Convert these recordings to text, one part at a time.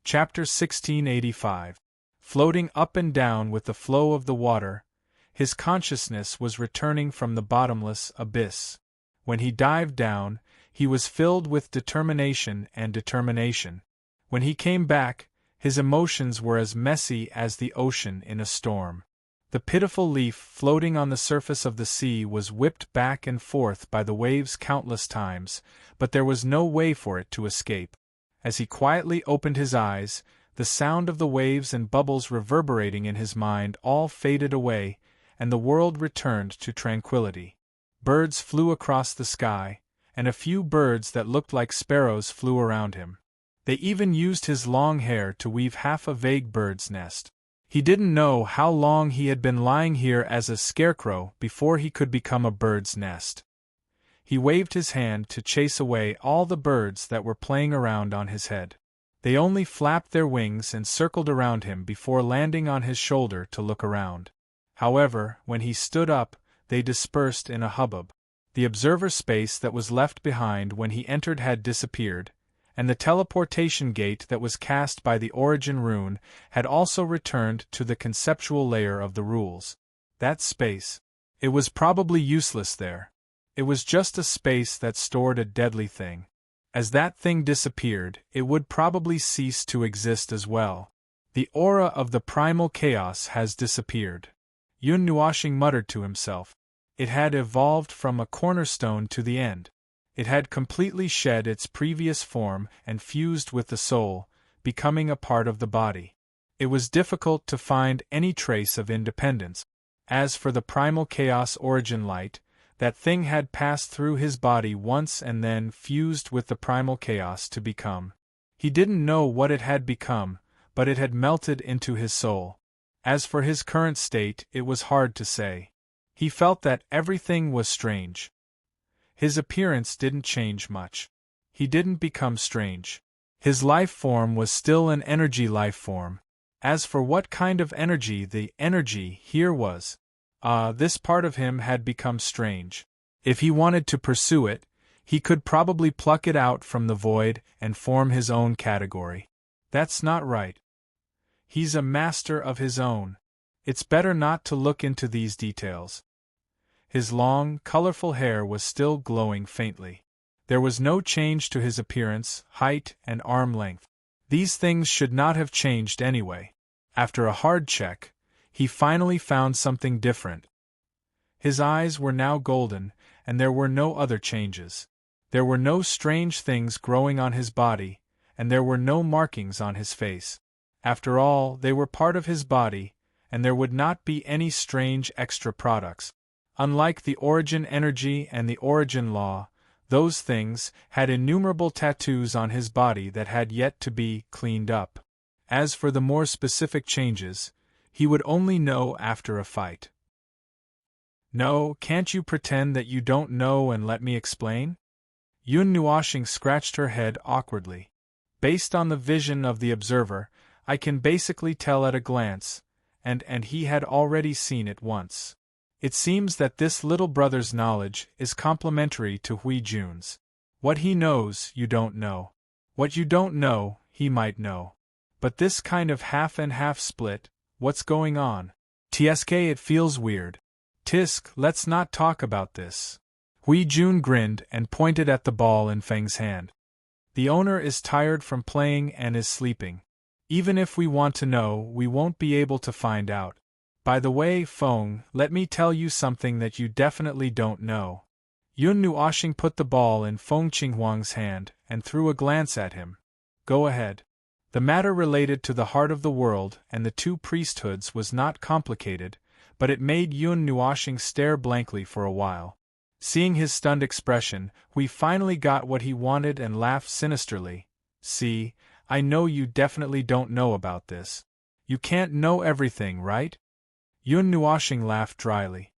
Chapter 1685. Floating up and down with the flow of the water, his consciousness was returning from the bottomless abyss. When he dived down, he was filled with determination and determination. When he came back, his emotions were as messy as the ocean in a storm. The pitiful leaf floating on the surface of the sea was whipped back and forth by the waves countless times, but there was no way for it to escape. As he quietly opened his eyes, the sound of the waves and bubbles reverberating in his mind all faded away, and the world returned to tranquility. Birds flew across the sky, and a few birds that looked like sparrows flew around him. They even used his long hair to weave half a vague bird's nest. He didn't know how long he had been lying here as a scarecrow before he could become a bird's nest. He waved his hand to chase away all the birds that were playing around on his head. They only flapped their wings and circled around him before landing on his shoulder to look around. However, when he stood up, they dispersed in a hubbub. The observer space that was left behind when he entered had disappeared, and the teleportation gate that was cast by the origin rune had also returned to the conceptual layer of the rules. That space. It was probably useless there. It was just a space that stored a deadly thing. As that thing disappeared, it would probably cease to exist as well. The aura of the primal chaos has disappeared. Yun Nuoshing muttered to himself. It had evolved from a cornerstone to the end. It had completely shed its previous form and fused with the soul, becoming a part of the body. It was difficult to find any trace of independence. As for the primal chaos origin light, that thing had passed through his body once and then fused with the primal chaos to become. He didn't know what it had become, but it had melted into his soul. As for his current state, it was hard to say. He felt that everything was strange. His appearance didn't change much. He didn't become strange. His life form was still an energy life form. As for what kind of energy the energy here was, this part of him had become strange. If he wanted to pursue it, he could probably pluck it out from the void and form his own category. That's not right. He's a master of his own. It's better not to look into these details. His long, colorful hair was still glowing faintly. There was no change to his appearance, height, and arm length. These things should not have changed anyway. After a hard check, he finally found something different. His eyes were now golden, and there were no other changes. There were no strange things growing on his body, and there were no markings on his face. After all, they were part of his body, and there would not be any strange extra products. Unlike the origin energy and the origin law, those things had innumerable tattoos on his body that had yet to be cleaned up. As for the more specific changes, he would only know after a fight. No, can't you pretend that you don't know and let me explain? Yun Nuoshing scratched her head awkwardly. Based on the vision of the observer, I can basically tell at a glance, and he had already seen it once. It seems that this little brother's knowledge is complementary to Hui Jun's. What he knows, you don't know. What you don't know, he might know. But this kind of half and half split, what's going on? Tsk, it feels weird. Tisk, let's not talk about this. Hui Jun grinned and pointed at the ball in Feng's hand. The owner is tired from playing and is sleeping. Even if we want to know, we won't be able to find out. By the way, Feng, let me tell you something that you definitely don't know. Yun Nuoshing put the ball in Feng Qinghuang's hand and threw a glance at him. Go ahead. The matter related to the heart of the world and the two priesthoods was not complicated, but it made Yun Nuoshing stare blankly for a while. Seeing his stunned expression, Hui finally got what he wanted and laughed sinisterly. See, I know you definitely don't know about this. You can't know everything, right? Yun Nuoshing laughed dryly.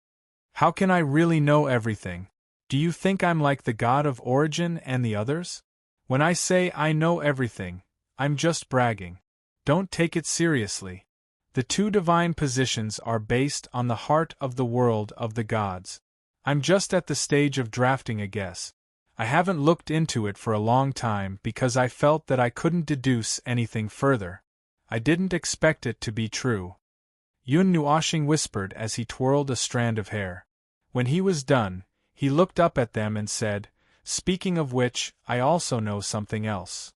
How can I really know everything? Do you think I'm like the god of origin and the others? When I say I know everything, I'm just bragging. Don't take it seriously. The two divine positions are based on the heart of the world of the gods. I'm just at the stage of drafting a guess. I haven't looked into it for a long time because I felt that I couldn't deduce anything further. I didn't expect it to be true. Yun Nuoshing whispered as he twirled a strand of hair. When he was done, he looked up at them and said, "Speaking of which, I also know something else."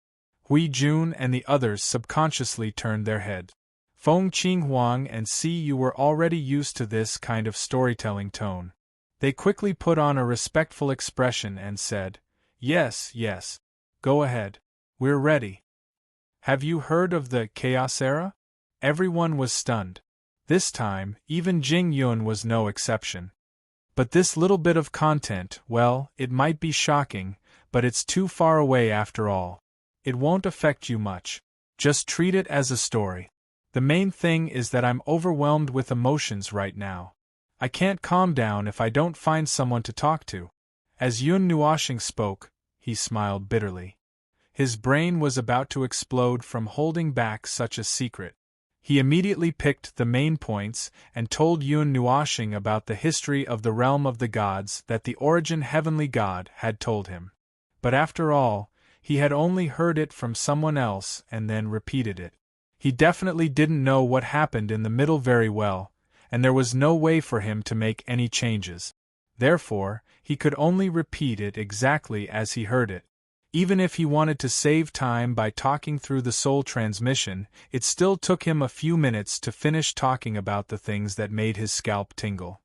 Hui Jun and the others subconsciously turned their head. Feng Qing Huang and Si Yu were already used to this kind of storytelling tone. They quickly put on a respectful expression and said, "Yes, yes. Go ahead. We're ready." "Have you heard of the Chaos Era?" Everyone was stunned. This time, even Jing Yun was no exception. "But this little bit of content, well, it might be shocking, but it's too far away after all. It won't affect you much. Just treat it as a story. The main thing is that I'm overwhelmed with emotions right now. I can't calm down if I don't find someone to talk to." As Yun Nuoshing spoke, he smiled bitterly. His brain was about to explode from holding back such a secret. He immediately picked the main points and told Yun Nuoshing about the history of the realm of the gods that the Origin Heavenly God had told him. But after all, he had only heard it from someone else and then repeated it. He definitely didn't know what happened in the middle very well, and there was no way for him to make any changes. Therefore, he could only repeat it exactly as he heard it. Even if he wanted to save time by talking through the soul transmission, it still took him a few minutes to finish talking about the things that made his scalp tingle.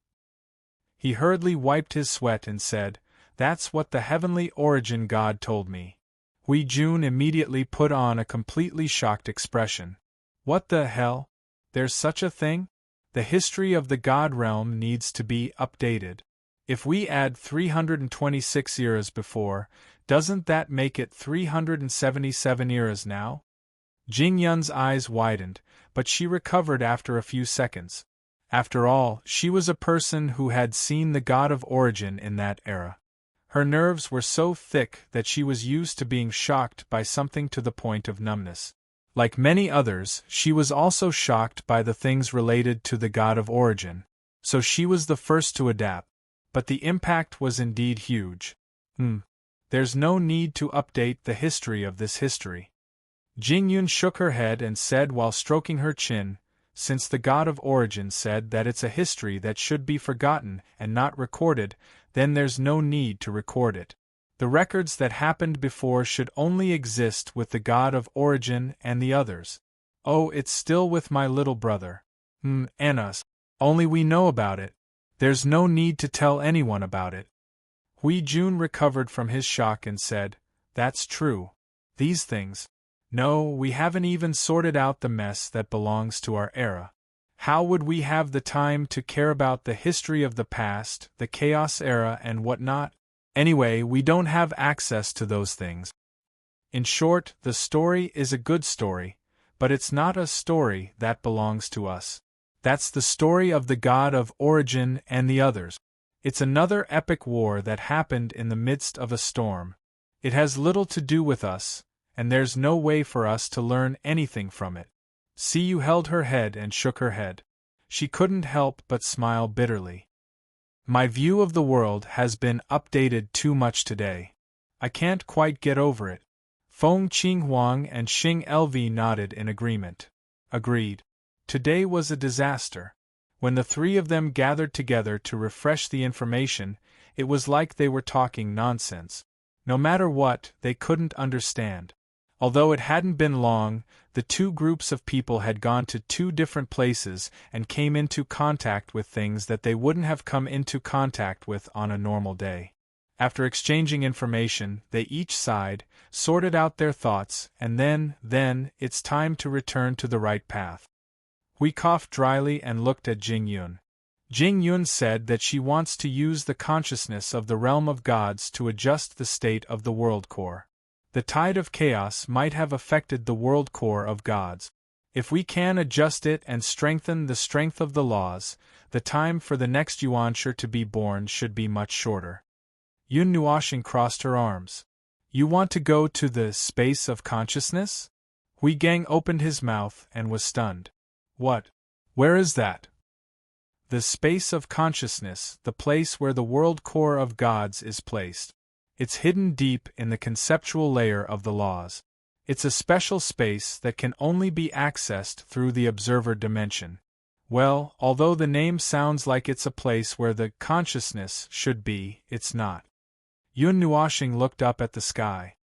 He hurriedly wiped his sweat and said, "That's what the Heavenly Origin God told me." Hui Jun immediately put on a completely shocked expression. "What the hell? There's such a thing? The history of the God realm needs to be updated. If we add 326 eras before, doesn't that make it 377 eras now?" Jing Yun's eyes widened, but she recovered after a few seconds. After all, she was a person who had seen the God of Origin in that era. Her nerves were so thick that she was used to being shocked by something to the point of numbness. Like many others, she was also shocked by the things related to the God of Origin, so she was the first to adapt. But the impact was indeed huge. There's no need to update the history of this history. Jing Yun shook her head and said while stroking her chin, "Since the God of Origin said that it's a history that should be forgotten and not recorded, then there's no need to record it. The records that happened before should only exist with the God of Origin and the others. Oh, it's still with my little brother. And us. Only we know about it. There's no need to tell anyone about it." Hui Jun recovered from his shock and said, "That's true. These things. No, we haven't even sorted out the mess that belongs to our era. How would we have the time to care about the history of the past, the Chaos Era and whatnot? Anyway, we don't have access to those things. In short, the story is a good story, but it's not a story that belongs to us. That's the story of the God of Origin and the others. It's another epic war that happened in the midst of a storm. It has little to do with us, and there's no way for us to learn anything from it." Siyu held her head and shook her head. She couldn't help but smile bitterly. "My view of the world has been updated too much today. I can't quite get over it." Feng Qinghuang and Xing LV nodded in agreement. Agreed. Today was a disaster. When the three of them gathered together to refresh the information, it was like they were talking nonsense. No matter what, they couldn't understand. Although it hadn't been long, the two groups of people had gone to two different places and came into contact with things that they wouldn't have come into contact with on a normal day. After exchanging information, they each sighed, sorted out their thoughts, and then, it's time to return to the right path. Hui coughed dryly and looked at Jing Yun. Jing Yun said that she wants to use the consciousness of the realm of gods to adjust the state of the world core. The tide of chaos might have affected the world core of gods. If we can adjust it and strengthen the strength of the laws, the time for the next Yuanshi to be born should be much shorter. Yun Nuoshing crossed her arms. "You want to go to the space of consciousness?" Hui Gang opened his mouth and was stunned. "What? Where is that?" "The space of consciousness, the place where the world core of gods is placed. It's hidden deep in the conceptual layer of the laws. It's a special space that can only be accessed through the observer dimension. Well, although the name sounds like it's a place where the consciousness should be, it's not. Yun Nuoshing looked up at the sky.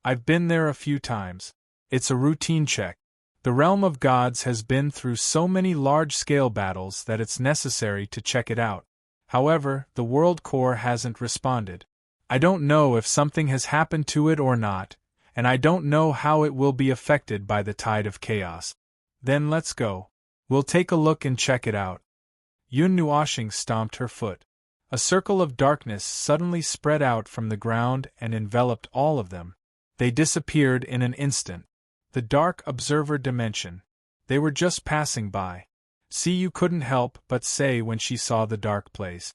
I've been there a few times. It's a routine check. The realm of gods has been through so many large-scale battles that it's necessary to check it out. However, the World Core hasn't responded. I don't know if something has happened to it or not, and I don't know how it will be affected by the tide of chaos. Then let's go. We'll take a look and check it out. Yun Nuoshing stomped her foot. A circle of darkness suddenly spread out from the ground and enveloped all of them. They disappeared in an instant. The dark observer dimension. They were just passing by. You couldn't help but say when she saw the dark place.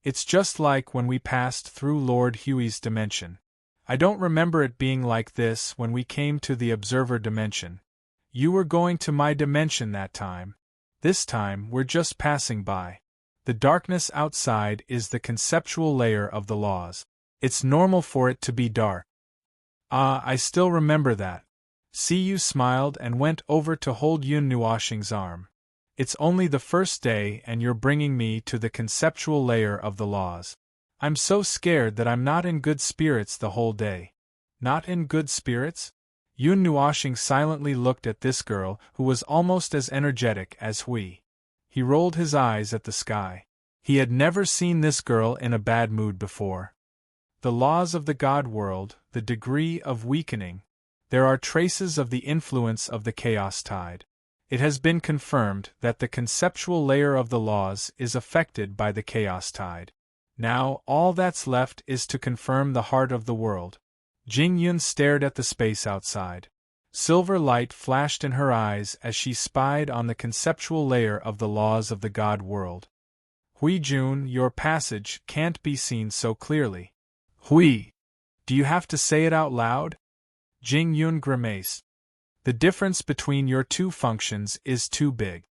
It's just like when we passed through Lord Huey's dimension. I don't remember it being like this when we came to the observer dimension. You were going to my dimension that time. This time we're just passing by. The darkness outside is the conceptual layer of the laws. It's normal for it to be dark. Ah, I still remember that. You smiled and went over to hold Yun Nuoshing's arm. It's only the first day and you're bringing me to the conceptual layer of the laws. I'm so scared that I'm not in good spirits the whole day. Not in good spirits? Yun Nuoshing silently looked at this girl who was almost as energetic as Hui. He rolled his eyes at the sky. He had never seen this girl in a bad mood before. The laws of the God world, the degree of weakening. There are traces of the influence of the chaos tide. It has been confirmed that the conceptual layer of the laws is affected by the chaos tide. Now, all that's left is to confirm the heart of the world. Jing Yun stared at the space outside. Silver light flashed in her eyes as she spied on the conceptual layer of the laws of the God world. Hui Jun, your passage can't be seen so clearly. Hui! Do you have to say it out loud? Jing Yun grimaced. The difference between your two functions is too big.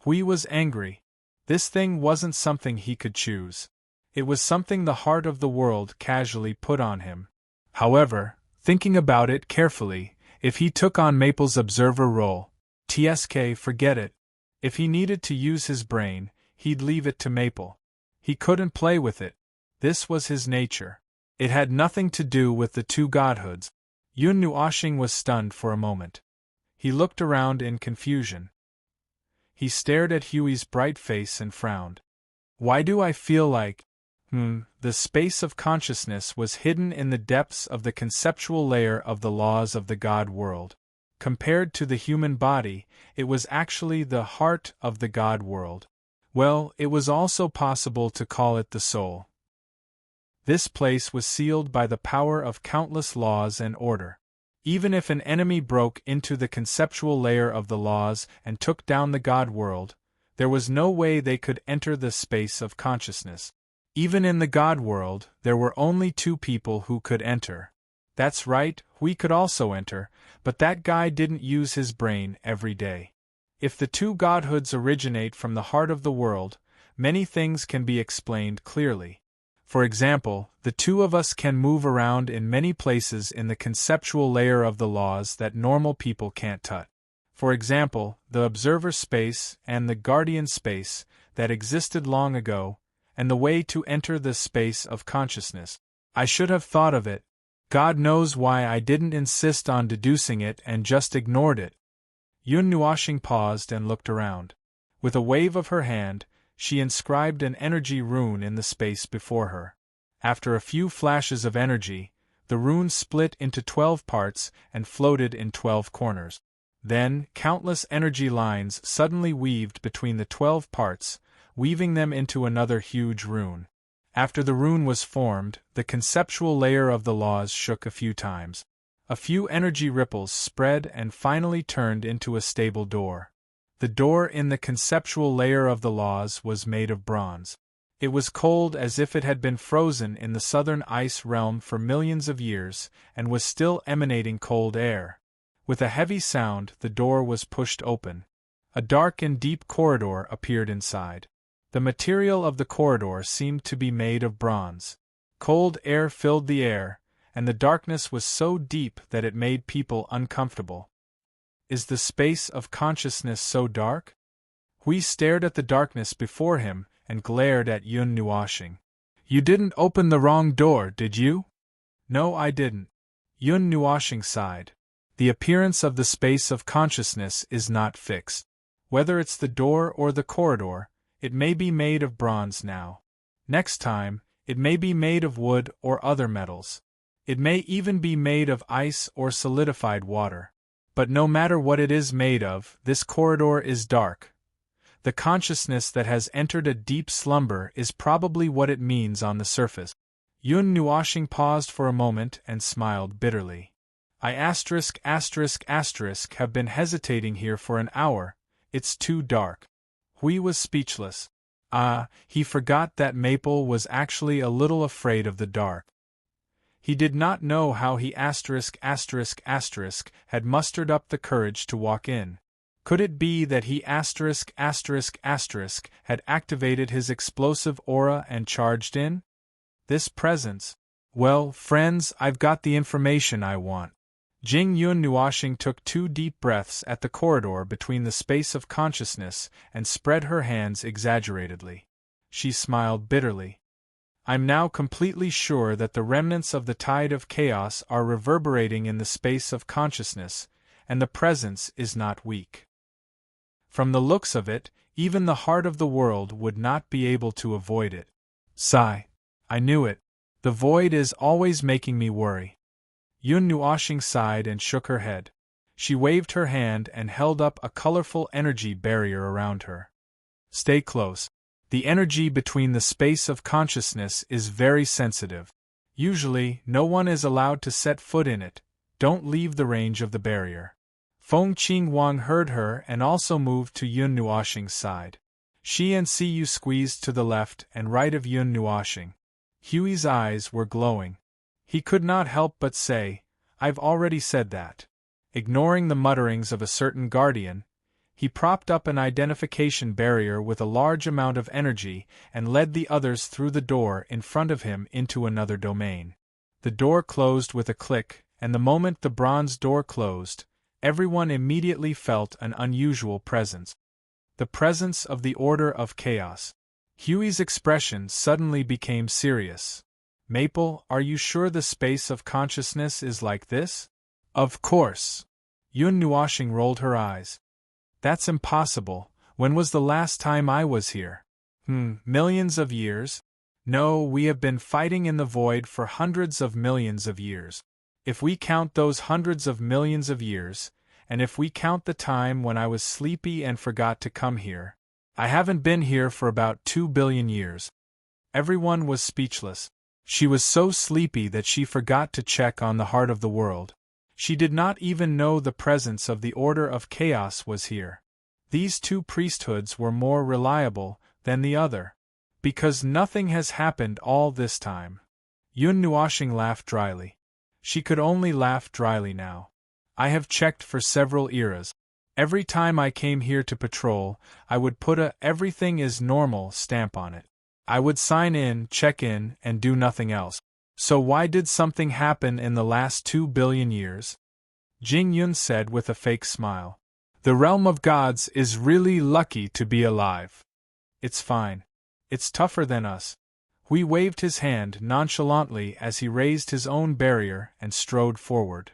Hui was angry. This thing wasn't something he could choose. It was something the heart of the world casually put on him. However, thinking about it carefully, if he took on Maple's observer role, forget it. If he needed to use his brain, he'd leave it to Maple. He couldn't play with it. This was his nature. It had nothing to do with the two godhoods. Yun Nuoshing was stunned for a moment. He looked around in confusion. He stared at Huey's bright face and frowned. Why do I feel like… The space of consciousness was hidden in the depths of the conceptual layer of the laws of the God world. Compared to the human body, it was actually the heart of the God world. Well, it was also possible to call it the soul. This place was sealed by the power of countless laws and order. Even if an enemy broke into the conceptual layer of the laws and took down the God world, there was no way they could enter the space of consciousness. Even in the God world, there were only two people who could enter. That's right, we could also enter, but that guy didn't use his brain every day. If the two godhoods originate from the heart of the world, many things can be explained clearly. For example, the two of us can move around in many places in the conceptual layer of the laws that normal people can't touch. For example, the observer space and the guardian space that existed long ago, and the way to enter the space of consciousness. I should have thought of it. God knows why I didn't insist on deducing it and just ignored it. Yun Nuoshing paused and looked around. With a wave of her hand, she inscribed an energy rune in the space before her. After a few flashes of energy, the rune split into 12 parts and floated in 12 corners. Then, countless energy lines suddenly weaved between the 12 parts, weaving them into another huge rune. After the rune was formed, the conceptual layer of the laws shook a few times. A few energy ripples spread and finally turned into a stable door. The door in the conceptual layer of the laws was made of bronze. It was cold as if it had been frozen in the southern ice realm for millions of years, and was still emanating cold air. With a heavy sound, the door was pushed open. A dark and deep corridor appeared inside. The material of the corridor seemed to be made of bronze. Cold air filled the air, and the darkness was so deep that it made people uncomfortable. Is the space of consciousness so dark? Hui stared at the darkness before him and glared at Yun Nuoxing. You didn't open the wrong door, did you? No, I didn't. Yun Nuoxing sighed. The appearance of the space of consciousness is not fixed. Whether it's the door or the corridor, it may be made of bronze now. Next time, it may be made of wood or other metals. It may even be made of ice or solidified water. But no matter what it is made of, this corridor is dark. The consciousness that has entered a deep slumber is probably what it means on the surface. Yun Nuoxing paused for a moment and smiled bitterly. I have been hesitating here for an hour. It's too dark. Hui was speechless. He forgot that Maple was actually a little afraid of the dark. He did not know how he had mustered up the courage to walk in. Could it be that he had activated his explosive aura and charged in? This presence. Well, friends, I've got the information I want. Yun Nuoxing took 2 deep breaths at the corridor between the space of consciousness and spread her hands exaggeratedly. She smiled bitterly. I'm now completely sure that the remnants of the tide of chaos are reverberating in the space of consciousness, and the presence is not weak. From the looks of it, even the heart of the world would not be able to avoid it. Sigh. I knew it. The void is always making me worry. Yun Nuoxing sighed and shook her head. She waved her hand and held up a colorful energy barrier around her. Stay close. The energy between the space of consciousness is very sensitive. Usually, no one is allowed to set foot in it. Don't leave the range of the barrier. Feng Qingwang heard her and also moved to Yun Nuoxing's side. She and Siyu squeezed to the left and right of Yun Nuoxing. Hui's eyes were glowing. He could not help but say, I've already said that. Ignoring the mutterings of a certain guardian, he propped up an identification barrier with a large amount of energy and led the others through the door in front of him into another domain. The door closed with a click, and the moment the bronze door closed, everyone immediately felt an unusual presence. The presence of the Order of Chaos. Hui's expression suddenly became serious. Maple, are you sure the space of consciousness is like this? Of course. Yun Nuoxing rolled her eyes. That's impossible. When was the last time I was here? Millions of years? No, we have been fighting in the void for hundreds of millions of years. If we count those hundreds of millions of years, and if we count the time when I was sleepy and forgot to come here, I haven't been here for about 2 billion years. Everyone was speechless. She was so sleepy that she forgot to check on the heart of the world. She did not even know the presence of the Order of Chaos was here. These 2 priesthoods were more reliable than the other. Because nothing has happened all this time. Yun Nuoxing laughed dryly. She could only laugh dryly now. I have checked for several eras. Every time I came here to patrol, I would put a "everything is normal" stamp on it. I would sign in, check in, and do nothing else. So why did something happen in the last 2 billion years? Jing Yun said with a fake smile. The realm of gods is really lucky to be alive. It's fine. It's tougher than us. Hui waved his hand nonchalantly as he raised his own barrier and strode forward.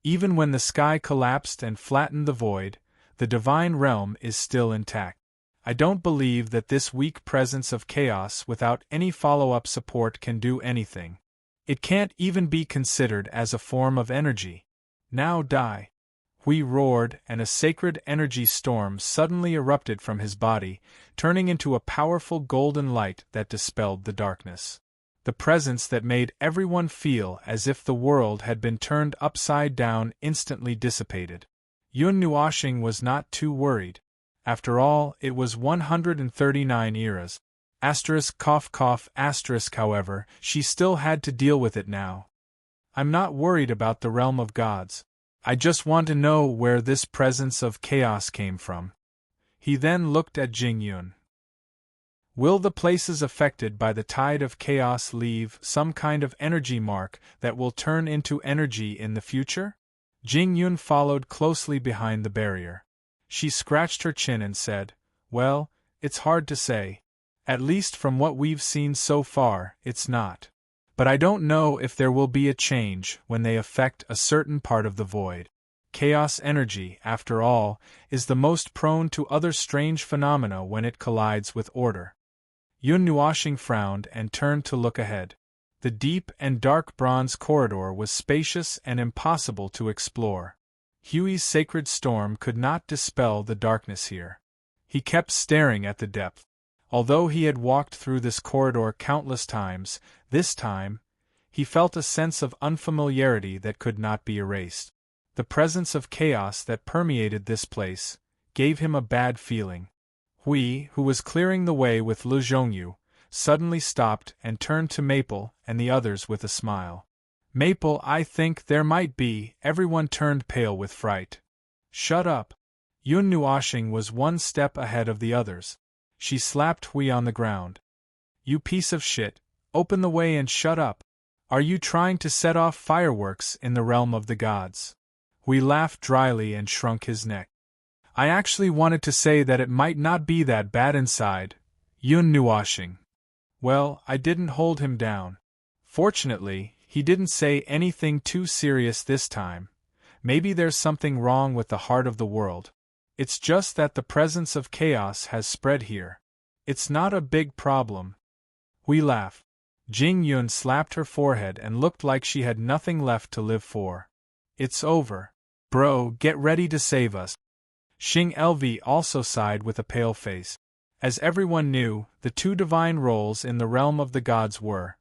Even when the sky collapsed and flattened the void, the divine realm is still intact. I don't believe that this weak presence of chaos without any follow-up support can do anything. It can't even be considered as a form of energy. Now die. Hui roared, and a sacred energy storm suddenly erupted from his body, turning into a powerful golden light that dispelled the darkness. The presence that made everyone feel as if the world had been turned upside down instantly dissipated. Yun Nuoxing was not too worried. After all, it was 139 eras. However, she still had to deal with it now. I'm not worried about the realm of gods. I just want to know where this presence of chaos came from. He then looked at Jing Yun. Will the places affected by the tide of chaos leave some kind of energy mark that will turn into energy in the future? Jing Yun followed closely behind the barrier. She scratched her chin and said, "Well, it's hard to say. At least from what we've seen so far, it's not. But I don't know if there will be a change when they affect a certain part of the void. Chaos energy, after all, is the most prone to other strange phenomena when it collides with order." Yun Nuoxing frowned and turned to look ahead. The deep and dark bronze corridor was spacious and impossible to explore. Huey's sacred storm could not dispel the darkness here. He kept staring at the depth. Although he had walked through this corridor countless times, this time, he felt a sense of unfamiliarity that could not be erased. The presence of chaos that permeated this place gave him a bad feeling. Hui, who was clearing the way with Lu Zhongyu, suddenly stopped and turned to Maple and the others with a smile. "Maple, I think there might be." Everyone turned pale with fright. "Shut up." Yun Nuoxing was one step ahead of the others. She slapped Hui on the ground. "You piece of shit, open the way and shut up. Are you trying to set off fireworks in the realm of the gods?" Hui laughed dryly and shrunk his neck. "I actually wanted to say that it might not be that bad inside." Yun Nuoxing. "Well, I didn't hold him down. Fortunately, he didn't say anything too serious this time. Maybe there's something wrong with the heart of the world. It's just that the presence of chaos has spread here. It's not a big problem." Hui laughed. Jing Yun slapped her forehead and looked like she had nothing left to live for. "It's over. Bro, get ready to save us." Xing Lv also sighed with a pale face. As everyone knew, the two divine roles in the realm of the gods were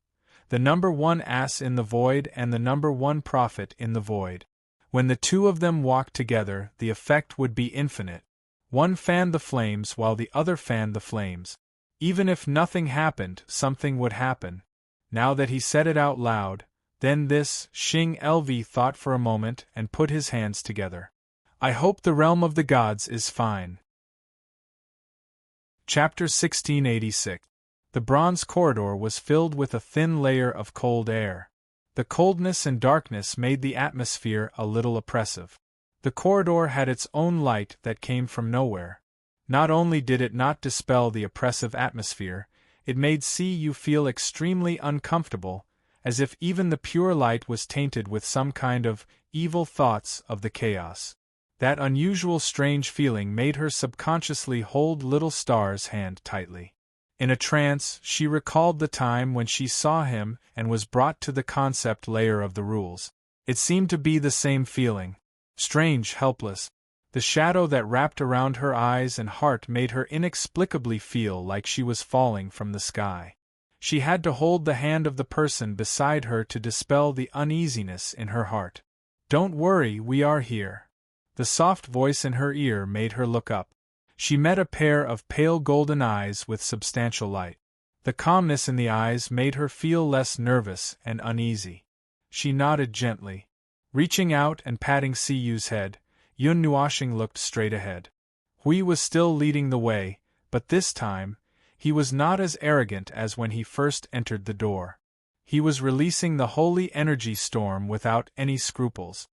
the number one ass in the void and the number one prophet in the void. When the two of them walked together, the effect would be infinite. One fanned the flames while the other fanned the flames. Even if nothing happened, something would happen. Now that he said it out loud, then this, Xing Lv thought for a moment and put his hands together. "I hope the realm of the gods is fine." Chapter 1686. The bronze corridor was filled with a thin layer of cold air. The coldness and darkness made the atmosphere a little oppressive. The corridor had its own light that came from nowhere. Not only did it not dispel the oppressive atmosphere, it made you feel extremely uncomfortable, as if even the pure light was tainted with some kind of evil thoughts of the chaos. That unusual strange feeling made her subconsciously hold Little Star's hand tightly. In a trance, she recalled the time when she saw him and was brought to the concept layer of the rules. It seemed to be the same feeling. Strange, helpless. The shadow that wrapped around her eyes and heart made her inexplicably feel like she was falling from the sky. She had to hold the hand of the person beside her to dispel the uneasiness in her heart. "Don't worry, we are here." The soft voice in her ear made her look up. She met a pair of pale golden eyes with substantial light. The calmness in the eyes made her feel less nervous and uneasy. She nodded gently. Reaching out and patting Siyu's head, Yun Nuoxing looked straight ahead. Hui was still leading the way, but this time, he was not as arrogant as when he first entered the door. He was releasing the holy energy storm without any scruples.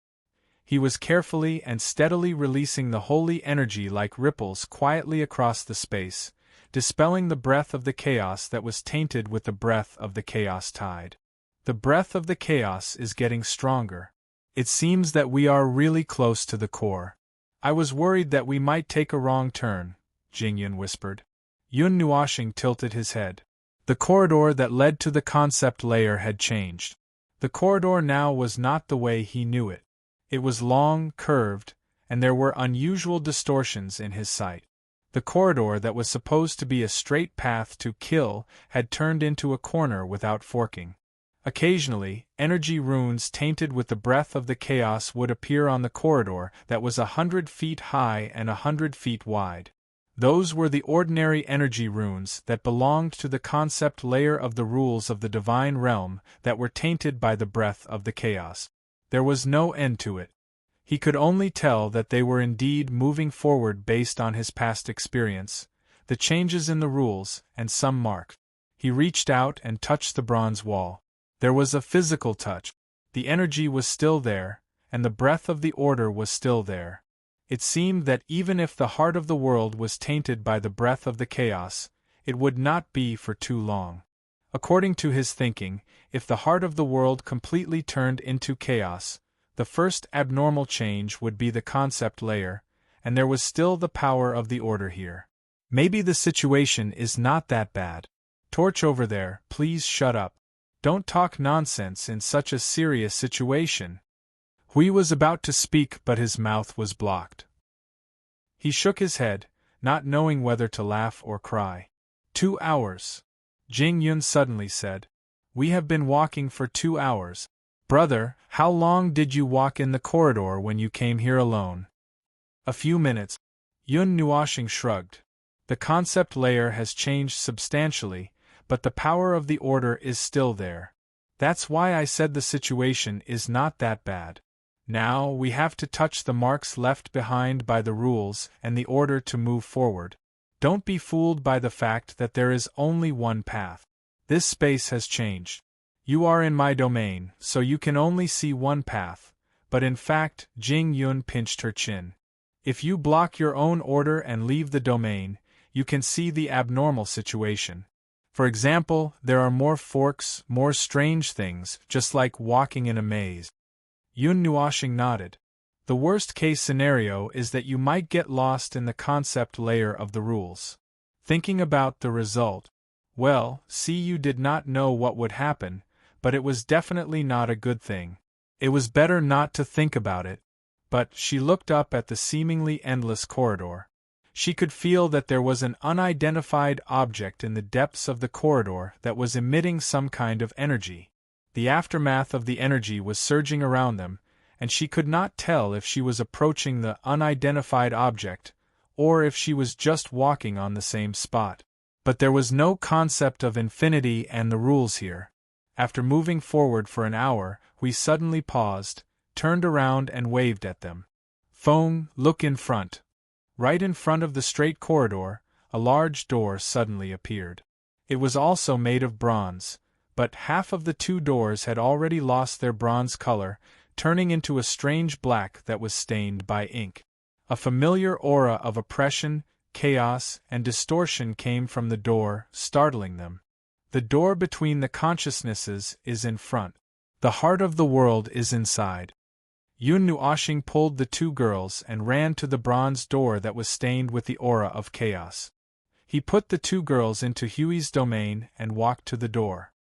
He was carefully and steadily releasing the holy energy like ripples quietly across the space, dispelling the breath of the chaos that was tainted with the breath of the chaos tide. The breath of the chaos is getting stronger. It seems that we are really close to the core. I was worried that we might take a wrong turn, Jingyun whispered. Yun Nuoxing tilted his head. The corridor that led to the concept layer had changed. The corridor now was not the way he knew it. It was long, curved, and there were unusual distortions in his sight. The corridor that was supposed to be a straight path to kill had turned into a corner without forking. Occasionally, energy runes tainted with the breath of the chaos would appear on the corridor that was 100 feet high and 100 feet wide. Those were the ordinary energy runes that belonged to the concept layer of the rules of the divine realm that were tainted by the breath of the chaos. There was no end to it. He could only tell that they were indeed moving forward based on his past experience, the changes in the rules, and some mark. He reached out and touched the bronze wall. There was a physical touch. The energy was still there, and the breath of the order was still there. It seemed that even if the heart of the world was tainted by the breath of the chaos, it would not be for too long. According to his thinking, if the heart of the world completely turned into chaos, the first abnormal change would be the concept layer, and there was still the power of the order here. Maybe the situation is not that bad. Torch over there, please shut up. Don't talk nonsense in such a serious situation. Hui was about to speak, but his mouth was blocked. He shook his head, not knowing whether to laugh or cry. 2 hours. Jing Yun suddenly said. We have been walking for 2 hours. Brother, how long did you walk in the corridor when you came here alone? A few minutes. Yun Nuoshing shrugged. The concept layer has changed substantially, but the power of the order is still there. That's why I said the situation is not that bad. Now we have to touch the marks left behind by the rules and the order to move forward. Don't be fooled by the fact that there is only one path. This space has changed. You are in my domain, so you can only see one path, but in fact, Jing Yun pinched her chin. If you block your own order and leave the domain, you can see the abnormal situation. For example, there are more forks, more strange things, just like walking in a maze. Yun Nuoshing nodded. The worst-case scenario is that you might get lost in the concept layer of the rules. Thinking about the result, well, see, you did not know what would happen, but it was definitely not a good thing. It was better not to think about it. But she looked up at the seemingly endless corridor. She could feel that there was an unidentified object in the depths of the corridor that was emitting some kind of energy. The aftermath of the energy was surging around them, and she could not tell if she was approaching the unidentified object, or if she was just walking on the same spot. But there was no concept of infinity and the rules here. After moving forward for an hour, we suddenly paused, turned around and waved at them. Feng, look in front. Right in front of the straight corridor, a large door suddenly appeared. It was also made of bronze, but half of the 2 doors had already lost their bronze color, turning into a strange black that was stained by ink. A familiar aura of oppression, chaos, and distortion came from the door, startling them. The door between the consciousnesses is in front. The heart of the world is inside. Yun Nuoshing pulled the 2 girls and ran to the bronze door that was stained with the aura of chaos. He put the 2 girls into Hui's domain and walked to the door.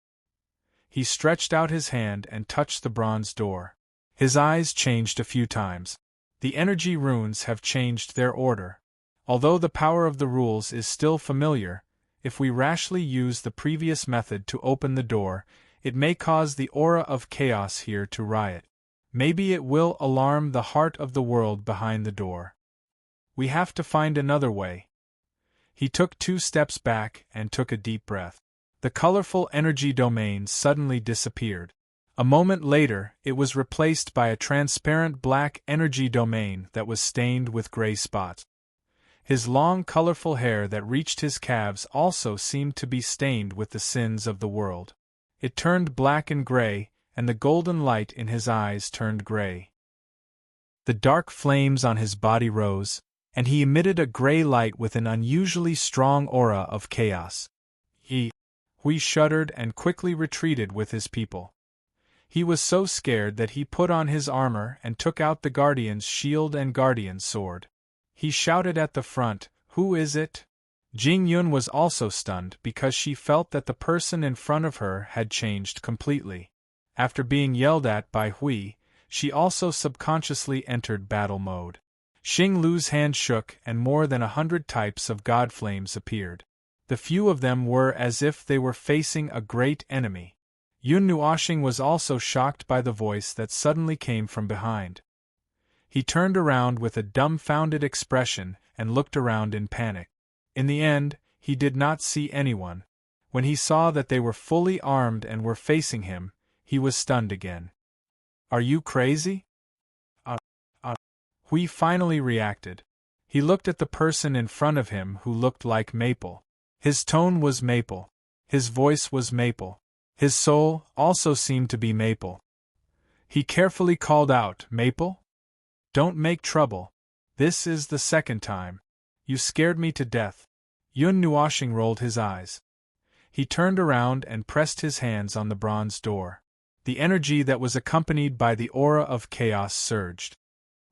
He stretched out his hand and touched the bronze door. His eyes changed a few times. The energy runes have changed their order. Although the power of the rules is still familiar, if we rashly use the previous method to open the door, it may cause the aura of chaos here to riot. Maybe it will alarm the heart of the world behind the door. We have to find another way. He took 2 steps back and took a deep breath. The colorful energy domain suddenly disappeared. A moment later, it was replaced by a transparent black energy domain that was stained with gray spots. His long colorful hair that reached his calves also seemed to be stained with the sins of the world. It turned black and gray, and the golden light in his eyes turned gray. The dark flames on his body rose, and he emitted a gray light with an unusually strong aura of chaos. Hui shuddered and quickly retreated with his people. He was so scared that he put on his armor and took out the guardian's shield and guardian's sword. He shouted at the front, "Who is it?" Jing Yun was also stunned because she felt that the person in front of her had changed completely. After being yelled at by Hui, she also subconsciously entered battle mode. Xing Lu's hand shook and more than 100 types of god flames appeared. The few of them were as if they were facing a great enemy. Yun Nuoshing was also shocked by the voice that suddenly came from behind. He turned around with a dumbfounded expression and looked around in panic. In the end, he did not see anyone. When he saw that they were fully armed and were facing him, he was stunned again. "Are you crazy?" Hui finally reacted. He looked at the person in front of him who looked like maple. His tone was maple. His voice was maple. His soul also seemed to be maple. He carefully called out, "Maple? Don't make trouble. This is the second time. You scared me to death." Yun Nuoshing rolled his eyes. He turned around and pressed his hands on the bronze door. The energy that was accompanied by the aura of chaos surged.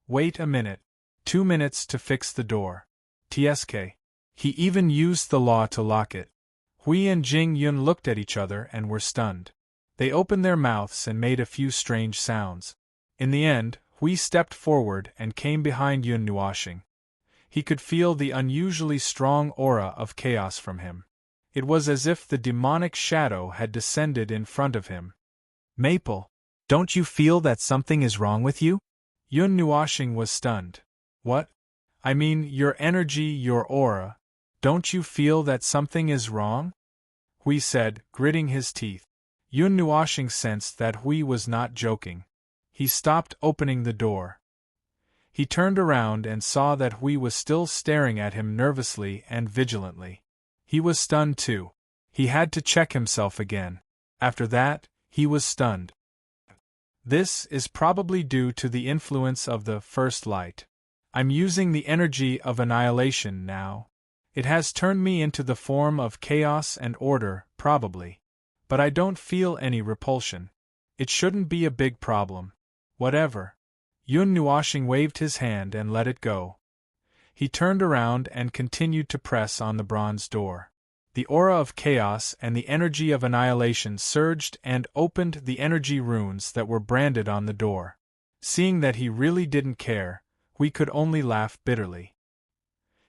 "Wait a minute. 2 minutes to fix the door. TSK. He even used the law to lock it." Hui and Jing Yun looked at each other and were stunned. They opened their mouths and made a few strange sounds. In the end, Hui stepped forward and came behind Yun Nuoshing. He could feel the unusually strong aura of chaos from him. It was as if the demonic shadow had descended in front of him. "Maple, don't you feel that something is wrong with you?" Yun Nuoshing was stunned. "What? I mean, your energy, your aura. Don't you feel that something is wrong?" Hui said, gritting his teeth. Yun Nuoshing sensed that Hui was not joking. He stopped opening the door. He turned around and saw that Hui was still staring at him nervously and vigilantly. He was stunned too. He had to check himself again. After that, he was stunned. This is probably due to the influence of the first light. I'm using the energy of annihilation now. It has turned me into the form of chaos and order, probably. But I don't feel any repulsion. It shouldn't be a big problem. Whatever. Yun Nuoshing waved his hand and let it go. He turned around and continued to press on the bronze door. The aura of chaos and the energy of annihilation surged and opened the energy runes that were branded on the door. Seeing that he really didn't care, we could only laugh bitterly.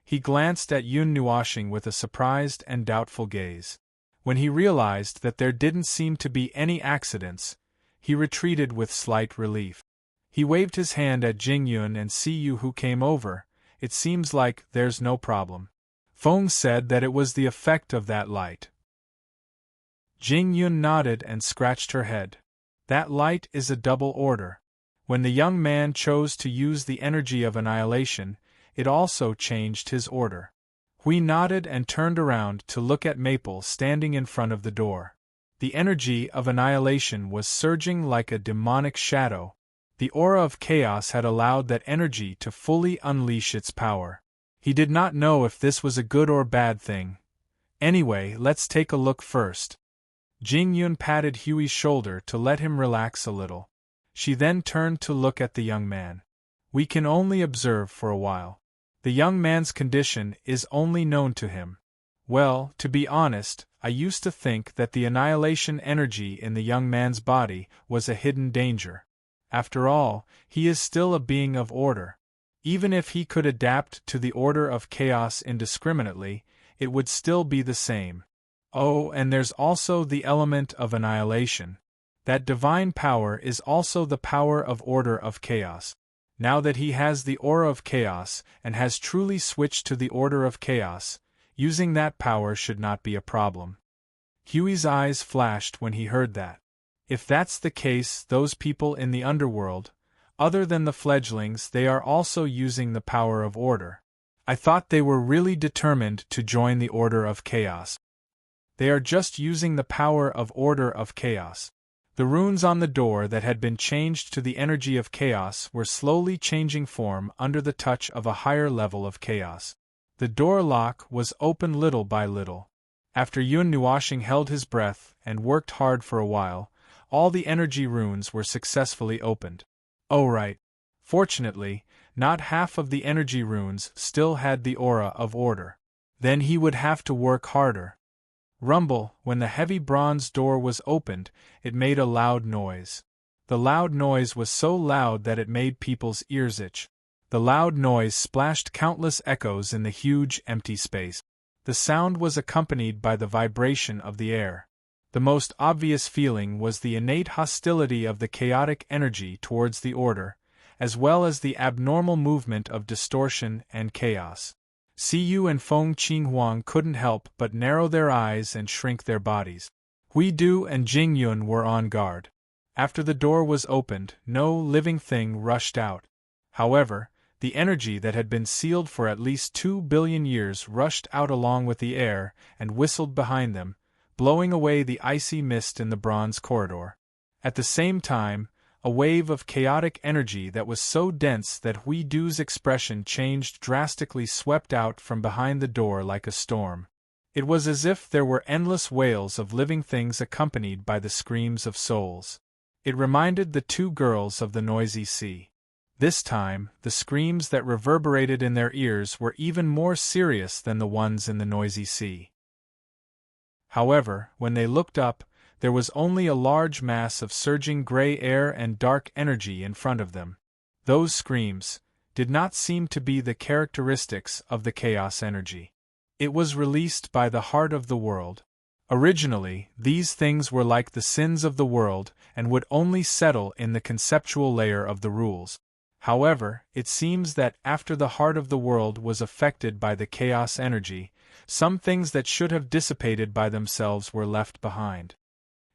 He glanced at Yun Nuoshing with a surprised and doubtful gaze. When he realized that there didn't seem to be any accidents, he retreated with slight relief. He waved his hand at Jing Yun and Siyu who came over. "It seems like there's no problem." Feng said that it was the effect of that light. Jing Yun nodded and scratched her head. "That light is a double order. When the young man chose to use the energy of annihilation, it also changed his order." Hui nodded and turned around to look at Maple standing in front of the door. The energy of annihilation was surging like a demonic shadow. The aura of chaos had allowed that energy to fully unleash its power. He did not know if this was a good or bad thing. "Anyway, let's take a look first." Jing Yun patted Hui's shoulder to let him relax a little. She then turned to look at the young man. "We can only observe for a while. The young man's condition is only known to him." Well, to be honest, I used to think that the annihilation energy in the young man's body was a hidden danger. After all, he is still a being of order. Even if he could adapt to the order of chaos indiscriminately, it would still be the same. Oh, and there's also the element of annihilation. That divine power is also the power of order of chaos. Now that he has the aura of chaos and has truly switched to the order of chaos, using that power should not be a problem. Hui's eyes flashed when he heard that. If that's the case, those people in the underworld, other than the fledglings, they are also using the power of order. I thought they were really determined to join the order of chaos. They are just using the power of order of chaos. The runes on the door that had been changed to the energy of chaos were slowly changing form under the touch of a higher level of chaos. The door lock was open little by little. After Yun Nuoshing held his breath and worked hard for a while, all the energy runes were successfully opened. Oh right. Fortunately, not half of the energy runes still had the aura of order. Then he would have to work harder. Rumble, when the heavy bronze door was opened, it made a loud noise. The loud noise was so loud that it made people's ears itch. The loud noise splashed countless echoes in the huge empty space. The sound was accompanied by the vibration of the air. The most obvious feeling was the innate hostility of the chaotic energy towards the order, as well as the abnormal movement of distortion and chaos. Siyu and Feng Qinghuang couldn't help but narrow their eyes and shrink their bodies. Hui Du and Jing Yun were on guard. After the door was opened, no living thing rushed out. However, The energy that had been sealed for at least 2 billion years rushed out along with the air and whistled behind them, blowing away the icy mist in the bronze corridor. At the same time, a wave of chaotic energy that was so dense that Hui Du's expression changed drastically swept out from behind the door like a storm. It was as if there were endless wails of living things accompanied by the screams of souls. It reminded the two girls of the noisy sea. This time, the screams that reverberated in their ears were even more serious than the ones in the noisy sea. However, when they looked up, there was only a large mass of surging gray air and dark energy in front of them. Those screams did not seem to be the characteristics of the chaos energy. It was released by the heart of the world. Originally, these things were like the sins of the world and would only settle in the conceptual layer of the rules. However, it seems that after the heart of the world was affected by the chaos energy, some things that should have dissipated by themselves were left behind.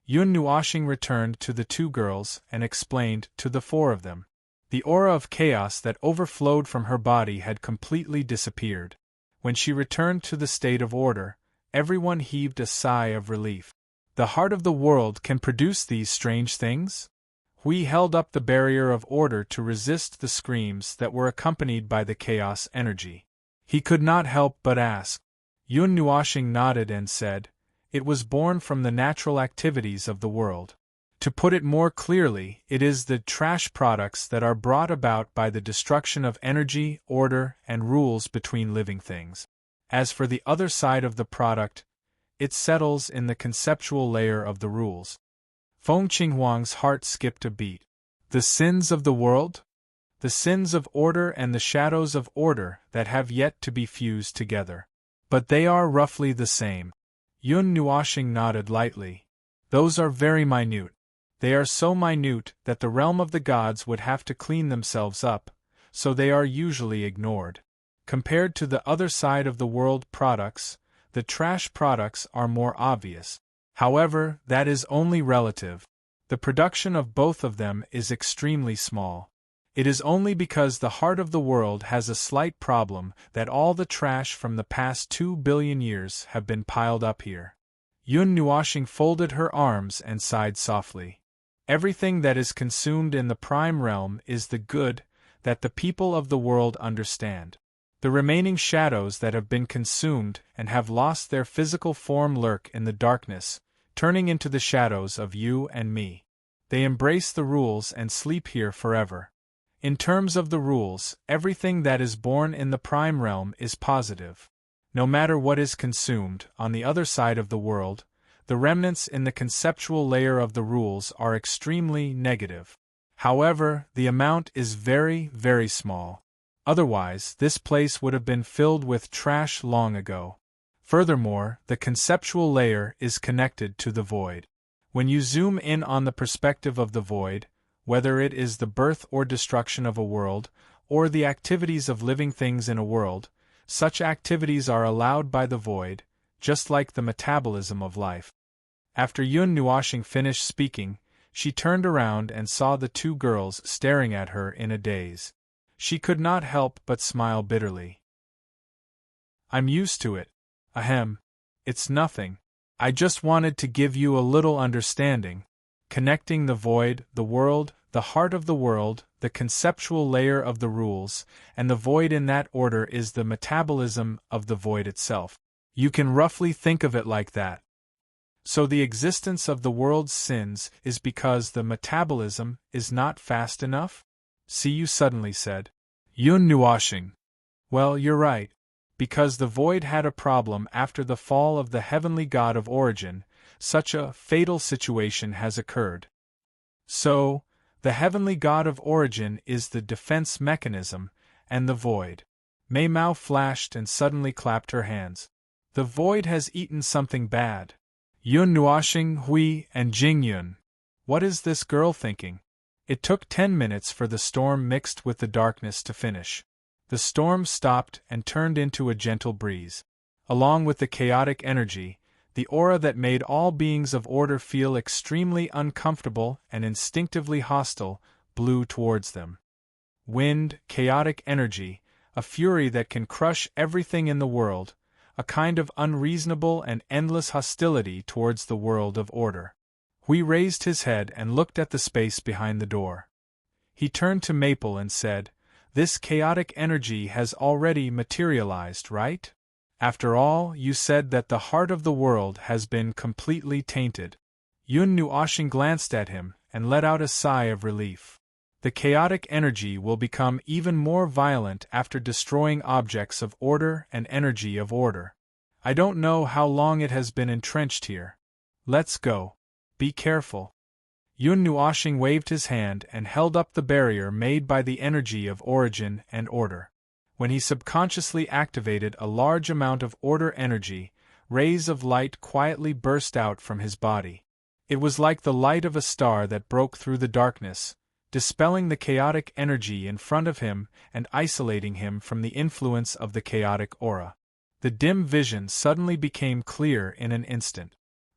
Yun Nuoxing returned to the two girls and explained to the four of them. The aura of chaos that overflowed from her body had completely disappeared. When she returned to the state of order, everyone heaved a sigh of relief. The heart of the world can produce these strange things? Hui held up the barrier of order to resist the screams that were accompanied by the chaos energy. He could not help but ask. Yun Nuoxing nodded and said, "It was born from the natural activities of the world. To put it more clearly, it is the trash products that are brought about by the destruction of energy, order, and rules between living things. As for the other side of the product, it settles in the conceptual layer of the rules." Feng Qinghuang's heart skipped a beat. The sins of the world? The sins of order and the shadows of order that have yet to be fused together. But they are roughly the same. Yun Nuoxing nodded lightly. Those are very minute. They are so minute that the realm of the gods would have to clean themselves up, so they are usually ignored. Compared to the other side of the world products, the trash products are more obvious. However, that is only relative. The production of both of them is extremely small. It is only because the heart of the world has a slight problem that all the trash from the past 2 billion years have been piled up here. Yun Nuoxing folded her arms and sighed softly. Everything that is consumed in the prime realm is the good that the people of the world understand. The remaining shadows that have been consumed and have lost their physical form lurk in the darkness, turning into the shadows of you and me. They embrace the rules and sleep here forever. In terms of the rules, everything that is born in the prime realm is positive. No matter what is consumed, on the other side of the world, the remnants in the conceptual layer of the rules are extremely negative. However, the amount is very, very small. Otherwise, this place would have been filled with trash long ago. Furthermore, the conceptual layer is connected to the void. When you zoom in on the perspective of the void, whether it is the birth or destruction of a world, or the activities of living things in a world, such activities are allowed by the void, just like the metabolism of life. After Yun Nuoxing finished speaking, she turned around and saw the two girls staring at her in a daze. She could not help but smile bitterly. "I'm used to it. Ahem. It's nothing. I just wanted to give you a little understanding. Connecting the void, the world, the heart of the world, the conceptual layer of the rules, and the void in that order is the metabolism of the void itself. You can roughly think of it like that. So the existence of the world's sins is because the metabolism is not fast enough?" See, you suddenly said. Yun Nuoxing. Well, you're right. Because the void had a problem after the fall of the heavenly god of origin, such a fatal situation has occurred. So, the heavenly god of origin is the defense mechanism, and the void. Mei Mao flashed and suddenly clapped her hands. The void has eaten something bad. Yun Nuoxing, Hui, and Jing Yun. What is this girl thinking? It took 10 minutes for the storm mixed with the darkness to finish. The storm stopped and turned into a gentle breeze. Along with the chaotic energy, the aura that made all beings of order feel extremely uncomfortable and instinctively hostile blew towards them. wind, chaotic energy, a fury that can crush everything in the world, a kind of unreasonable and endless hostility towards the world of order. Hui raised his head and looked at the space behind the door. He turned to Maple and said, "This chaotic energy has already materialized, right? After all, you said that the heart of the world has been completely tainted." Yun Nuoshing glanced at him and let out a sigh of relief. The chaotic energy will become even more violent after destroying objects of order and energy of order. I don't know how long it has been entrenched here. Let's go. Be careful. Yun Nuoshing waved his hand and held up the barrier made by the energy of origin and order. When he subconsciously activated a large amount of order energy, rays of light quietly burst out from his body. It was like the light of a star that broke through the darkness, dispelling the chaotic energy in front of him and isolating him from the influence of the chaotic aura. The dim vision suddenly became clear in an instant.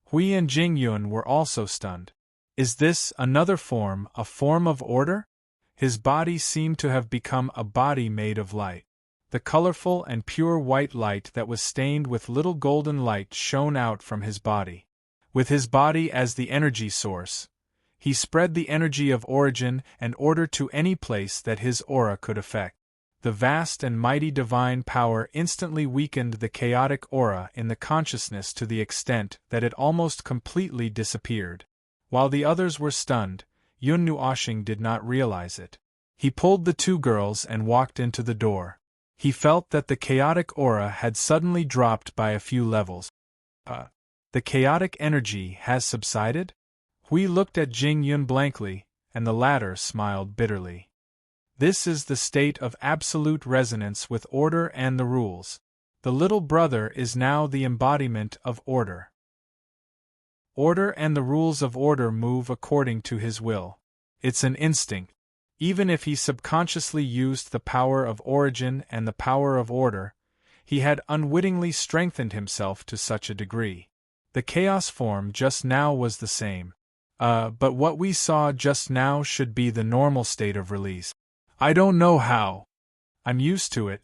Hui and Jingyun were also stunned. Is this another form, a form of order? His body seemed to have become a body made of light. The colorful and pure white light that was stained with little golden light shone out from his body. With his body as the energy source, he spread the energy of origin and order to any place that his aura could affect. The vast and mighty divine power instantly weakened the chaotic aura in the consciousness to the extent that it almost completely disappeared. While the others were stunned, Yun Nuoshing did not realize it. He pulled the two girls and walked into the door. He felt that the chaotic aura had suddenly dropped by a few levels. The chaotic energy has subsided? Hui looked at Jingyun blankly, and the latter smiled bitterly. This is the state of absolute resonance with order and the rules. The little brother is now the embodiment of order. Order and the rules of order move according to his will. It's an instinct. Even if he subconsciously used the power of origin and the power of order, he had unwittingly strengthened himself to such a degree. The chaos form just now was the same. But what we saw just now should be the normal state of release. I don't know how. I'm used to it.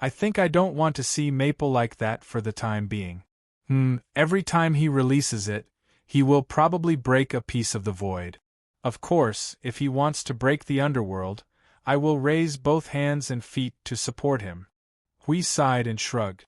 I think I don't want to see Maple like that for the time being. Every time he releases it, he will probably break a piece of the void. Of course, if he wants to break the underworld, I will raise both hands and feet to support him. Hui sighed and shrugged.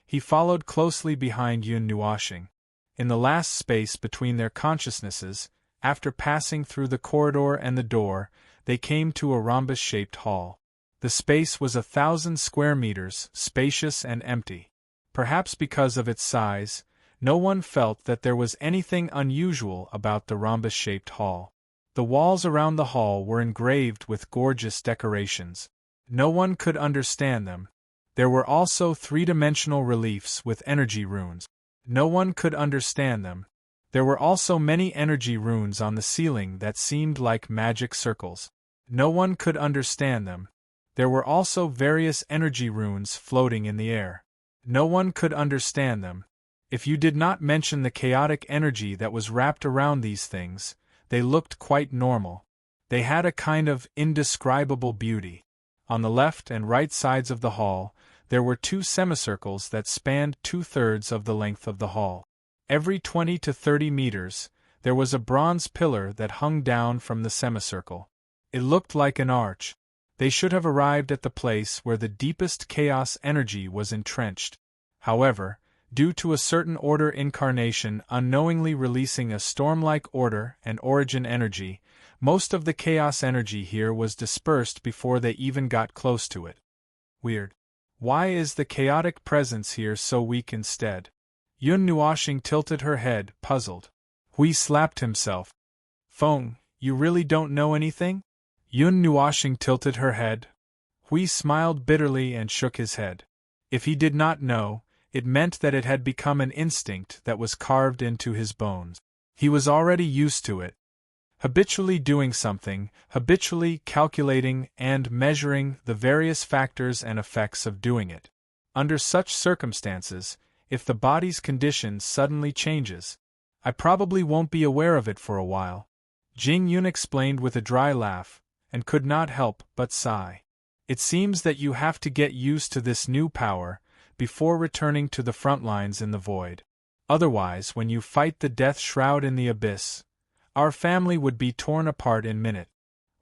He followed closely behind Yun Nuoshing. In the last space between their consciousnesses, after passing through the corridor and the door, they came to a rhombus-shaped hall. The space was 1,000 square meters, spacious and empty. Perhaps because of its size, no one felt that there was anything unusual about the rhombus-shaped hall. The walls around the hall were engraved with gorgeous decorations. No one could understand them. There were also three-dimensional reliefs with energy runes. No one could understand them. There were also many energy runes on the ceiling that seemed like magic circles. No one could understand them. There were also various energy runes floating in the air. No one could understand them. If you did not mention the chaotic energy that was wrapped around these things, they looked quite normal. They had a kind of indescribable beauty. On the left and right sides of the hall, there were two semicircles that spanned 2/3 of the length of the hall. Every 20 to 30 meters, there was a bronze pillar that hung down from the semicircle. It looked like an arch. They should have arrived at the place where the deepest chaos energy was entrenched. However, due to a certain order incarnation unknowingly releasing a storm-like order and origin energy, most of the chaos energy here was dispersed before they even got close to it. Weird. Why is the chaotic presence here so weak instead? Yun Nuoshing tilted her head, puzzled. Hui slapped himself. Feng, you really don't know anything? Yun Nuoshing tilted her head. Hui smiled bitterly and shook his head. If he did not know, it meant that it had become an instinct that was carved into his bones. He was already used to it. Habitually doing something, habitually calculating and measuring the various factors and effects of doing it. Under such circumstances, if the body's condition suddenly changes, I probably won't be aware of it for a while. Jing Yun explained with a dry laugh, and could not help but sigh. It seems that you have to get used to this new power before returning to the front lines in the void. Otherwise, when you fight the death shroud in the abyss, our family would be torn apart in minute.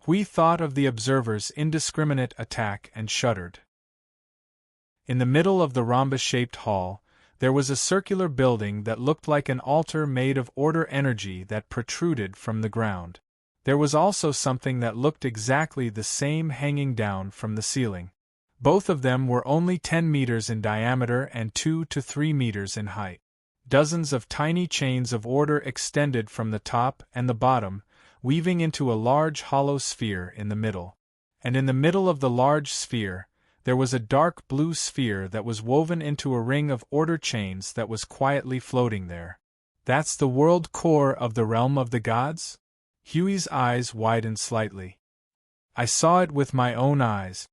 We thought of the observer's indiscriminate attack and shuddered. In the middle of the rhombus-shaped hall, there was a circular building that looked like an altar made of order energy that protruded from the ground. There was also something that looked exactly the same hanging down from the ceiling. Both of them were only 10 meters in diameter and 2 to 3 meters in height. Dozens of tiny chains of order extended from the top and the bottom, weaving into a large hollow sphere in the middle. And in the middle of the large sphere, there was a dark blue sphere that was woven into a ring of order chains that was quietly floating there. That's the world core of the realm of the gods? Huey's eyes widened slightly. I saw it with my own eyes.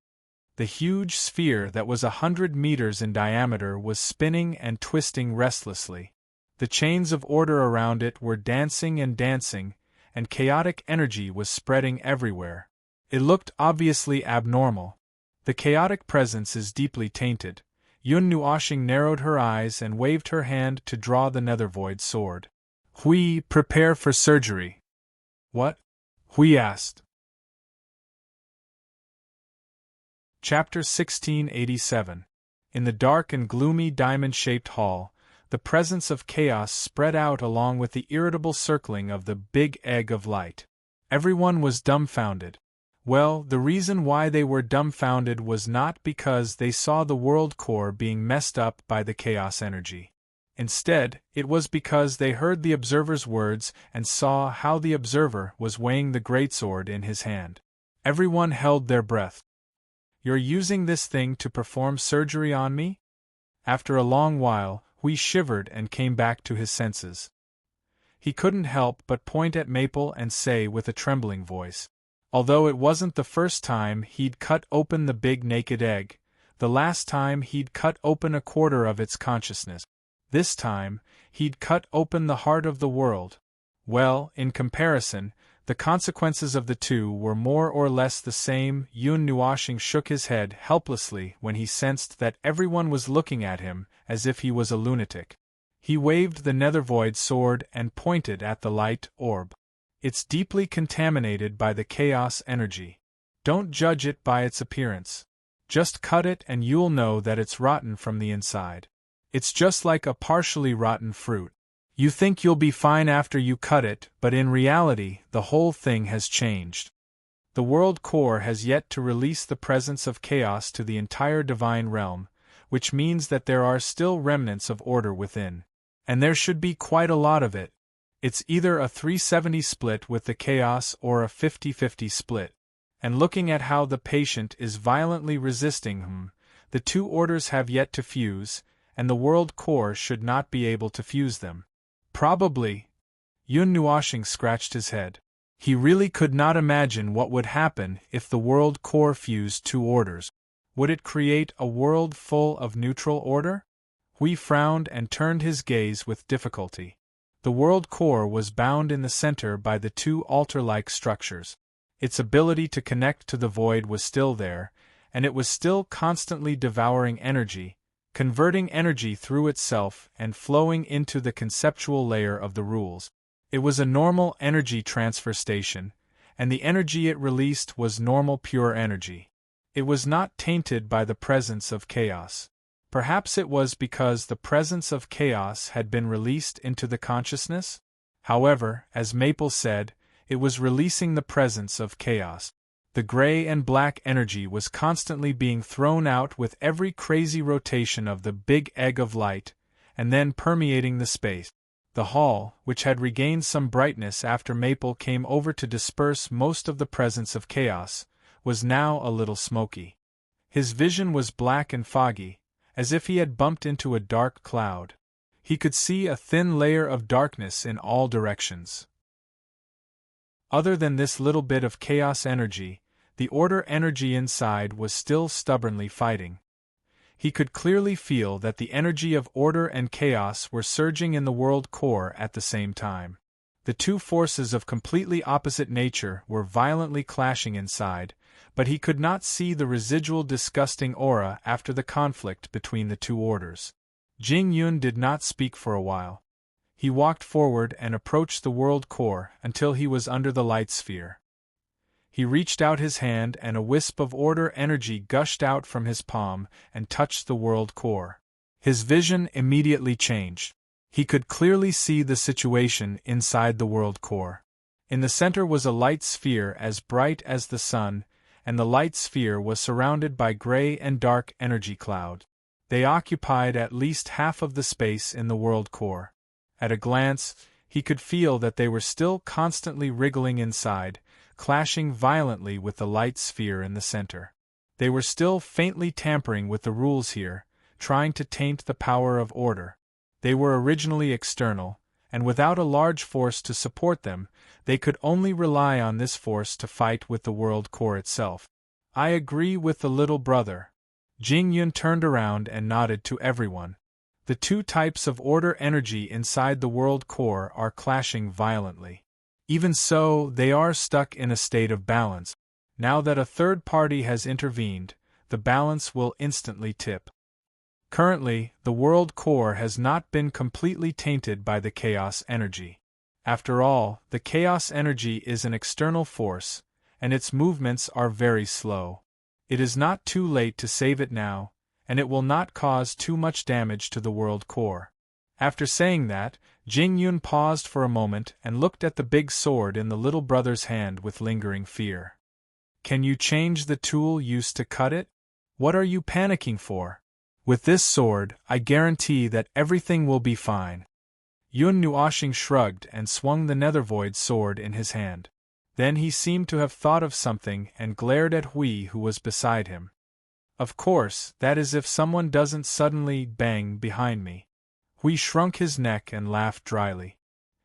The huge sphere that was 100 meters in diameter was spinning and twisting restlessly. The chains of order around it were dancing, and chaotic energy was spreading everywhere. It looked obviously abnormal. The chaotic presence is deeply tainted. Yun Nuoshing narrowed her eyes and waved her hand to draw the Nethervoid sword. Hui, prepare for surgery. What? Hui asked. Chapter 1687. In the dark and gloomy diamond-shaped hall, the presence of chaos spread out along with the irritable circling of the big egg of light. Everyone was dumbfounded. Well, the reason why they were dumbfounded was not because they saw the world core being messed up by the chaos energy. Instead, it was because they heard the observer's words and saw how the observer was weighing the greatsword in his hand. Everyone held their breath. You're using this thing to perform surgery on me? After a long while, Hui shivered and came back to his senses. He couldn't help but point at Maple and say with a trembling voice, although it wasn't the first time he'd cut open the big naked egg, the last time he'd cut open a quarter of its consciousness. This time, he'd cut open the heart of the world. Well, in comparison, the consequences of the two were more or less the same. Yun Nuoshing shook his head helplessly when he sensed that everyone was looking at him as if he was a lunatic. He waved the Nethervoid sword and pointed at the light orb. It's deeply contaminated by the chaos energy. Don't judge it by its appearance. Just cut it and you'll know that it's rotten from the inside. It's just like a partially rotten fruit. You think you'll be fine after you cut it, but in reality, the whole thing has changed. The world core has yet to release the presence of chaos to the entire divine realm, which means that there are still remnants of order within. And there should be quite a lot of it. It's either a 370 split with the chaos or a 50-50 split. And looking at how the patient is violently resisting the two orders have yet to fuse, and the world core should not be able to fuse them. Probably. Yun Nuoshing scratched his head. He really could not imagine what would happen if the world core fused two orders. Would it create a world full of neutral order? Hui frowned and turned his gaze with difficulty. The world core was bound in the center by the two altar-like structures. Its ability to connect to the void was still there, and it was still constantly devouring energy, converting energy through itself and flowing into the conceptual layer of the rules. It was a normal energy transfer station, and the energy it released was normal pure energy. It was not tainted by the presence of chaos. Perhaps it was because the presence of chaos had been released into the consciousness? However, as Maple said, it was releasing the presence of chaos. The gray and black energy was constantly being thrown out with every crazy rotation of the big egg of light, and then permeating the space. The hall, which had regained some brightness after Maple came over to disperse most of the presence of chaos, was now a little smoky. His vision was black and foggy, as if he had bumped into a dark cloud. He could see a thin layer of darkness in all directions. Other than this little bit of chaos energy, the order energy inside was still stubbornly fighting. He could clearly feel that the energy of order and chaos were surging in the world core at the same time. The two forces of completely opposite nature were violently clashing inside, but he could not see the residual disgusting aura after the conflict between the two orders. Jing Yun did not speak for a while. He walked forward and approached the world core until he was under the light sphere. He reached out his hand and a wisp of order energy gushed out from his palm and touched the world core. His vision immediately changed. He could clearly see the situation inside the world core. In the center was a light sphere as bright as the sun, and the light sphere was surrounded by gray and dark energy clouds. They occupied at least half of the space in the world core. At a glance, he could feel that they were still constantly wriggling inside, clashing violently with the light sphere in the center. They were still faintly tampering with the rules here, trying to taint the power of order. They were originally external, and without a large force to support them, they could only rely on this force to fight with the world core itself. I agree with the little brother. Jing Yun turned around and nodded to everyone. The two types of order energy inside the world core are clashing violently. Even so, they are stuck in a state of balance. Now that a third party has intervened, the balance will instantly tip. Currently, the world core has not been completely tainted by the chaos energy. After all, the chaos energy is an external force, and its movements are very slow. It is not too late to save it now, and it will not cause too much damage to the world core. After saying that, Jing Yun paused for a moment and looked at the big sword in the little brother's hand with lingering fear. Can you change the tool used to cut it? What are you panicking for? With this sword, I guarantee that everything will be fine. Yun Nuoxing shrugged and swung the Nethervoid sword in his hand. Then he seemed to have thought of something and glared at Hui, who was beside him. Of course, that is if someone doesn't suddenly bang behind me. Hui shrunk his neck and laughed dryly.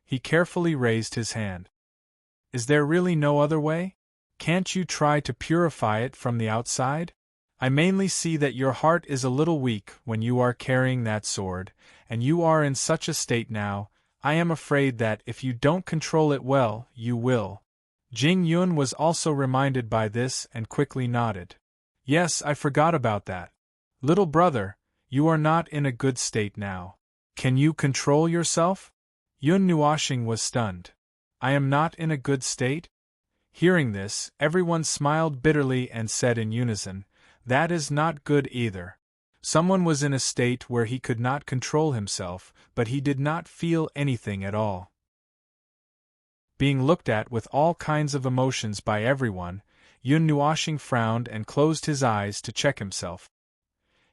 He carefully raised his hand. Is there really no other way? Can't you try to purify it from the outside? I mainly see that your heart is a little weak when you are carrying that sword, and you are in such a state now. I am afraid that if you don't control it well, you will. Jing Yun was also reminded by this and quickly nodded. Yes, I forgot about that. Little brother, you are not in a good state now. Can you control yourself? Yun Nuoxing was stunned. I am not in a good state? Hearing this, everyone smiled bitterly and said in unison, that is not good either. Someone was in a state where he could not control himself, but he did not feel anything at all. Being looked at with all kinds of emotions by everyone, Yun Nuoxing frowned and closed his eyes to check himself.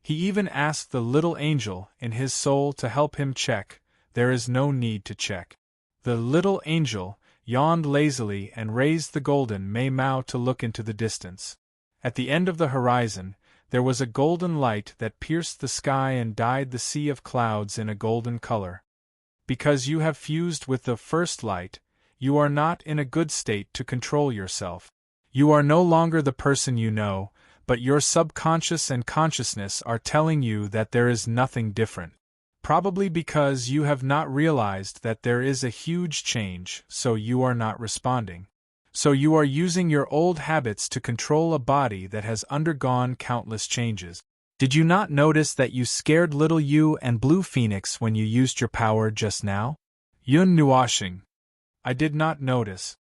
He even asked the little angel in his soul to help him check. There is no need to check. The little angel yawned lazily and raised the golden Mei Mao to look into the distance. At the end of the horizon, there was a golden light that pierced the sky and dyed the sea of clouds in a golden color. Because you have fused with the first light, you are not in a good state to control yourself. You are no longer the person you know, but your subconscious and consciousness are telling you that there is nothing different. Probably because you have not realized that there is a huge change, so you are not responding. So you are using your old habits to control a body that has undergone countless changes. Did you not notice that you scared little you and Blue Phoenix when you used your power just now? Yun Nuoxing. I did not notice.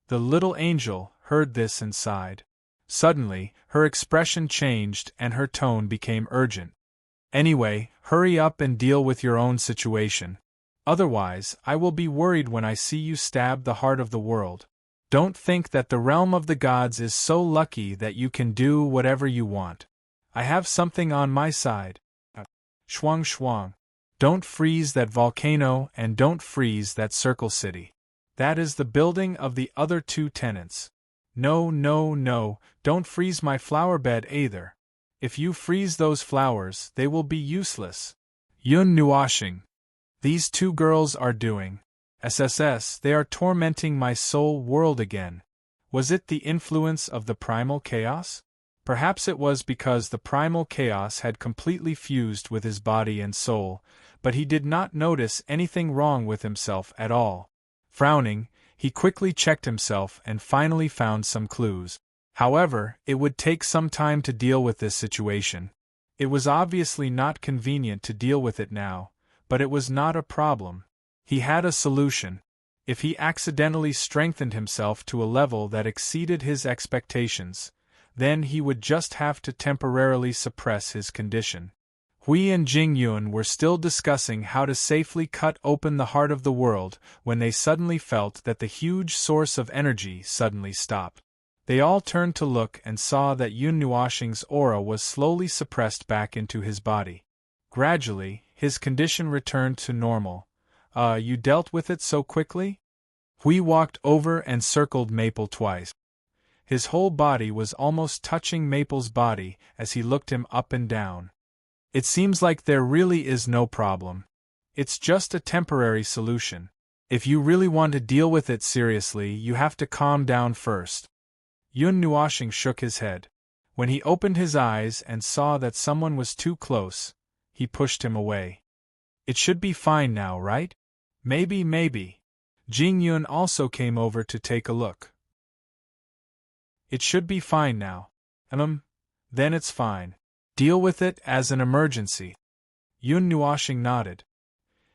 The little angel heard this and sighed. Suddenly, her expression changed and her tone became urgent. Anyway, hurry up and deal with your own situation. Otherwise, I will be worried when I see you stab the heart of the world. Don't think that the realm of the gods is so lucky that you can do whatever you want. I have something on my side. Shuang Shuang. Don't freeze that volcano and don't freeze that circle city. That is the building of the other two tenants. No, no, no, don't freeze my flower bed either. If you freeze those flowers, they will be useless. Yun Nuoxing. These two girls are doing. SSS, they are tormenting my soul world again. Was it the influence of the primal chaos? Perhaps it was because the primal chaos had completely fused with his body and soul, but he did not notice anything wrong with himself at all. Frowning, he quickly checked himself and finally found some clues. However, it would take some time to deal with this situation. It was obviously not convenient to deal with it now, but it was not a problem. He had a solution. If he accidentally strengthened himself to a level that exceeded his expectations, then he would just have to temporarily suppress his condition. Hui and Jingyun were still discussing how to safely cut open the heart of the world when they suddenly felt that the huge source of energy suddenly stopped. They all turned to look and saw that Yun Nuoxing's aura was slowly suppressed back into his body. Gradually, his condition returned to normal. You dealt with it so quickly? Hui walked over and circled Maple twice. His whole body was almost touching Maple's body as he looked him up and down. It seems like there really is no problem. It's just a temporary solution. If you really want to deal with it seriously, you have to calm down first. Yun Nuoxing shook his head. When he opened his eyes and saw that someone was too close, he pushed him away. It should be fine now, right? Maybe. Jingyun also came over to take a look. It should be fine now. Then it's fine. Deal with it as an emergency. Yun Nuoxing nodded.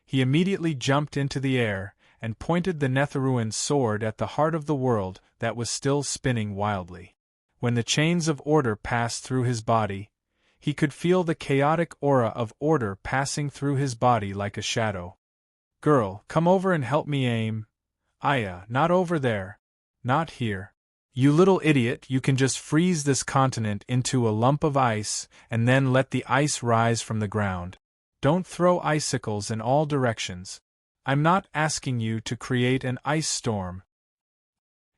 He immediately jumped into the air and pointed the Netheruan sword at the heart of the world that was still spinning wildly. When the chains of order passed through his body, he could feel the chaotic aura of order passing through his body like a shadow. Girl, come over and help me aim. Aya, not over there. Not here. You little idiot, you can just freeze this continent into a lump of ice and then let the ice rise from the ground. Don't throw icicles in all directions. I'm not asking you to create an ice storm.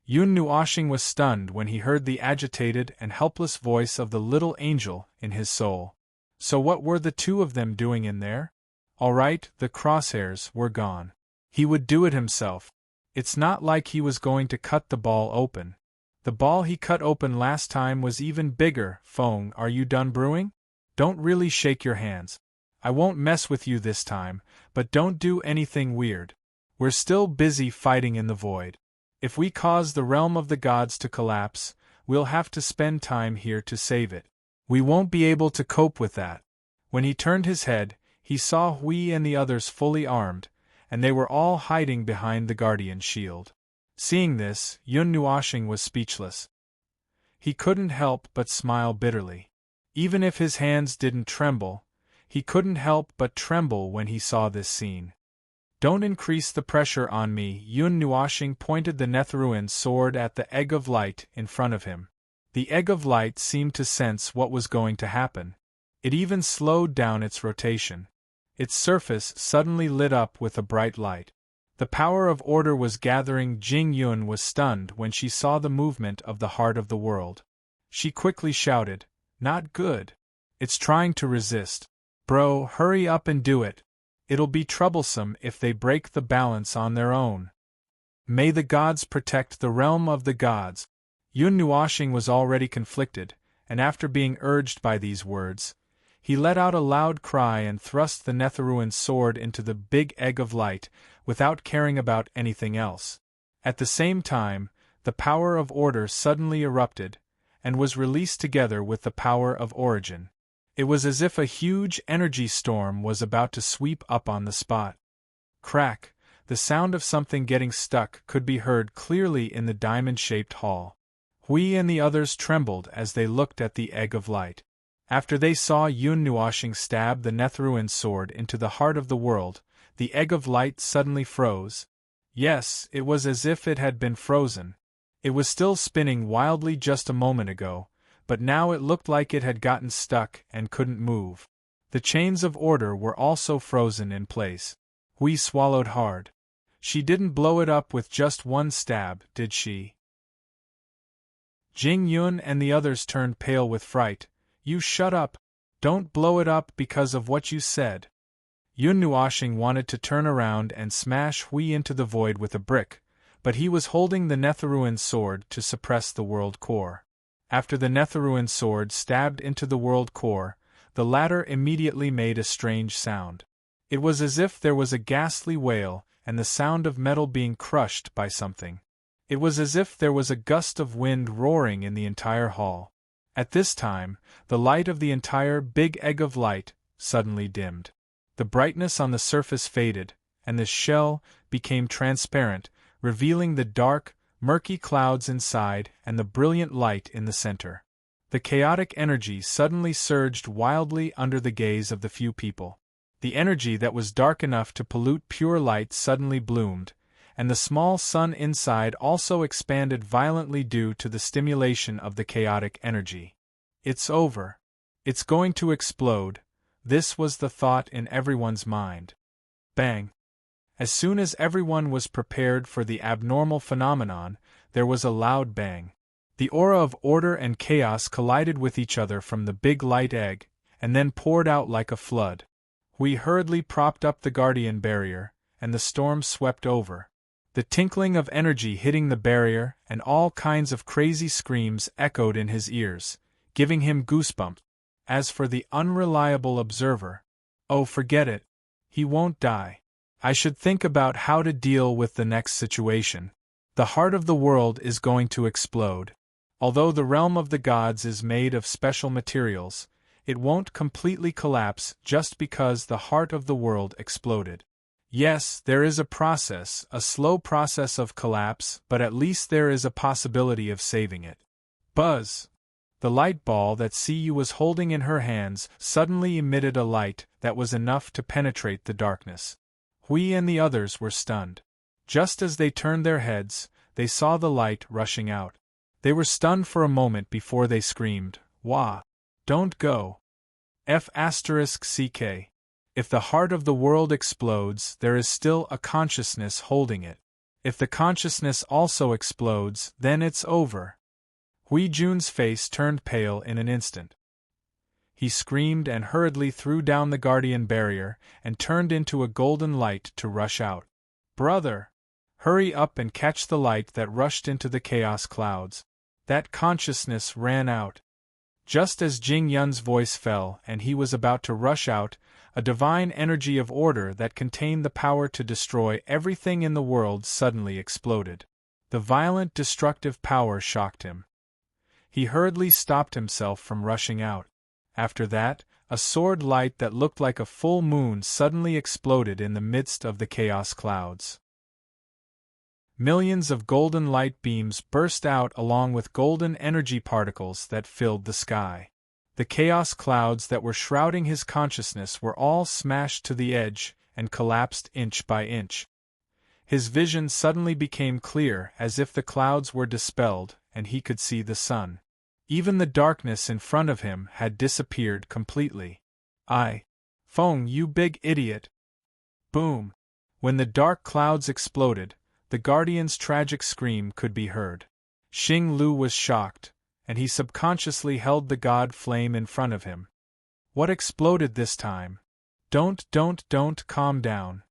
Yun Nuoxing was stunned when he heard the agitated and helpless voice of the little angel in his soul. So what were the two of them doing in there? All right, the crosshairs were gone. He would do it himself. It's not like he was going to cut the ball open. The ball he cut open last time was even bigger. Feng, are you done brewing? Don't really shake your hands. I won't mess with you this time, but don't do anything weird. We're still busy fighting in the void. If we cause the realm of the gods to collapse, we'll have to spend time here to save it. We won't be able to cope with that. When he turned his head, he saw Hui and the others fully armed, and they were all hiding behind the guardian shield. Seeing this, Yun Nuoxing was speechless. He couldn't help but smile bitterly. Even if his hands didn't tremble, he couldn't help but tremble when he saw this scene. Don't increase the pressure on me. Yun Nuoxing pointed the Netheruan sword at the egg of light in front of him. The egg of light seemed to sense what was going to happen. It even slowed down its rotation. Its surface suddenly lit up with a bright light. The power of order was gathering. Jingyun was stunned when she saw the movement of the heart of the world. She quickly shouted, "Not good. It's trying to resist. Bro, hurry up and do it. It'll be troublesome if they break the balance on their own. May the gods protect the realm of the gods." Yun Nuoxing was already conflicted, and after being urged by these words, he let out a loud cry and thrust the Netheruan sword into the big egg of light, without caring about anything else. At the same time, the power of order suddenly erupted, and was released together with the power of origin. It was as if a huge energy storm was about to sweep up on the spot. Crack, the sound of something getting stuck could be heard clearly in the diamond-shaped hall. Hui and the others trembled as they looked at the egg of light. After they saw Yun Nuoxing stab the Netheruan sword into the heart of the world, the egg of light suddenly froze. Yes, it was as if it had been frozen. It was still spinning wildly just a moment ago, but now it looked like it had gotten stuck and couldn't move. The chains of order were also frozen in place. Hui swallowed hard. She didn't blow it up with just one stab, did she? Jingyun and the others turned pale with fright. You shut up. Don't blow it up because of what you said. Yun Nuoxing wanted to turn around and smash Hui into the void with a brick, but he was holding the Netheruan sword to suppress the world core. After the Netheruan sword stabbed into the world core, the latter immediately made a strange sound. It was as if there was a ghastly wail, and the sound of metal being crushed by something. It was as if there was a gust of wind roaring in the entire hall. At this time, the light of the entire big egg of light suddenly dimmed. The brightness on the surface faded, and the shell became transparent, revealing the dark, murky clouds inside and the brilliant light in the center. The chaotic energy suddenly surged wildly under the gaze of the few people. The energy that was dark enough to pollute pure light suddenly bloomed, and the small sun inside also expanded violently due to the stimulation of the chaotic energy. It's over. It's going to explode. This was the thought in everyone's mind. Bang! As soon as everyone was prepared for the abnormal phenomenon, there was a loud bang. The aura of order and chaos collided with each other from the big light egg, and then poured out like a flood. We hurriedly propped up the guardian barrier, and the storm swept over. The tinkling of energy hitting the barrier and all kinds of crazy screams echoed in his ears, giving him goosebumps. As for the unreliable observer, oh, forget it. He won't die. I should think about how to deal with the next situation. The heart of the world is going to explode. Although the realm of the gods is made of special materials, it won't completely collapse just because the heart of the world exploded. Yes, there is a process, a slow process of collapse, but at least there is a possibility of saving it. Buzz! The light ball that Siyu was holding in her hands suddenly emitted a light that was enough to penetrate the darkness. Hui and the others were stunned. Just as they turned their heads, they saw the light rushing out. They were stunned for a moment before they screamed, "Wah! Don't go! F***ck. If the heart of the world explodes, there is still a consciousness holding it. If the consciousness also explodes, then it's over." Hui Jun's face turned pale in an instant. He screamed and hurriedly threw down the guardian barrier and turned into a golden light to rush out. "Brother! Hurry up and catch the light that rushed into the chaos clouds." That consciousness ran out. Just as Jing Yun's voice fell and he was about to rush out, a divine energy of order that contained the power to destroy everything in the world suddenly exploded. The violent destructive power shocked him. He hurriedly stopped himself from rushing out. After that, a sword light that looked like a full moon suddenly exploded in the midst of the chaos clouds. Millions of golden light beams burst out along with golden energy particles that filled the sky. The chaos clouds that were shrouding his consciousness were all smashed to the edge and collapsed inch by inch. His vision suddenly became clear as if the clouds were dispelled and he could see the sun. Even the darkness in front of him had disappeared completely. Feng, you big idiot! Boom! When the dark clouds exploded, the Guardian's tragic scream could be heard. Xing Lu was shocked, and he subconsciously held the god flame in front of him. What exploded this time? Don't, calm down.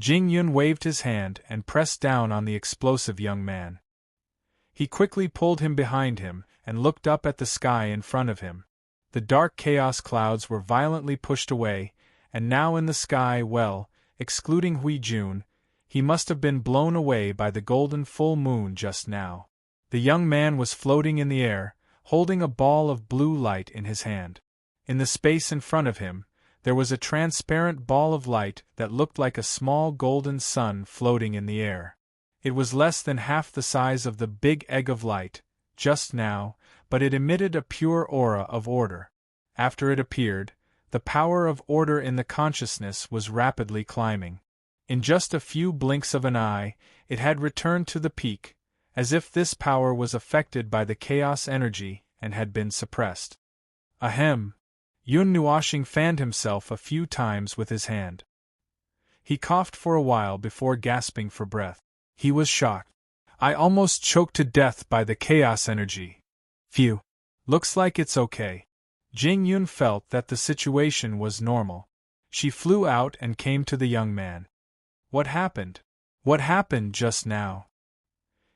Jing Yun waved his hand and pressed down on the explosive young man. He quickly pulled him behind him and looked up at the sky in front of him. The dark chaos clouds were violently pushed away, and now in the sky, well, excluding Hui Jun, he must have been blown away by the golden full moon just now. The young man was floating in the air, holding a ball of blue light in his hand. In the space in front of him, there was a transparent ball of light that looked like a small golden sun floating in the air. It was less than half the size of the big egg of light, just now, but it emitted a pure aura of order. After it appeared, the power of order in the consciousness was rapidly climbing. In just a few blinks of an eye, it had returned to the peak, as if this power was affected by the chaos energy and had been suppressed. Ahem! Yun Nuoxing fanned himself a few times with his hand. He coughed for a while before gasping for breath. He was shocked. I almost choked to death by the chaos energy. Phew. Looks like it's okay. Jing Yun felt that the situation was normal. She flew out and came to the young man. What happened? What happened just now?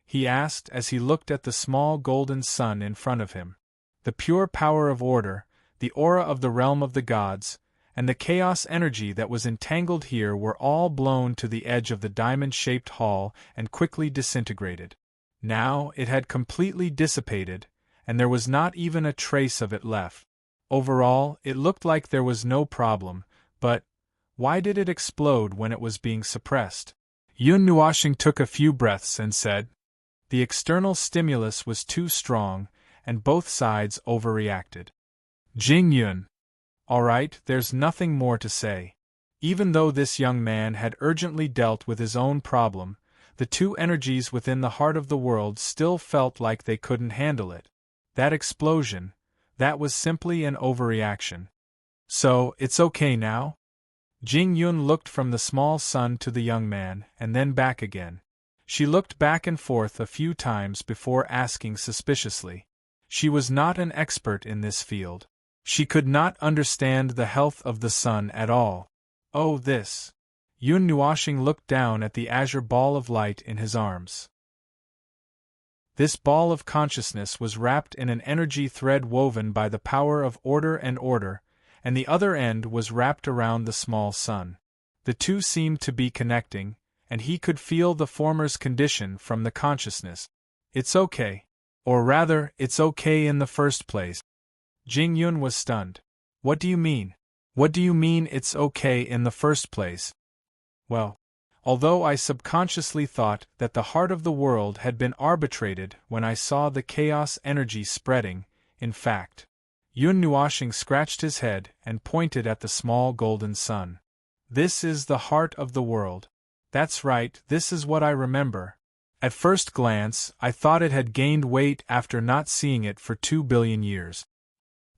He asked as he looked at the small golden sun in front of him. The pure power of order, the aura of the realm of the gods, and the chaos energy that was entangled here were all blown to the edge of the diamond-shaped hall and quickly disintegrated. Now it had completely dissipated, and there was not even a trace of it left. Overall, it looked like there was no problem, but why did it explode when it was being suppressed? Yun Nuoshing took a few breaths and said, "The external stimulus was too strong, and both sides overreacted." Jing Yun. All right, there's nothing more to say. Even though this young man had urgently dealt with his own problem, the two energies within the heart of the world still felt like they couldn't handle it. That explosion, that was simply an overreaction. So, it's okay now? Jing Yun looked from the small sun to the young man, and then back again. She looked back and forth a few times before asking suspiciously. She was not an expert in this field. She could not understand the health of the sun at all. Oh, this. Yun Nuoshing looked down at the azure ball of light in his arms. This ball of consciousness was wrapped in an energy thread woven by the power of order, and the other end was wrapped around the small sun. The two seemed to be connecting, and he could feel the former's condition from the consciousness. It's okay. Or rather, it's okay in the first place. Jing Yun was stunned. What do you mean? What do you mean it's okay in the first place? Well, although I subconsciously thought that the heart of the world had been arbitrated when I saw the chaos energy spreading, in fact. Yun Nuoshing scratched his head and pointed at the small golden sun. This is the heart of the world. That's right, this is what I remember. At first glance, I thought it had gained weight after not seeing it for 2 billion years.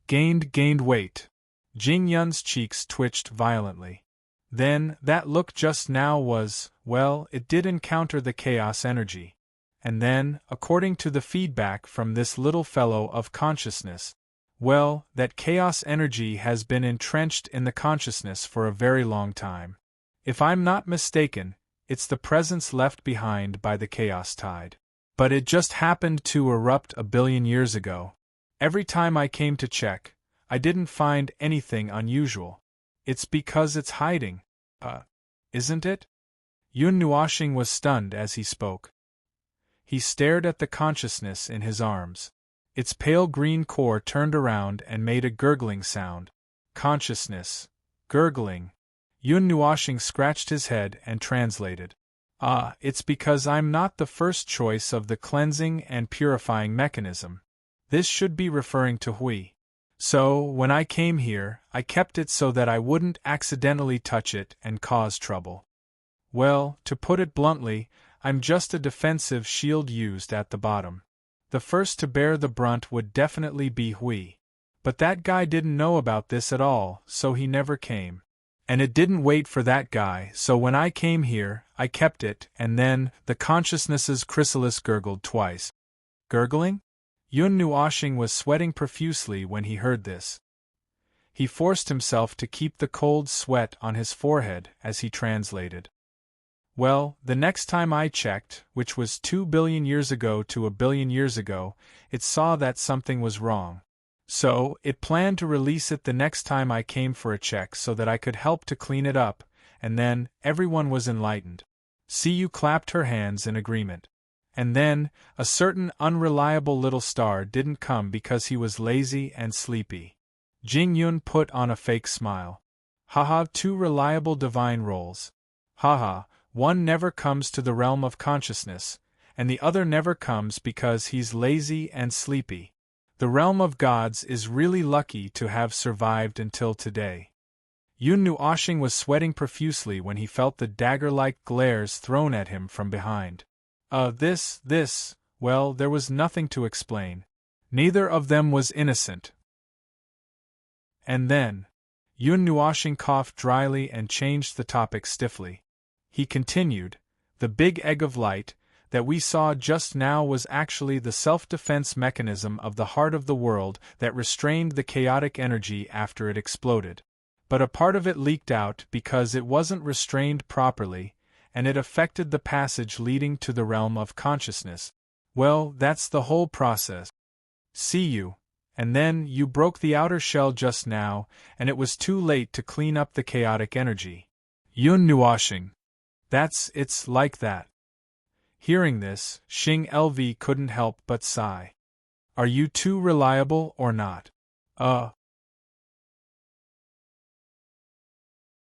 Gained weight. Jing Yun's cheeks twitched violently. Then, that look just now was, well, it did encounter the chaos energy. And then, according to the feedback from this little fellow of consciousness, well, that chaos energy has been entrenched in the consciousness for a very long time. If I'm not mistaken, it's the presence left behind by the chaos tide. But it just happened to erupt 1 billion years ago. Every time I came to check, I didn't find anything unusual. It's because it's hiding. Isn't it? Yun Nuoshing was stunned as he spoke. He stared at the consciousness in his arms. Its pale green core turned around and made a gurgling sound. Consciousness. Gurgling. Yun Nuoshing scratched his head and translated. It's because I'm not the first choice of the cleansing and purifying mechanism. This should be referring to Hui. So, when I came here, I kept it so that I wouldn't accidentally touch it and cause trouble. Well, to put it bluntly, I'm just a defensive shield used at the bottom. The first to bear the brunt would definitely be Hui. But that guy didn't know about this at all, so he never came. And it didn't wait for that guy, so when I came here, I kept it, and then, the consciousness's chrysalis gurgled twice. Gurgling? Yun Nuoshing was sweating profusely when he heard this. He forced himself to keep the cold sweat on his forehead as he translated. Well, the next time I checked, which was 2 billion years ago to 1 billion years ago, it saw that something was wrong. So, it planned to release it the next time I came for a check so that I could help to clean it up, and then, everyone was enlightened. Siyu clapped her hands in agreement. And then, a certain unreliable little star didn't come because he was lazy and sleepy. Jing Yun put on a fake smile. Haha, 2 reliable divine roles. Haha, one never comes to the realm of consciousness, and the other never comes because he's lazy and sleepy. The realm of gods is really lucky to have survived until today. Yun Nuoshing was sweating profusely when he felt the dagger-like glares thrown at him from behind. Well, there was nothing to explain. Neither of them was innocent. And then, Yun Nuoshing coughed dryly and changed the topic stiffly. He continued, the big egg of light that we saw just now was actually the self-defense mechanism of the heart of the world that restrained the chaotic energy after it exploded. But a part of it leaked out because it wasn't restrained properly, and it affected the passage leading to the realm of consciousness. Well, that's the whole process. See you. And then, you broke the outer shell just now, and it was too late to clean up the chaotic energy. Yun Nuashing. It's like that. Hearing this, Xing LV couldn't help but sigh. Are you too reliable or not?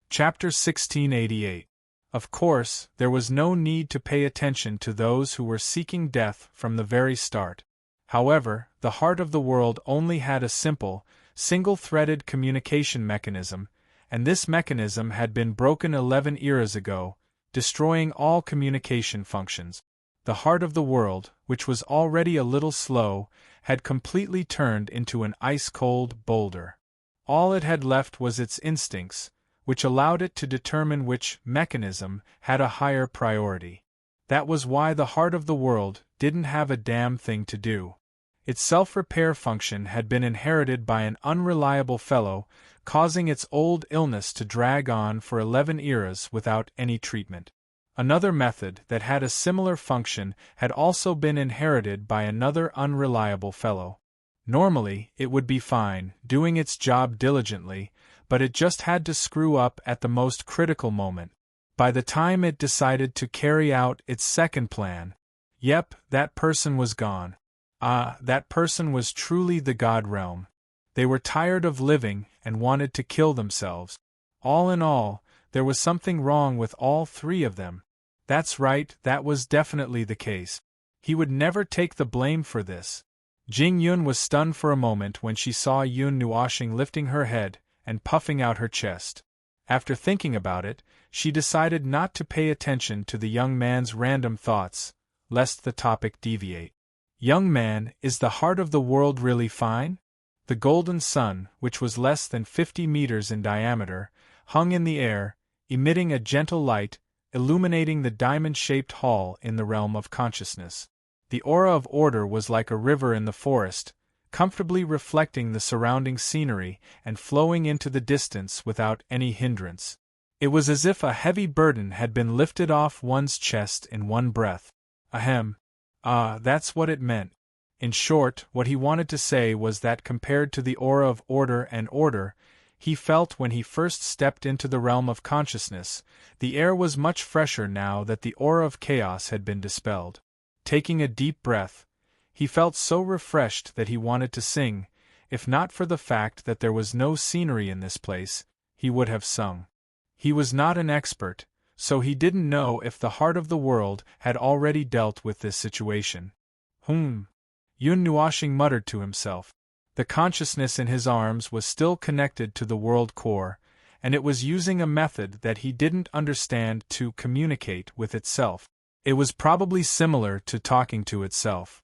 Chapter 1688. Of course, there was no need to pay attention to those who were seeking death from the very start. However, the heart of the world only had a simple, single-threaded communication mechanism, and this mechanism had been broken 11 eras ago, destroying all communication functions. The heart of the world, which was already a little slow, had completely turned into an ice-cold boulder. All it had left was its instincts, which allowed it to determine which mechanism had a higher priority. That was why the heart of the world didn't have a damn thing to do. Its self-repair function had been inherited by an unreliable fellow, causing its old illness to drag on for 11 eras without any treatment. Another method that had a similar function had also been inherited by another unreliable fellow. Normally, it would be fine, doing its job diligently, but it just had to screw up at the most critical moment. By the time it decided to carry out its second plan, yep, that person was gone. That person was truly the God realm. They were tired of living and wanted to kill themselves. All in all, there was something wrong with all three of them. That's right, that was definitely the case. He would never take the blame for this. Jing Yun was stunned for a moment when she saw Yun Nuashing lifting her head and puffing out her chest. After thinking about it, she decided not to pay attention to the young man's random thoughts, lest the topic deviate. Young man, is the heart of the world really fine? The golden sun, which was less than 50 meters in diameter, hung in the air, emitting a gentle light, illuminating the diamond-shaped hall in the realm of consciousness. The aura of order was like a river in the forest, comfortably reflecting the surrounding scenery and flowing into the distance without any hindrance. It was as if a heavy burden had been lifted off one's chest in one breath. Ahem. That's what it meant. In short, what he wanted to say was that compared to the aura of order he felt when he first stepped into the realm of consciousness, the air was much fresher now that the aura of chaos had been dispelled. Taking a deep breath, he felt so refreshed that he wanted to sing. If not for the fact that there was no scenery in this place, he would have sung. He was not an expert, so he didn't know if the heart of the world had already dealt with this situation. Yun Nuashing muttered to himself. The consciousness in his arms was still connected to the world core, and it was using a method that he didn't understand to communicate with itself. It was probably similar to talking to itself.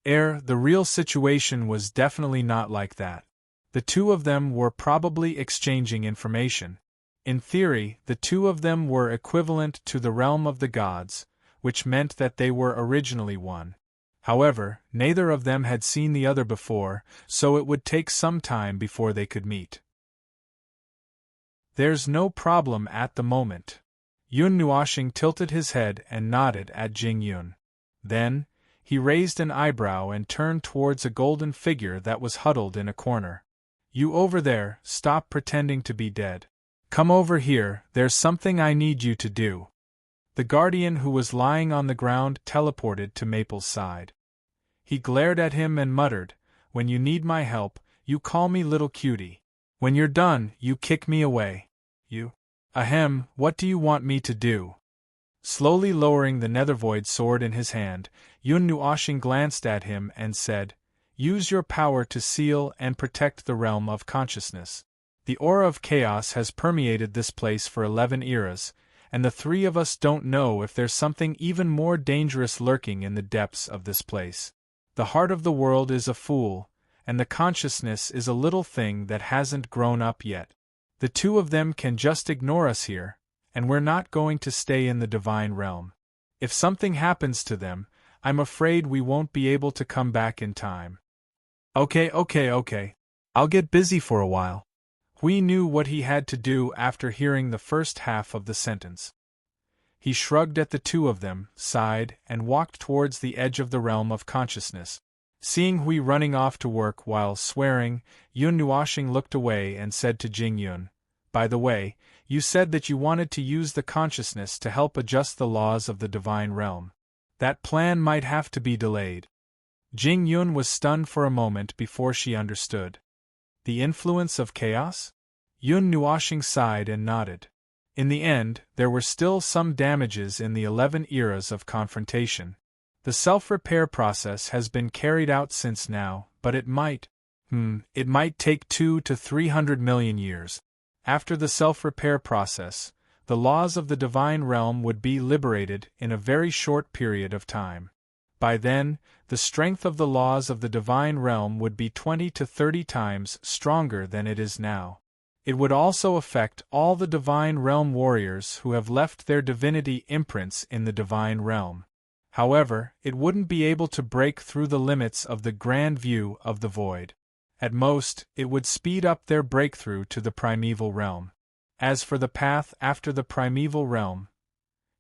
The real situation was definitely not like that. The two of them were probably exchanging information. In theory, the two of them were equivalent to the realm of the gods, which meant that they were originally one. However, neither of them had seen the other before, so it would take some time before they could meet. There's no problem at the moment. Yun Nuashing tilted his head and nodded at Jing Yun. Then, he raised an eyebrow and turned towards a golden figure that was huddled in a corner. You over there, stop pretending to be dead. Come over here, there's something I need you to do. The guardian who was lying on the ground teleported to Maple's side. He glared at him and muttered, When you need my help, you call me little cutie. When you're done, you kick me away. What do you want me to do? Slowly lowering the nethervoid sword in his hand, Yun Nuashing glanced at him and said, Use your power to seal and protect the realm of consciousness. The aura of chaos has permeated this place for 11 eras, and the three of us don't know if there's something even more dangerous lurking in the depths of this place. The heart of the world is a fool, and the consciousness is a little thing that hasn't grown up yet. The two of them can just ignore us here, and we're not going to stay in the divine realm. If something happens to them, I'm afraid we won't be able to come back in time. Okay. I'll get busy for a while. Hui knew what he had to do after hearing the first half of the sentence. He shrugged at the two of them, sighed, and walked towards the edge of the realm of consciousness. Seeing Hui running off to work while swearing, Yun Nuoshing looked away and said to Jing Yun, "By the way, you said that you wanted to use the consciousness to help adjust the laws of the divine realm. That plan might have to be delayed." Jing Yun was stunned for a moment before she understood. The influence of chaos? Yun Nuoshing sighed and nodded. In the end, there were still some damages in the 11 eras of confrontation. The self-repair process has been carried out since now, but it might take 200 to 300 million years. After the self-repair process, the laws of the divine realm would be liberated in a very short period of time. By then, the strength of the laws of the divine realm would be 20 to 30 times stronger than it is now. It would also affect all the divine realm warriors who have left their divinity imprints in the divine realm. However, it wouldn't be able to break through the limits of the grand view of the void. At most, it would speed up their breakthrough to the primeval realm. As for the path after the primeval realm,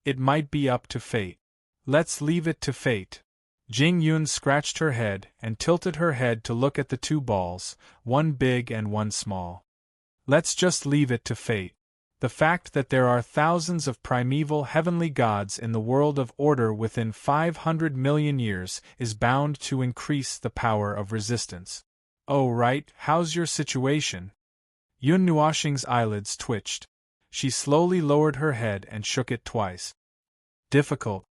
it might be up to fate. Let's leave it to fate. Jing Yun scratched her head and tilted her head to look at the two balls, one big and one small. Let's just leave it to fate. The fact that there are thousands of primeval heavenly gods in the world of order within 500 million years is bound to increase the power of resistance. Oh right, how's your situation? Yun Nuoshing's eyelids twitched. She slowly lowered her head and shook it twice. Difficult.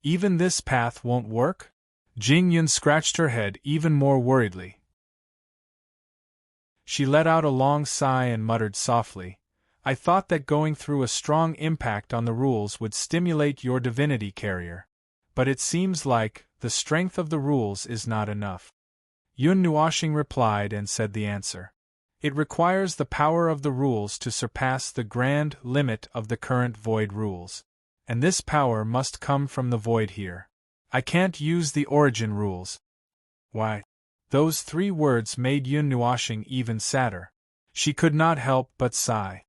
Even this path won't work? Jing Yun scratched her head even more worriedly. She let out a long sigh and muttered softly, "I thought that going through a strong impact on the rules would stimulate your divinity carrier. But it seems like the strength of the rules is not enough." Yun Nuoshing replied and said the answer. It requires the power of the rules to surpass the grand limit of the current void rules. And this power must come from the void here. I can't use the origin rules. Why? Those 3 words made Yun Nuoshing even sadder. She could not help but sigh.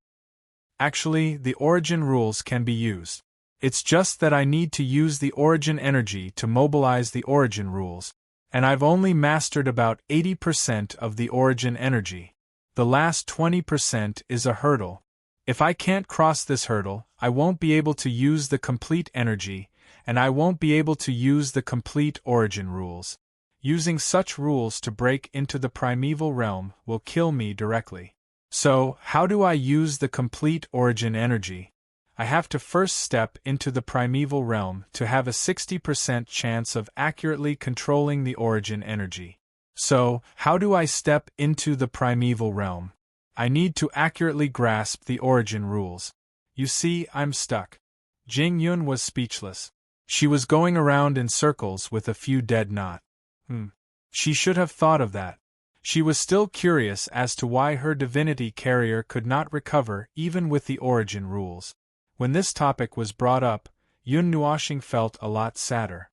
Actually, the origin rules can be used. It's just that I need to use the origin energy to mobilize the origin rules, and I've only mastered about 80% of the origin energy. The last 20% is a hurdle. If I can't cross this hurdle, I won't be able to use the complete energy, and I won't be able to use the complete origin rules. Using such rules to break into the primeval realm will kill me directly. So, how do I use the complete origin energy? I have to first step into the primeval realm to have a 60% chance of accurately controlling the origin energy. So, how do I step into the primeval realm? I need to accurately grasp the origin rules. You see, I'm stuck. Jing Yun was speechless. She was going around in circles with a few dead knots. She should have thought of that. She was still curious as to why her divinity carrier could not recover even with the origin rules. When this topic was brought up, Yun Nuoshing felt a lot sadder.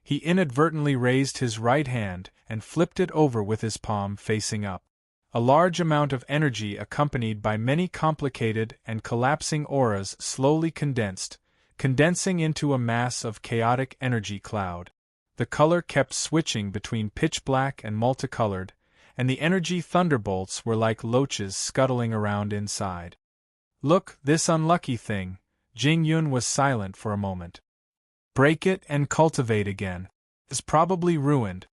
He inadvertently raised his right hand and flipped it over with his palm facing up. A large amount of energy accompanied by many complicated and collapsing auras slowly condensing into a mass of chaotic energy cloud. The color kept switching between pitch black and multicolored, and the energy thunderbolts were like loaches scuttling around inside. Look, this unlucky thing. Jing Yun was silent for a moment. Break it and cultivate again. It's probably ruined.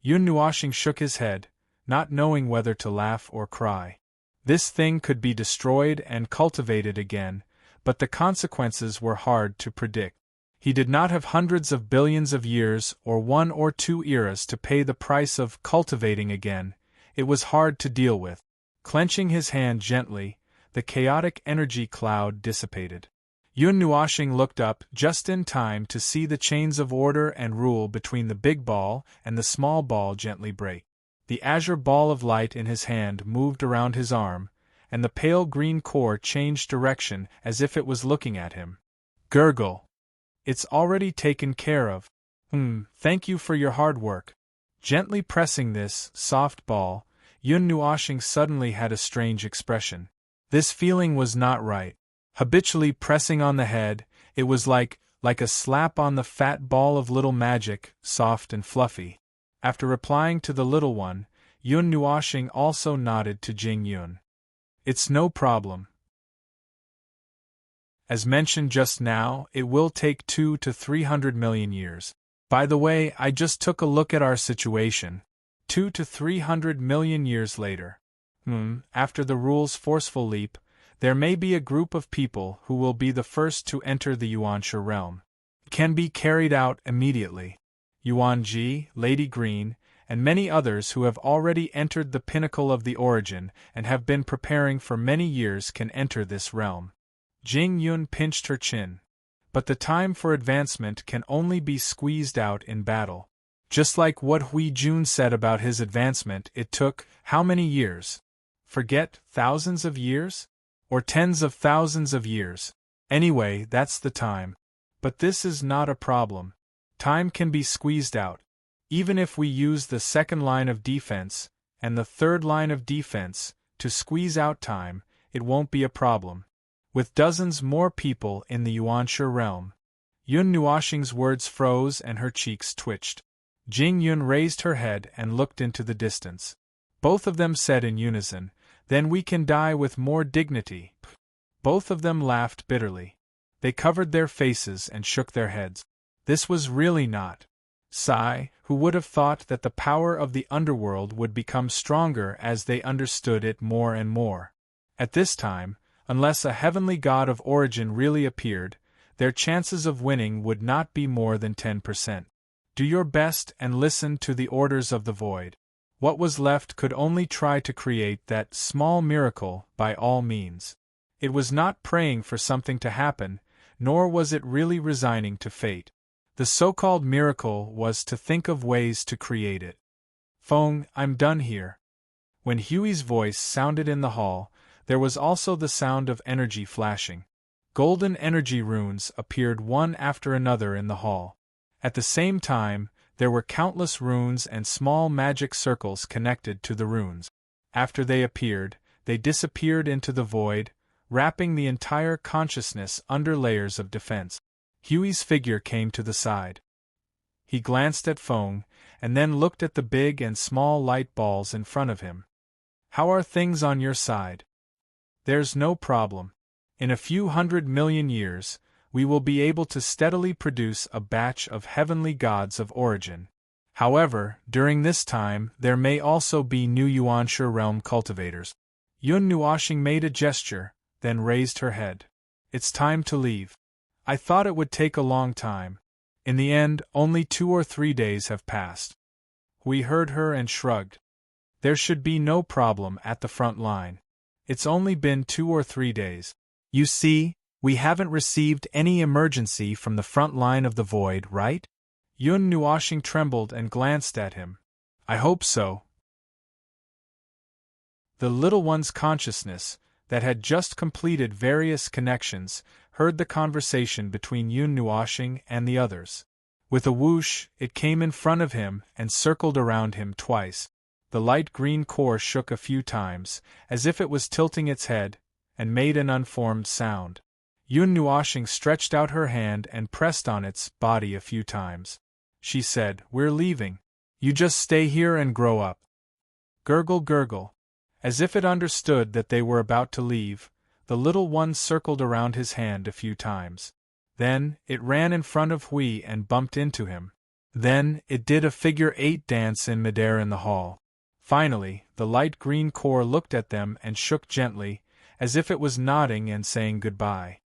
Yun Nuoshing shook his head, not knowing whether to laugh or cry. This thing could be destroyed and cultivated again, but the consequences were hard to predict. He did not have hundreds of billions of years or 1 or 2 eras to pay the price of cultivating again. It was hard to deal with. Clenching his hand gently, the chaotic energy cloud dissipated. Yun Nuoshing looked up just in time to see the chains of order and rule between the big ball and the small ball gently break. The azure ball of light in his hand moved around his arm, and the pale green core changed direction as if it was looking at him. Gurgle. It's already taken care of. Thank you for your hard work. Gently pressing this soft ball, Yun Nuoshing suddenly had a strange expression. This feeling was not right. Habitually pressing on the head, it was like a slap on the fat ball of little magic, soft and fluffy. After replying to the little one, Yun Nuoxing also nodded to Jing Yun. It's no problem. As mentioned just now, it will take 200 to 300 million years. By the way, I just took a look at our situation. 200 to 300 million years later. After the rule's forceful leap, there may be a group of people who will be the first to enter the Yuanshi realm. It can be carried out immediately. Yuan Ji, Lady Green, and many others who have already entered the pinnacle of the origin and have been preparing for many years can enter this realm. Jing Yun pinched her chin. But the time for advancement can only be squeezed out in battle. Just like what Hui Jun said about his advancement, it took, how many years? Forget, thousands of years? Or tens of thousands of years. Anyway, that's the time. But this is not a problem. Time can be squeezed out. Even if we use the second line of defense, and the third line of defense, to squeeze out time, it won't be a problem. With dozens more people in the Yuanshi realm. Yun Nuoxing's words froze and her cheeks twitched. Jing Yun raised her head and looked into the distance. Both of them said in unison, "Then we can die with more dignity." Both of them laughed bitterly. They covered their faces and shook their heads. This was really not. Sai, who would have thought that the power of the underworld would become stronger as they understood it more and more. At this time, unless a heavenly god of origin really appeared, their chances of winning would not be more than 10%. Do your best and listen to the orders of the void. What was left could only try to create that small miracle by all means. It was not praying for something to happen, nor was it really resigning to fate. The so-called miracle was to think of ways to create it. "Feng, I'm done here." When Huey's voice sounded in the hall, there was also the sound of energy flashing. Golden energy runes appeared one after another in the hall. At the same time, there were countless runes and small magic circles connected to the runes. After they appeared, they disappeared into the void, wrapping the entire consciousness under layers of defense. Huey's figure came to the side. He glanced at Feng, and then looked at the big and small light balls in front of him. "How are things on your side?" "There's no problem. In a few 100 million years, we will be able to steadily produce a batch of heavenly gods of origin. However, during this time there may also be new Yuanshi realm cultivators." Yun Nuoxing made a gesture, then raised her head. "It's time to leave. I thought it would take a long time. In the end, only 2 or 3 days have passed." We heard her and shrugged. "There should be no problem at the front line. It's only been 2 or 3 days. You see, we haven't received any emergency from the front line of the void, right?" Yun Nuoxing trembled and glanced at him. "I hope so." The little one's consciousness, that had just completed various connections, heard the conversation between Yun Nuoxing and the others. With a whoosh, it came in front of him and circled around him twice. The light green core shook a few times, as if it was tilting its head, and made an unformed sound. Yun Nuoxing stretched out her hand and pressed on its body a few times. She said, "We're leaving. You just stay here and grow up." Gurgle gurgle. As if it understood that they were about to leave, the little one circled around his hand a few times. Then, it ran in front of Hui and bumped into him. Then, it did a figure 8 dance in midair in the hall. Finally, the light green core looked at them and shook gently, as if it was nodding and saying goodbye.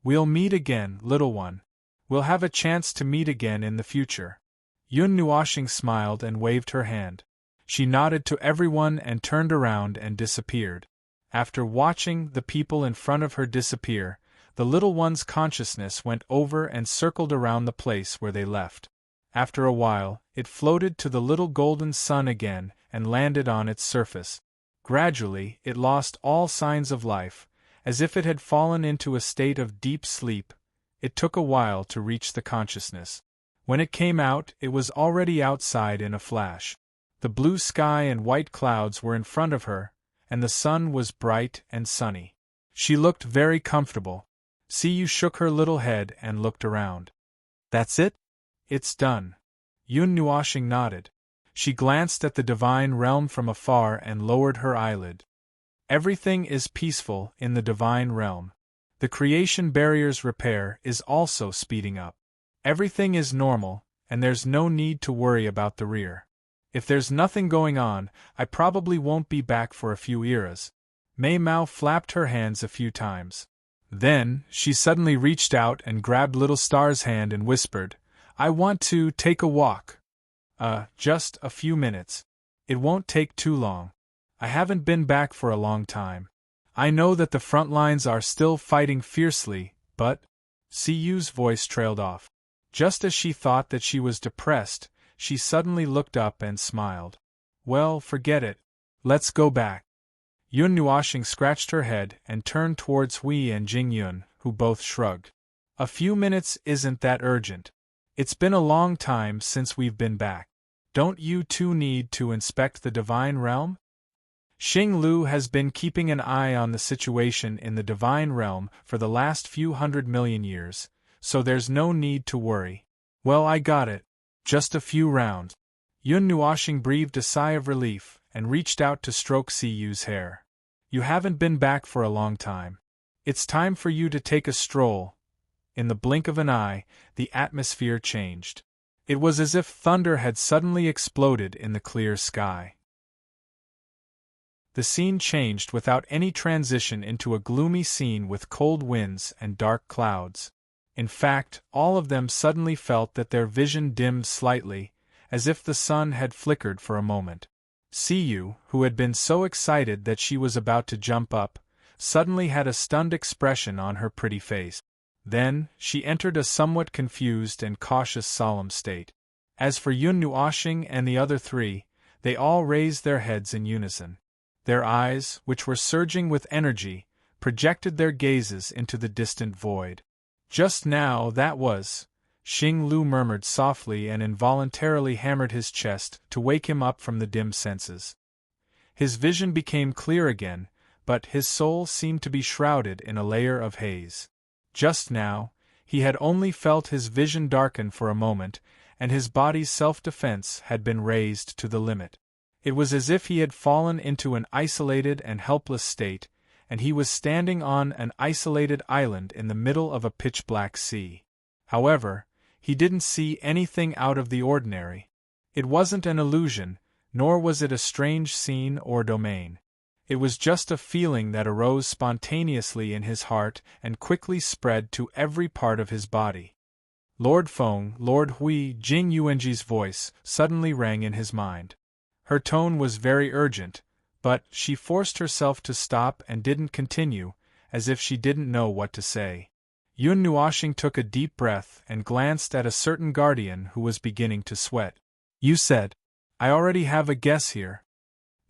"We'll meet again, little one. We'll have a chance to meet again in the future." Yun Nuoxing smiled and waved her hand. She nodded to everyone and turned around and disappeared. After watching the people in front of her disappear, the little one's consciousness went over and circled around the place where they left. After a while, it floated to the little golden sun again and landed on its surface. Gradually, it lost all signs of life, as if it had fallen into a state of deep sleep. It took a while to reach the consciousness. When it came out, it was already outside in a flash. The blue sky and white clouds were in front of her, and the sun was bright and sunny. She looked very comfortable. Siyu shook her little head and looked around. "That's it? It's done." Yun Nuoxing nodded. She glanced at the divine realm from afar and lowered her eyelid. Everything is peaceful in the divine realm. The creation barrier's repair is also speeding up. Everything is normal, and there's no need to worry about the rear. If there's nothing going on, I probably won't be back for a few eras. Mei Mao flapped her hands a few times. Then, she suddenly reached out and grabbed Little Star's hand and whispered, "I want to take a walk. Just a few minutes. It won't take too long. I haven't been back for a long time. I know that the front lines are still fighting fiercely, but—" Siyu's voice trailed off. Just as she thought that she was depressed, she suddenly looked up and smiled. "Well, forget it. Let's go back." Yun Nuoxing scratched her head and turned towards Hui and Jing Yun, who both shrugged. "A few minutes isn't that urgent. It's been a long time since we've been back. Don't you two need to inspect the divine realm?" Xing Lu has been keeping an eye on the situation in the divine realm for the last few 100 million years, so there's no need to worry. "Well, I got it. Just a few rounds." Yun Nuoxing breathed a sigh of relief and reached out to stroke Siyu's hair. "You haven't been back for a long time. It's time for you to take a stroll." In the blink of an eye, the atmosphere changed. It was as if thunder had suddenly exploded in the clear sky. The scene changed without any transition into a gloomy scene with cold winds and dark clouds. In fact, all of them suddenly felt that their vision dimmed slightly, as if the sun had flickered for a moment. Siyu, who had been so excited that she was about to jump up, suddenly had a stunned expression on her pretty face. Then, she entered a somewhat confused and cautious solemn state. As for Yun Nuoxing and the other three, they all raised their heads in unison. Their eyes, which were surging with energy, projected their gazes into the distant void. "Just now that was," Xing Lu murmured softly and involuntarily hammered his chest to wake him up from the dim senses. His vision became clear again, but his soul seemed to be shrouded in a layer of haze. Just now, he had only felt his vision darken for a moment, and his body's self-defense had been raised to the limit. It was as if he had fallen into an isolated and helpless state, and he was standing on an isolated island in the middle of a pitch-black sea. However, he didn't see anything out of the ordinary. It wasn't an illusion, nor was it a strange scene or domain. It was just a feeling that arose spontaneously in his heart and quickly spread to every part of his body. Lord Feng, Lord Hui, Jing Yuanji's voice suddenly rang in his mind. Her tone was very urgent, but she forced herself to stop and didn't continue, as if she didn't know what to say. Yun Nuoxing took a deep breath and glanced at a certain guardian who was beginning to sweat. "You said, I already have a guess here."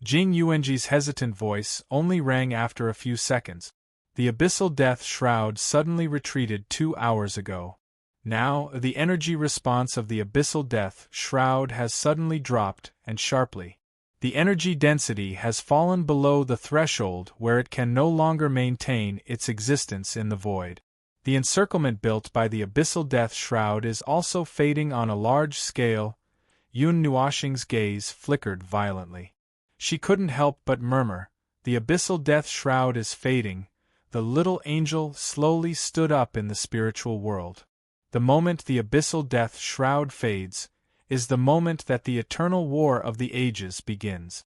Jing Yuanji's hesitant voice only rang after a few seconds. The abyssal death shroud suddenly retreated 2 hours ago. Now, the energy response of the abyssal death shroud has suddenly dropped, and sharply. The energy density has fallen below the threshold where it can no longer maintain its existence in the void. The encirclement built by the abyssal death shroud is also fading on a large scale. Yun Nuoxing's gaze flickered violently. She couldn't help but murmur, "The abyssal death shroud is fading." The little angel slowly stood up in the spiritual world. The moment the abyssal death shroud fades, is the moment that the eternal war of the ages begins.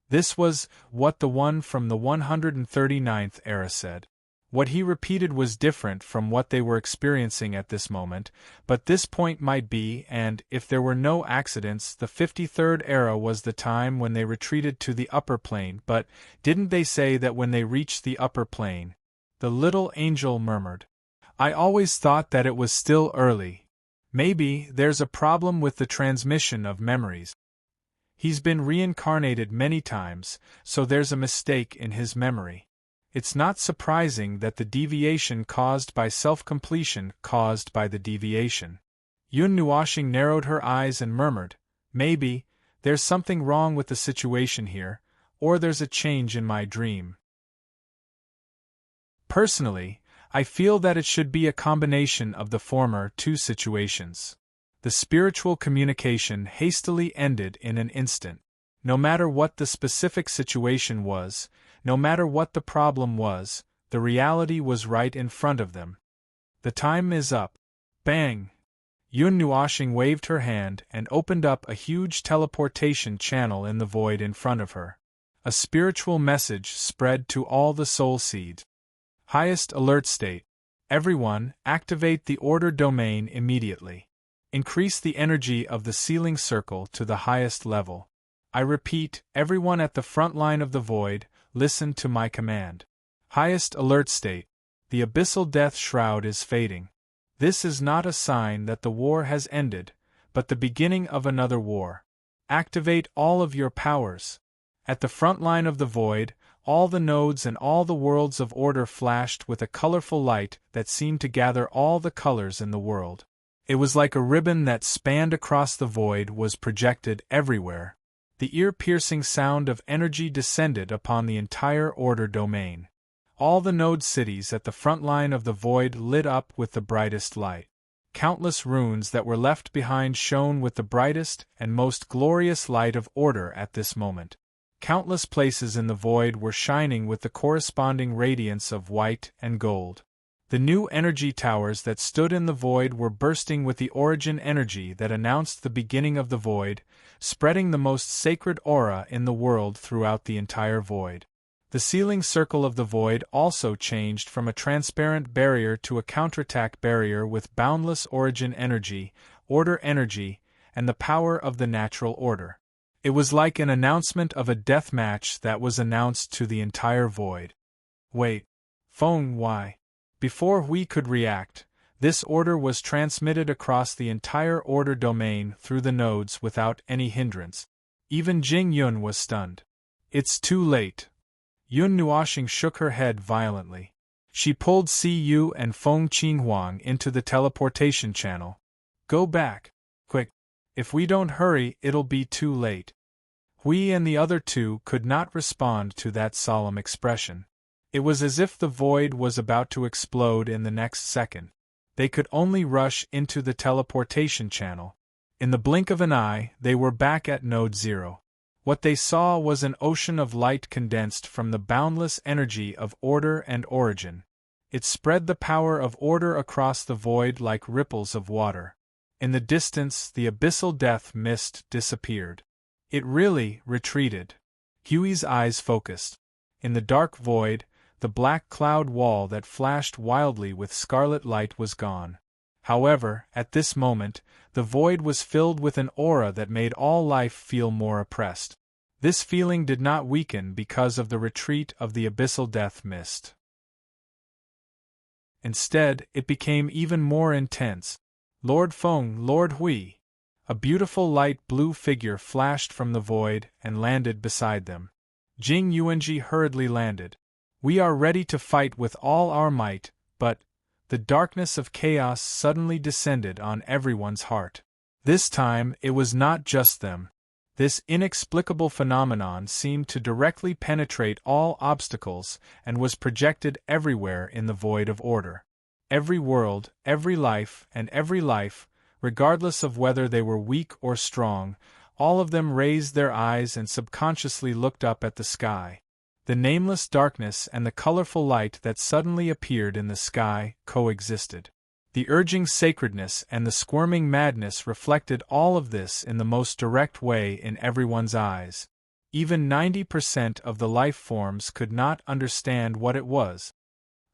This was what the one from the 139th era said. What he repeated was different from what they were experiencing at this moment, but this point might be, and, if there were no accidents, the 53rd era was the time when they retreated to the upper plane. But didn't they say that when they reached the upper plane? The little angel murmured. "I always thought that it was still early. Maybe there's a problem with the transmission of memories. He's been reincarnated many times, so there's a mistake in his memory. It's not surprising that the deviation caused by self-completion caused by the deviation." Yun Nuoxing narrowed her eyes and murmured, "Maybe, there's something wrong with the situation here, or there's a change in my dream. Personally, I feel that it should be a combination of the former two situations." The spiritual communication hastily ended in an instant. No matter what the specific situation was, no matter what the problem was, the reality was right in front of them. The time is up. Bang! Yun Nuoshing waved her hand and opened up a huge teleportation channel in the void in front of her. A spiritual message spread to all the soul seeds. Highest alert state. Everyone, activate the order domain immediately. Increase the energy of the sealing circle to the highest level. I repeat, everyone at the front line of the void, listen to my command. Highest alert state. The abyssal death shroud is fading. This is not a sign that the war has ended, but the beginning of another war. Activate all of your powers. At the front line of the void, all the nodes and all the worlds of order flashed with a colorful light that seemed to gather all the colors in the world. It was like a ribbon that spanned across the void was projected everywhere. The ear-piercing sound of energy descended upon the entire order domain. All the node cities at the front line of the void lit up with the brightest light. Countless runes that were left behind shone with the brightest and most glorious light of order at this moment. Countless places in the void were shining with the corresponding radiance of white and gold. The new energy towers that stood in the void were bursting with the origin energy that announced the beginning of the void, spreading the most sacred aura in the world throughout the entire void. The sealing circle of the void also changed from a transparent barrier to a counterattack barrier with boundless origin energy, order energy, and the power of the natural order. It was like an announcement of a death match that was announced to the entire void. Wait. Phone, why? Before we could react, this order was transmitted across the entire order domain through the nodes without any hindrance. Even Jing Yun was stunned. It's too late. Yun Nuoshing shook her head violently. She pulled Cu and Feng Qinghuang into the teleportation channel. Go back. Quick. If we don't hurry, it'll be too late. Hui and the other two could not respond to that solemn expression. It was as if the void was about to explode in the next second. They could only rush into the teleportation channel. In the blink of an eye, they were back at Node 0. What they saw was an ocean of light condensed from the boundless energy of order and origin. It spread the power of order across the void like ripples of water. In the distance, the abyssal death mist disappeared. It really retreated. Huey's eyes focused. In the dark void, the black cloud wall that flashed wildly with scarlet light was gone. However, at this moment, the void was filled with an aura that made all life feel more oppressed. This feeling did not weaken because of the retreat of the abyssal death mist. Instead, it became even more intense. Lord Feng, Lord Hui. A beautiful light blue figure flashed from the void and landed beside them. Jing Yuanji hurriedly landed. We are ready to fight with all our might, but the darkness of chaos suddenly descended on everyone's heart. This time, it was not just them. This inexplicable phenomenon seemed to directly penetrate all obstacles and was projected everywhere in the void of order. Every world, every life, and every life, regardless of whether they were weak or strong, all of them raised their eyes and subconsciously looked up at the sky. The nameless darkness and the colorful light that suddenly appeared in the sky coexisted. The urging sacredness and the squirming madness reflected all of this in the most direct way in everyone's eyes. Even 90% of the life forms could not understand what it was.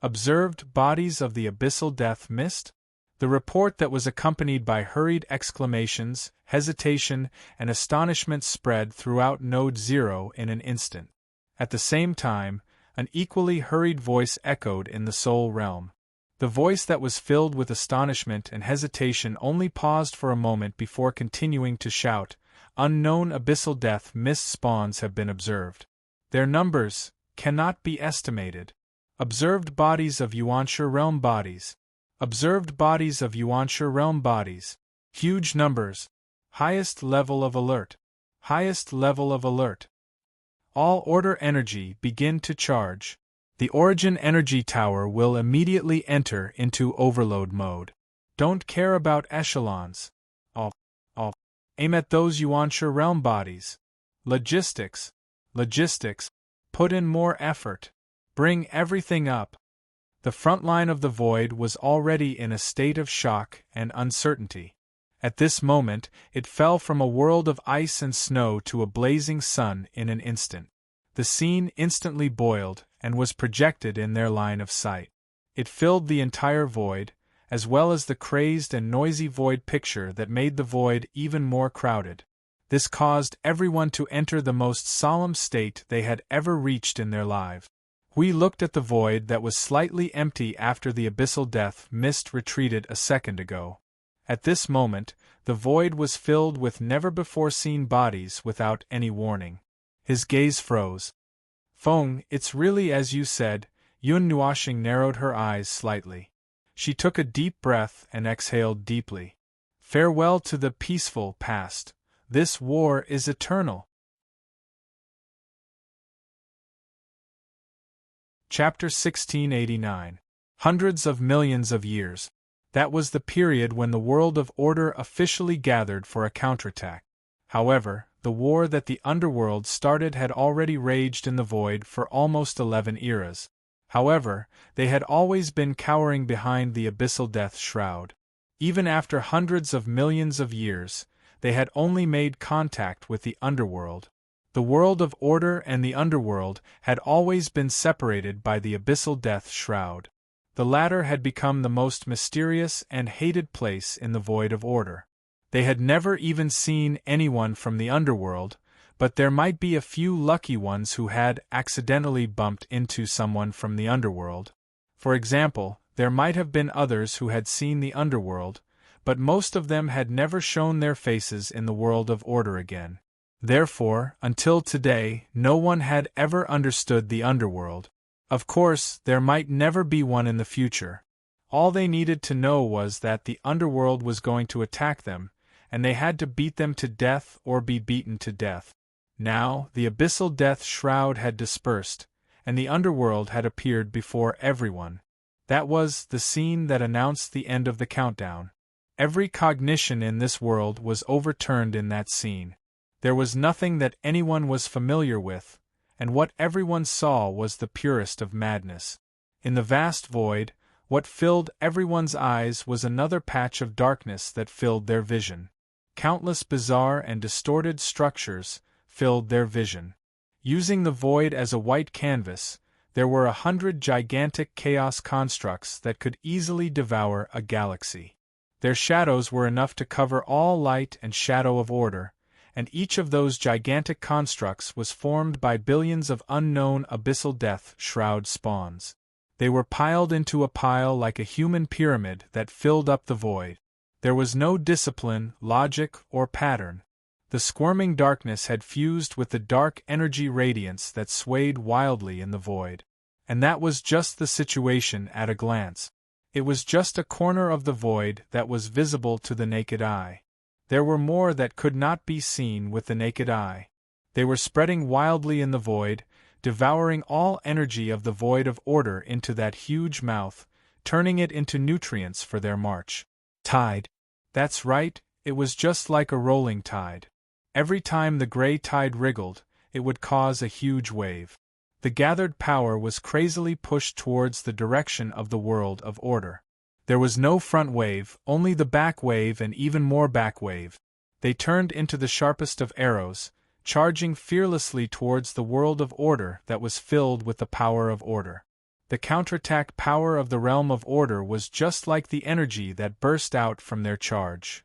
Observed bodies of the abyssal death mist? The report that was accompanied by hurried exclamations, hesitation, and astonishment spread throughout Node 0 in an instant. At the same time, an equally hurried voice echoed in the soul realm. The voice that was filled with astonishment and hesitation only paused for a moment before continuing to shout, "Unknown abyssal death mist spawns have been observed. Their numbers cannot be estimated. Observed bodies of Yuanshi realm bodies. Observed bodies of Yuanshi realm bodies. Huge numbers. Highest level of alert. Highest level of alert. All order energy begin to charge. The origin energy tower will immediately enter into overload mode. Don't care about echelons. all. Aim at those Yuansha realm bodies. Logistics. Logistics. Put in more effort. Bring everything up. The front line of the void was already in a state of shock and uncertainty. At this moment, it fell from a world of ice and snow to a blazing sun in an instant. The scene instantly boiled and was projected in their line of sight. It filled the entire void, as well as the crazed and noisy void picture that made the void even more crowded. This caused everyone to enter the most solemn state they had ever reached in their lives. We looked at the void that was slightly empty after the abyssal death mist retreated a second ago. At this moment, the void was filled with never-before-seen bodies without any warning. His gaze froze. Feng, it's really as you said. Yun Nuashing narrowed her eyes slightly. She took a deep breath and exhaled deeply. Farewell to the peaceful past. This war is eternal. Chapter 1689. Hundreds of millions of years. That was the period when the world of order officially gathered for a counterattack. However, the war that the underworld started had already raged in the void for almost 11 eras. However, they had always been cowering behind the abyssal death shroud. Even after hundreds of millions of years, they had only made contact with the underworld. The world of order and the underworld had always been separated by the abyssal death shroud. The latter had become the most mysterious and hated place in the void of order. They had never even seen anyone from the underworld, but there might be a few lucky ones who had accidentally bumped into someone from the underworld. For example, there might have been others who had seen the underworld, but most of them had never shown their faces in the world of order again. Therefore, until today, no one had ever understood the underworld. Of course, there might never be one in the future. All they needed to know was that the underworld was going to attack them, and they had to beat them to death or be beaten to death. Now, the abyssal death shroud had dispersed, and the underworld had appeared before everyone. That was the scene that announced the end of the countdown. Every cognition in this world was overturned in that scene. There was nothing that anyone was familiar with, and what everyone saw was the purest of madness. In the vast void, what filled everyone's eyes was another patch of darkness that filled their vision. Countless bizarre and distorted structures filled their vision. Using the void as a white canvas, there were 100 gigantic chaos constructs that could easily devour a galaxy. Their shadows were enough to cover all light and shadow of order, and each of those gigantic constructs was formed by billions of unknown abyssal death shroud spawns. They were piled into a pile like a human pyramid that filled up the void. There was no discipline, logic, or pattern. The squirming darkness had fused with the dark energy radiance that swayed wildly in the void. And that was just the situation at a glance. It was just a corner of the void that was visible to the naked eye. There were more that could not be seen with the naked eye. They were spreading wildly in the void, devouring all energy of the void of order into that huge mouth, turning it into nutrients for their march. Tide. That's right, it was just like a rolling tide. Every time the gray tide wriggled, it would cause a huge wave. The gathered power was crazily pushed towards the direction of the world of order. There was no front wave, only the back wave and even more back wave. They turned into the sharpest of arrows, charging fearlessly towards the world of order that was filled with the power of order. The counterattack power of the realm of order was just like the energy that burst out from their charge.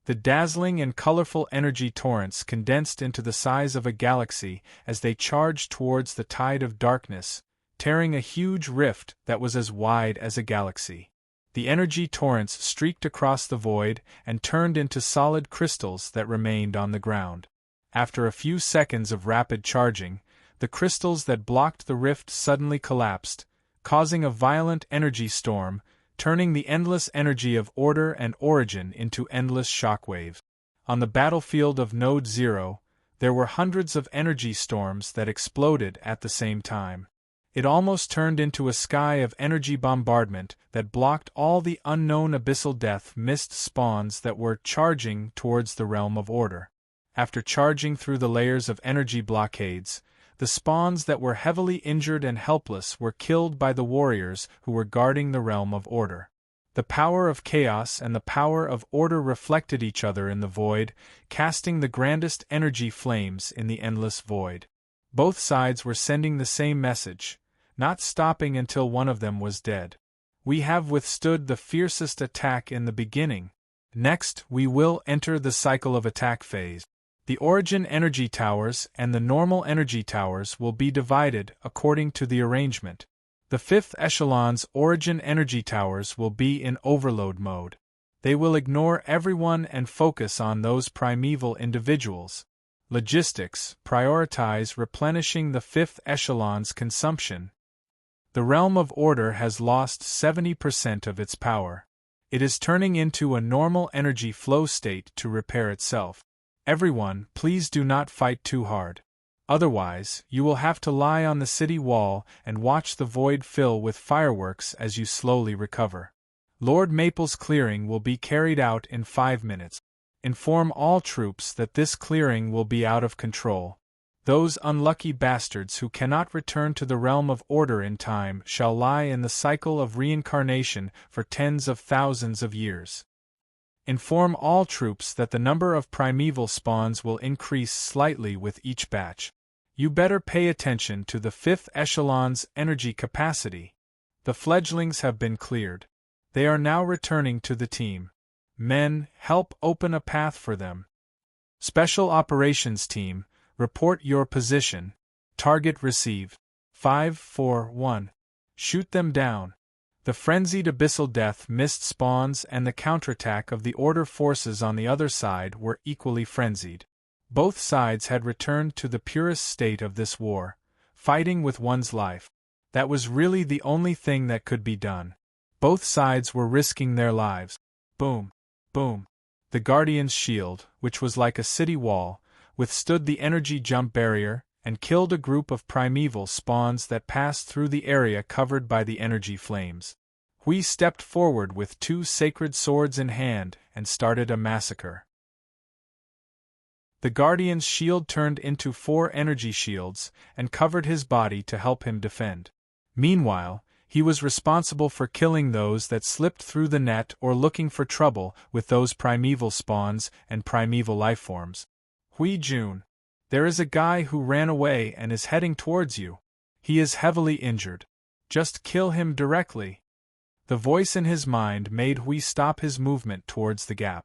The dazzling and colorful energy torrents condensed into the size of a galaxy as they charged towards the tide of darkness, tearing a huge rift that was as wide as a galaxy. The energy torrents streaked across the void and turned into solid crystals that remained on the ground. After a few seconds of rapid charging, the crystals that blocked the rift suddenly collapsed, causing a violent energy storm, turning the endless energy of order and origin into endless shockwaves. On the battlefield of Node Zero, there were hundreds of energy storms that exploded at the same time. It almost turned into a sky of energy bombardment that blocked all the unknown abyssal death mist spawns that were charging towards the realm of order. After charging through the layers of energy blockades, the spawns that were heavily injured and helpless were killed by the warriors who were guarding the realm of order. The power of chaos and the power of order reflected each other in the void, casting the grandest energy flames in the endless void. Both sides were sending the same message, not stopping until one of them was dead. We have withstood the fiercest attack in the beginning. Next, we will enter the cycle of attack phase. The origin energy towers and the normal energy towers will be divided according to the arrangement. The fifth echelon's origin energy towers will be in overload mode. They will ignore everyone and focus on those primeval individuals. Logistics prioritize replenishing the fifth echelon's consumption. The realm of order has lost 70% of its power. It is turning into a normal energy flow state to repair itself. Everyone, please do not fight too hard. Otherwise, you will have to lie on the city wall and watch the void fill with fireworks as you slowly recover. Lord Maple's clearing will be carried out in 5 minutes. Inform all troops that this clearing will be out of control. Those unlucky bastards who cannot return to the realm of order in time shall lie in the cycle of reincarnation for tens of thousands of years. Inform all troops that the number of primeval spawns will increase slightly with each batch. You better pay attention to the fifth echelon's energy capacity. The fledglings have been cleared. They are now returning to the team. Men, help open a path for them. Special Operations Team, report your position. Target received. 541. Shoot them down. The frenzied abyssal death mist spawns and the counterattack of the order forces on the other side were equally frenzied. Both sides had returned to the purest state of this war, fighting with one's life. That was really the only thing that could be done. Both sides were risking their lives. Boom. Boom. The Guardian's shield, which was like a city wall, withstood the energy jump barrier and killed a group of primeval spawns that passed through the area covered by the energy flames. We stepped forward with 2 sacred swords in hand and started a massacre. The Guardian's shield turned into 4 energy shields and covered his body to help him defend. Meanwhile, he was responsible for killing those that slipped through the net or looking for trouble with those primeval spawns and primeval lifeforms. Hui Jun. There is a guy who ran away and is heading towards you. He is heavily injured. Just kill him directly. The voice in his mind made Hui stop his movement towards the gap.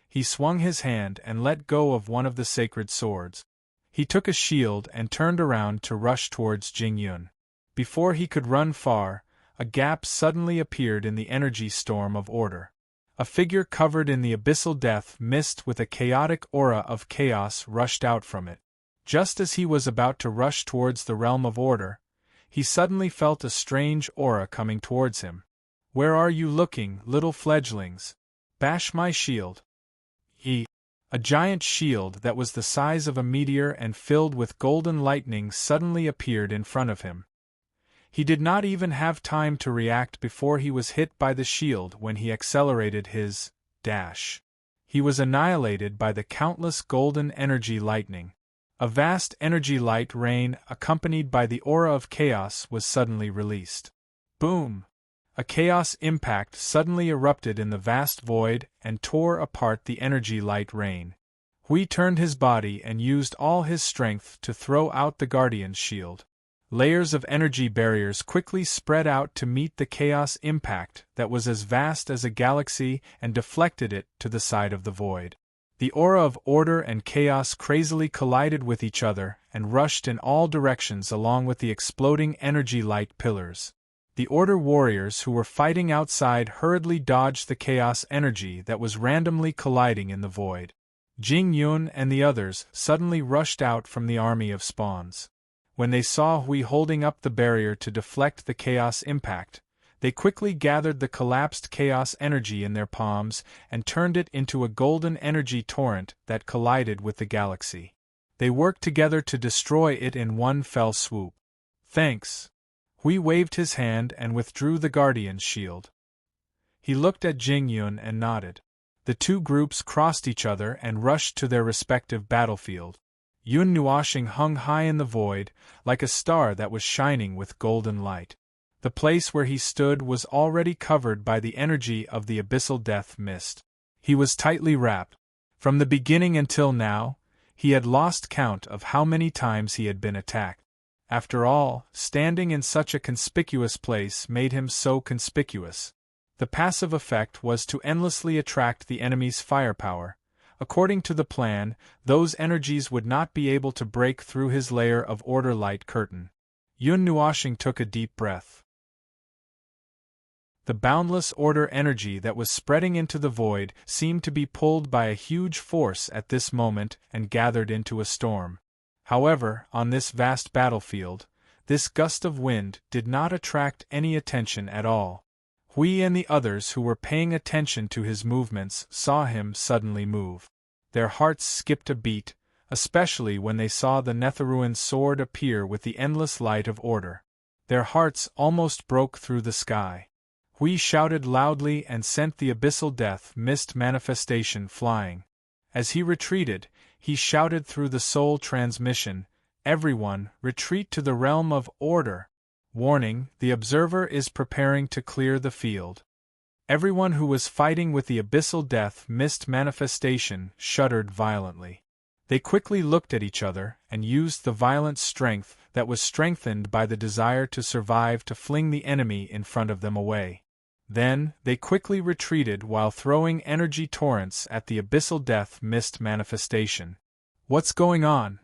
He swung his hand and let go of one of the sacred swords. He took a shield and turned around to rush towards Jing Yun. Before he could run far, a gap suddenly appeared in the energy storm of order. A figure covered in the abyssal death mist with a chaotic aura of chaos rushed out from it. Just as he was about to rush towards the realm of order, he suddenly felt a strange aura coming towards him. Where are you looking, little fledglings? Bash my shield. A giant shield that was the size of a meteor and filled with golden lightning suddenly appeared in front of him. He did not even have time to react before he was hit by the shield when he accelerated his dash. He was annihilated by the countless golden energy lightning. A vast energy light rain accompanied by the aura of chaos was suddenly released. Boom! A chaos impact suddenly erupted in the vast void and tore apart the energy light rain. Hui turned his body and used all his strength to throw out the Guardian's shield. Layers of energy barriers quickly spread out to meet the chaos impact that was as vast as a galaxy and deflected it to the side of the void. The aura of order and chaos crazily collided with each other and rushed in all directions along with the exploding energy light pillars. The order warriors who were fighting outside hurriedly dodged the chaos energy that was randomly colliding in the void. Jing Yun and the others suddenly rushed out from the army of spawns. When they saw Hui holding up the barrier to deflect the chaos impact, they quickly gathered the collapsed chaos energy in their palms and turned it into a golden energy torrent that collided with the galaxy. They worked together to destroy it in one fell swoop. Thanks. Hui waved his hand and withdrew the guardian's shield. He looked at Jingyun and nodded. The two groups crossed each other and rushed to their respective battlefield. Yun Nuoshing hung high in the void, like a star that was shining with golden light. The place where he stood was already covered by the energy of the abyssal death mist. He was tightly wrapped. From the beginning until now, he had lost count of how many times he had been attacked. After all, standing in such a conspicuous place made him so conspicuous. The passive effect was to endlessly attract the enemy's firepower. According to the plan, those energies would not be able to break through his layer of order light curtain. Yun Nuoshing took a deep breath. The boundless order energy that was spreading into the void seemed to be pulled by a huge force at this moment and gathered into a storm. However, on this vast battlefield, this gust of wind did not attract any attention at all. Hui and the others who were paying attention to his movements saw him suddenly move. Their hearts skipped a beat, especially when they saw the Netherruin's sword appear with the endless light of order. Their hearts almost broke through the sky. Hui shouted loudly and sent the abyssal death mist manifestation flying. As he retreated, he shouted through the soul transmission, "Everyone, retreat to the realm of order! Warning, the observer is preparing to clear the field." Everyone who was fighting with the abyssal death mist manifestation shuddered violently. They quickly looked at each other and used the violent strength that was strengthened by the desire to survive to fling the enemy in front of them away. Then, they quickly retreated while throwing energy torrents at the abyssal death mist manifestation. What's going on?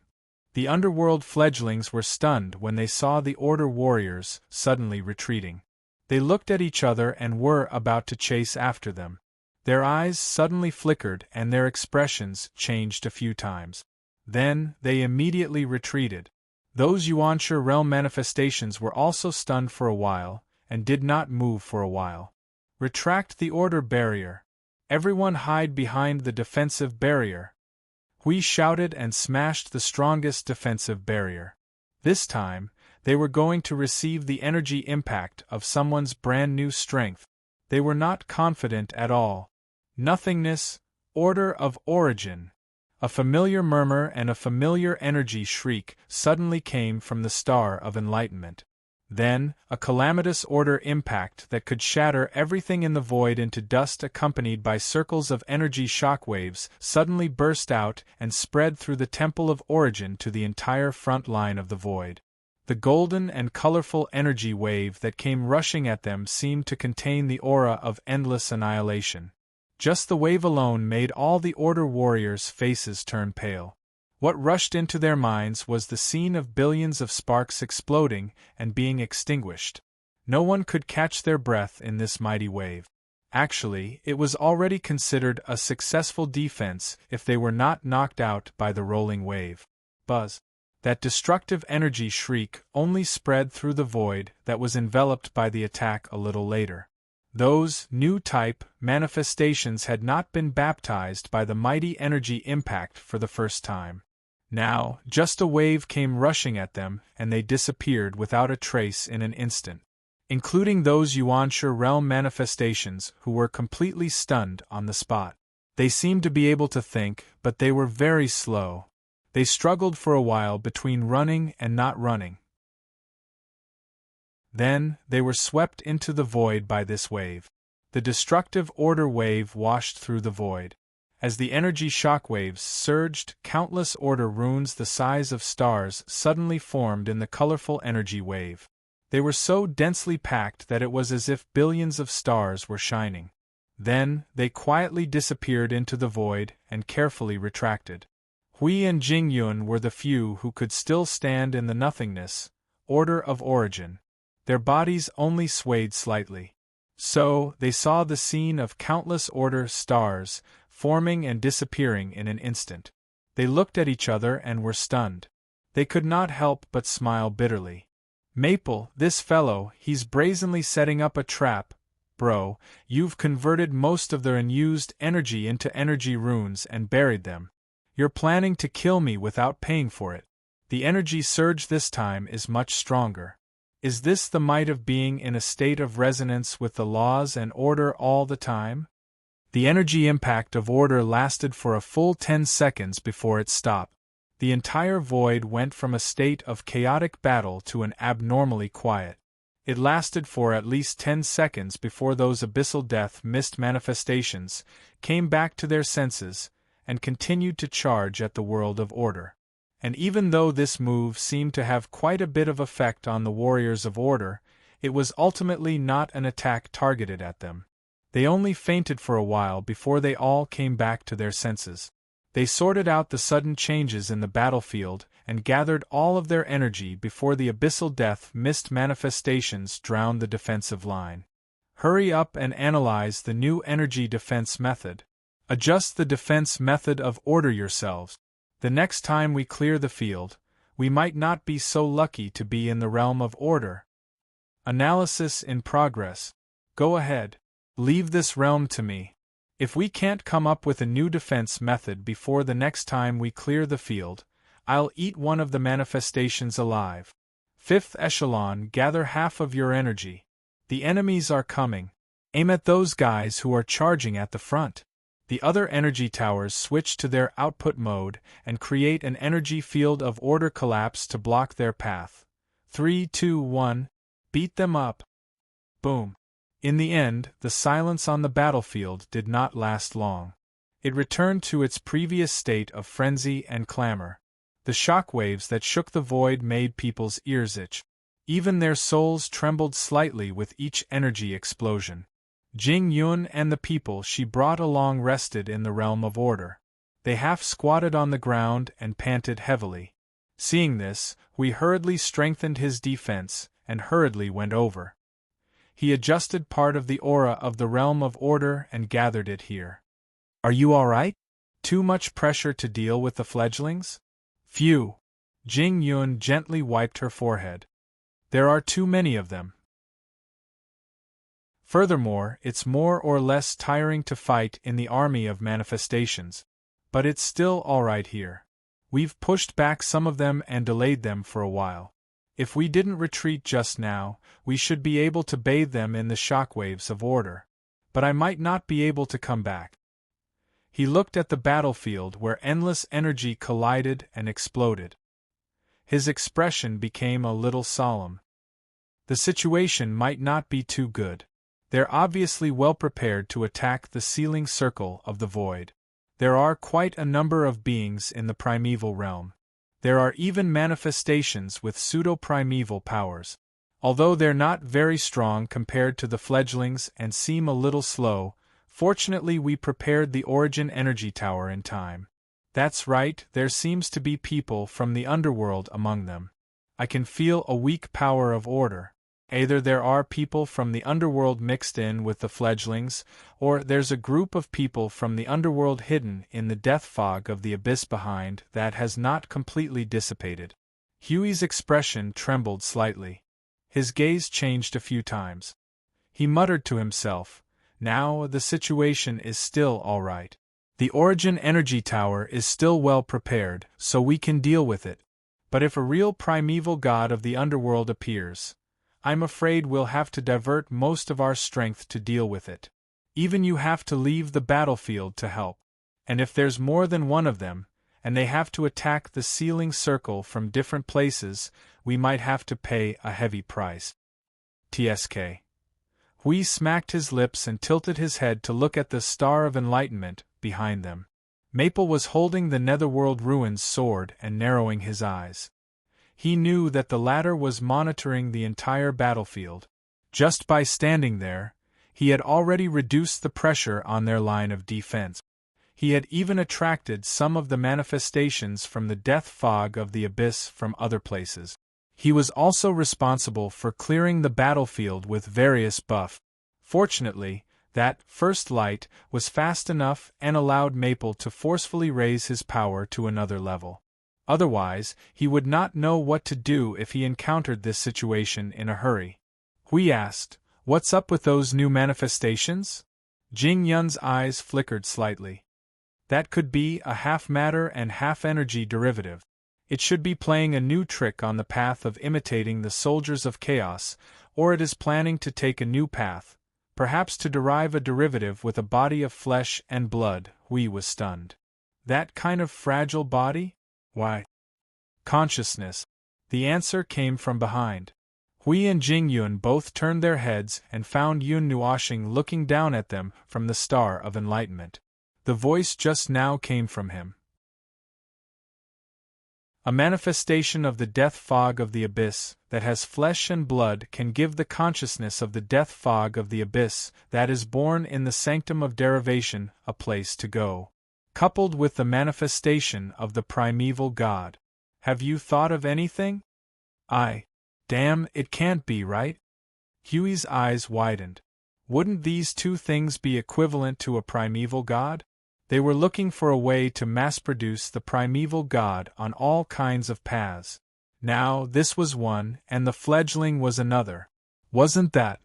The underworld fledglings were stunned when they saw the Order warriors suddenly retreating. They looked at each other and were about to chase after them. Their eyes suddenly flickered and their expressions changed a few times. Then, they immediately retreated. Those Yuanshi realm manifestations were also stunned for a while, and did not move for a while. Retract the order barrier. Everyone hide behind the defensive barrier. Hui shouted and smashed the strongest defensive barrier. This time, they were going to receive the energy impact of someone's brand new strength. They were not confident at all. Nothingness, order of origin. A familiar murmur and a familiar energy shriek suddenly came from the Star of Enlightenment. Then, a calamitous order impact that could shatter everything in the void into dust accompanied by circles of energy shockwaves suddenly burst out and spread through the Temple of Origin to the entire front line of the void. The golden and colorful energy wave that came rushing at them seemed to contain the aura of endless annihilation. Just the wave alone made all the Order warriors' faces turn pale. What rushed into their minds was the scene of billions of sparks exploding and being extinguished. No one could catch their breath in this mighty wave. Actually, it was already considered a successful defense if they were not knocked out by the rolling wave. Buzz. That destructive energy shriek only spread through the void that was enveloped by the attack a little later. Those new type manifestations had not been baptized by the mighty energy impact for the first time. Now, just a wave came rushing at them, and they disappeared without a trace in an instant, including those Yuanshi realm manifestations who were completely stunned on the spot. They seemed to be able to think, but they were very slow. They struggled for a while between running and not running. Then, they were swept into the void by this wave. The destructive order wave washed through the void. As the energy shockwaves surged, countless order runes the size of stars suddenly formed in the colorful energy wave. They were so densely packed that it was as if billions of stars were shining. Then, they quietly disappeared into the void and carefully retracted. Hui and Jingyun were the few who could still stand in the nothingness, order of origin. Their bodies only swayed slightly. So, they saw the scene of countless order stars, forming and disappearing in an instant. They looked at each other and were stunned. They could not help but smile bitterly. Maple, this fellow, he's brazenly setting up a trap. Bro, you've converted most of their unused energy into energy runes and buried them. You're planning to kill me without paying for it. The energy surge this time is much stronger. Is this the might of being in a state of resonance with the laws and order all the time? The energy impact of order lasted for a full 10 seconds before it stopped. The entire void went from a state of chaotic battle to an abnormally quiet. It lasted for at least 10 seconds before those abyssal death mist manifestations came back to their senses and continued to charge at the world of order. And even though this move seemed to have quite a bit of effect on the warriors of order, it was ultimately not an attack targeted at them. They only fainted for a while before they all came back to their senses. They sorted out the sudden changes in the battlefield and gathered all of their energy before the abyssal death mist manifestations drowned the defensive line. Hurry up and analyze the new energy defense method. Adjust the defense method of order yourselves. The next time we clear the field, we might not be so lucky to be in the realm of order. Analysis in progress. Go ahead. Leave this realm to me. If we can't come up with a new defense method before the next time we clear the field, I'll eat one of the manifestations alive. Fifth echelon, gather half of your energy. The enemies are coming. Aim at those guys who are charging at the front. The other energy towers switch to their output mode and create an energy field of order collapse to block their path. 3, 2, 1. Beat them up. Boom. In the end, the silence on the battlefield did not last long. It returned to its previous state of frenzy and clamor. The shockwaves that shook the void made people's ears itch. Even their souls trembled slightly with each energy explosion. Jing Yun and the people she brought along rested in the realm of order. They half squatted on the ground and panted heavily. Seeing this, Hui hurriedly strengthened his defense and hurriedly went over. He adjusted part of the aura of the realm of order and gathered it here. Are you all right? Too much pressure to deal with the fledglings? Phew. Jing Yun gently wiped her forehead. There are too many of them. Furthermore, it's more or less tiring to fight in the army of manifestations. But it's still all right here. We've pushed back some of them and delayed them for a while. If we didn't retreat just now, we should be able to bathe them in the shockwaves of order. But I might not be able to come back. He looked at the battlefield where endless energy collided and exploded. His expression became a little solemn. The situation might not be too good. They're obviously well prepared to attack the sealing circle of the void. There are quite a number of beings in the primeval realm. There are even manifestations with pseudo-primeval powers. Although they're not very strong compared to the fledglings and seem a little slow, fortunately we prepared the origin energy tower in time. That's right, there seems to be people from the underworld among them. I can feel a weak power of order. Either there are people from the underworld mixed in with the fledglings, or there's a group of people from the underworld hidden in the death fog of the abyss behind that has not completely dissipated. Huey's expression trembled slightly. His gaze changed a few times. He muttered to himself, "Now the situation is still all right. The origin energy tower is still well prepared, so we can deal with it. But if a real primeval god of the underworld appears, I'm afraid we'll have to divert most of our strength to deal with it. Even you have to leave the battlefield to help. And if there's more than one of them, and they have to attack the sealing circle from different places, we might have to pay a heavy price." TSK. Hui smacked his lips and tilted his head to look at the Star of Enlightenment behind them. Maple was holding the Netherworld Ruins sword and narrowing his eyes. He knew that the latter was monitoring the entire battlefield. Just by standing there, he had already reduced the pressure on their line of defense. He had even attracted some of the manifestations from the death fog of the abyss from other places. He was also responsible for clearing the battlefield with various buffs. Fortunately, that first light was fast enough and allowed Maple to forcefully raise his power to another level. Otherwise, he would not know what to do if he encountered this situation in a hurry. Hui asked, "What's up with those new manifestations?" Jing Yun's eyes flickered slightly. That could be a half-matter and half-energy derivative. It should be playing a new trick on the path of imitating the soldiers of chaos, or it is planning to take a new path, perhaps to derive a derivative with a body of flesh and blood. Hui was stunned. That kind of fragile body? Why? Consciousness. The answer came from behind. Hui and Jing Yun both turned their heads and found Yun Nuoxing looking down at them from the star of enlightenment. The voice just now came from him. A manifestation of the death fog of the abyss, that has flesh and blood, can give the consciousness of the death fog of the abyss, that is born in the sanctum of derivation, a place to go. Coupled with the manifestation of the primeval God. Have you thought of anything? Damn, it can't be, right? Huey's eyes widened. Wouldn't these two things be equivalent to a primeval God? They were looking for a way to mass-produce the primeval God on all kinds of paths. Now, this was one, and the fledgling was another. Wasn't that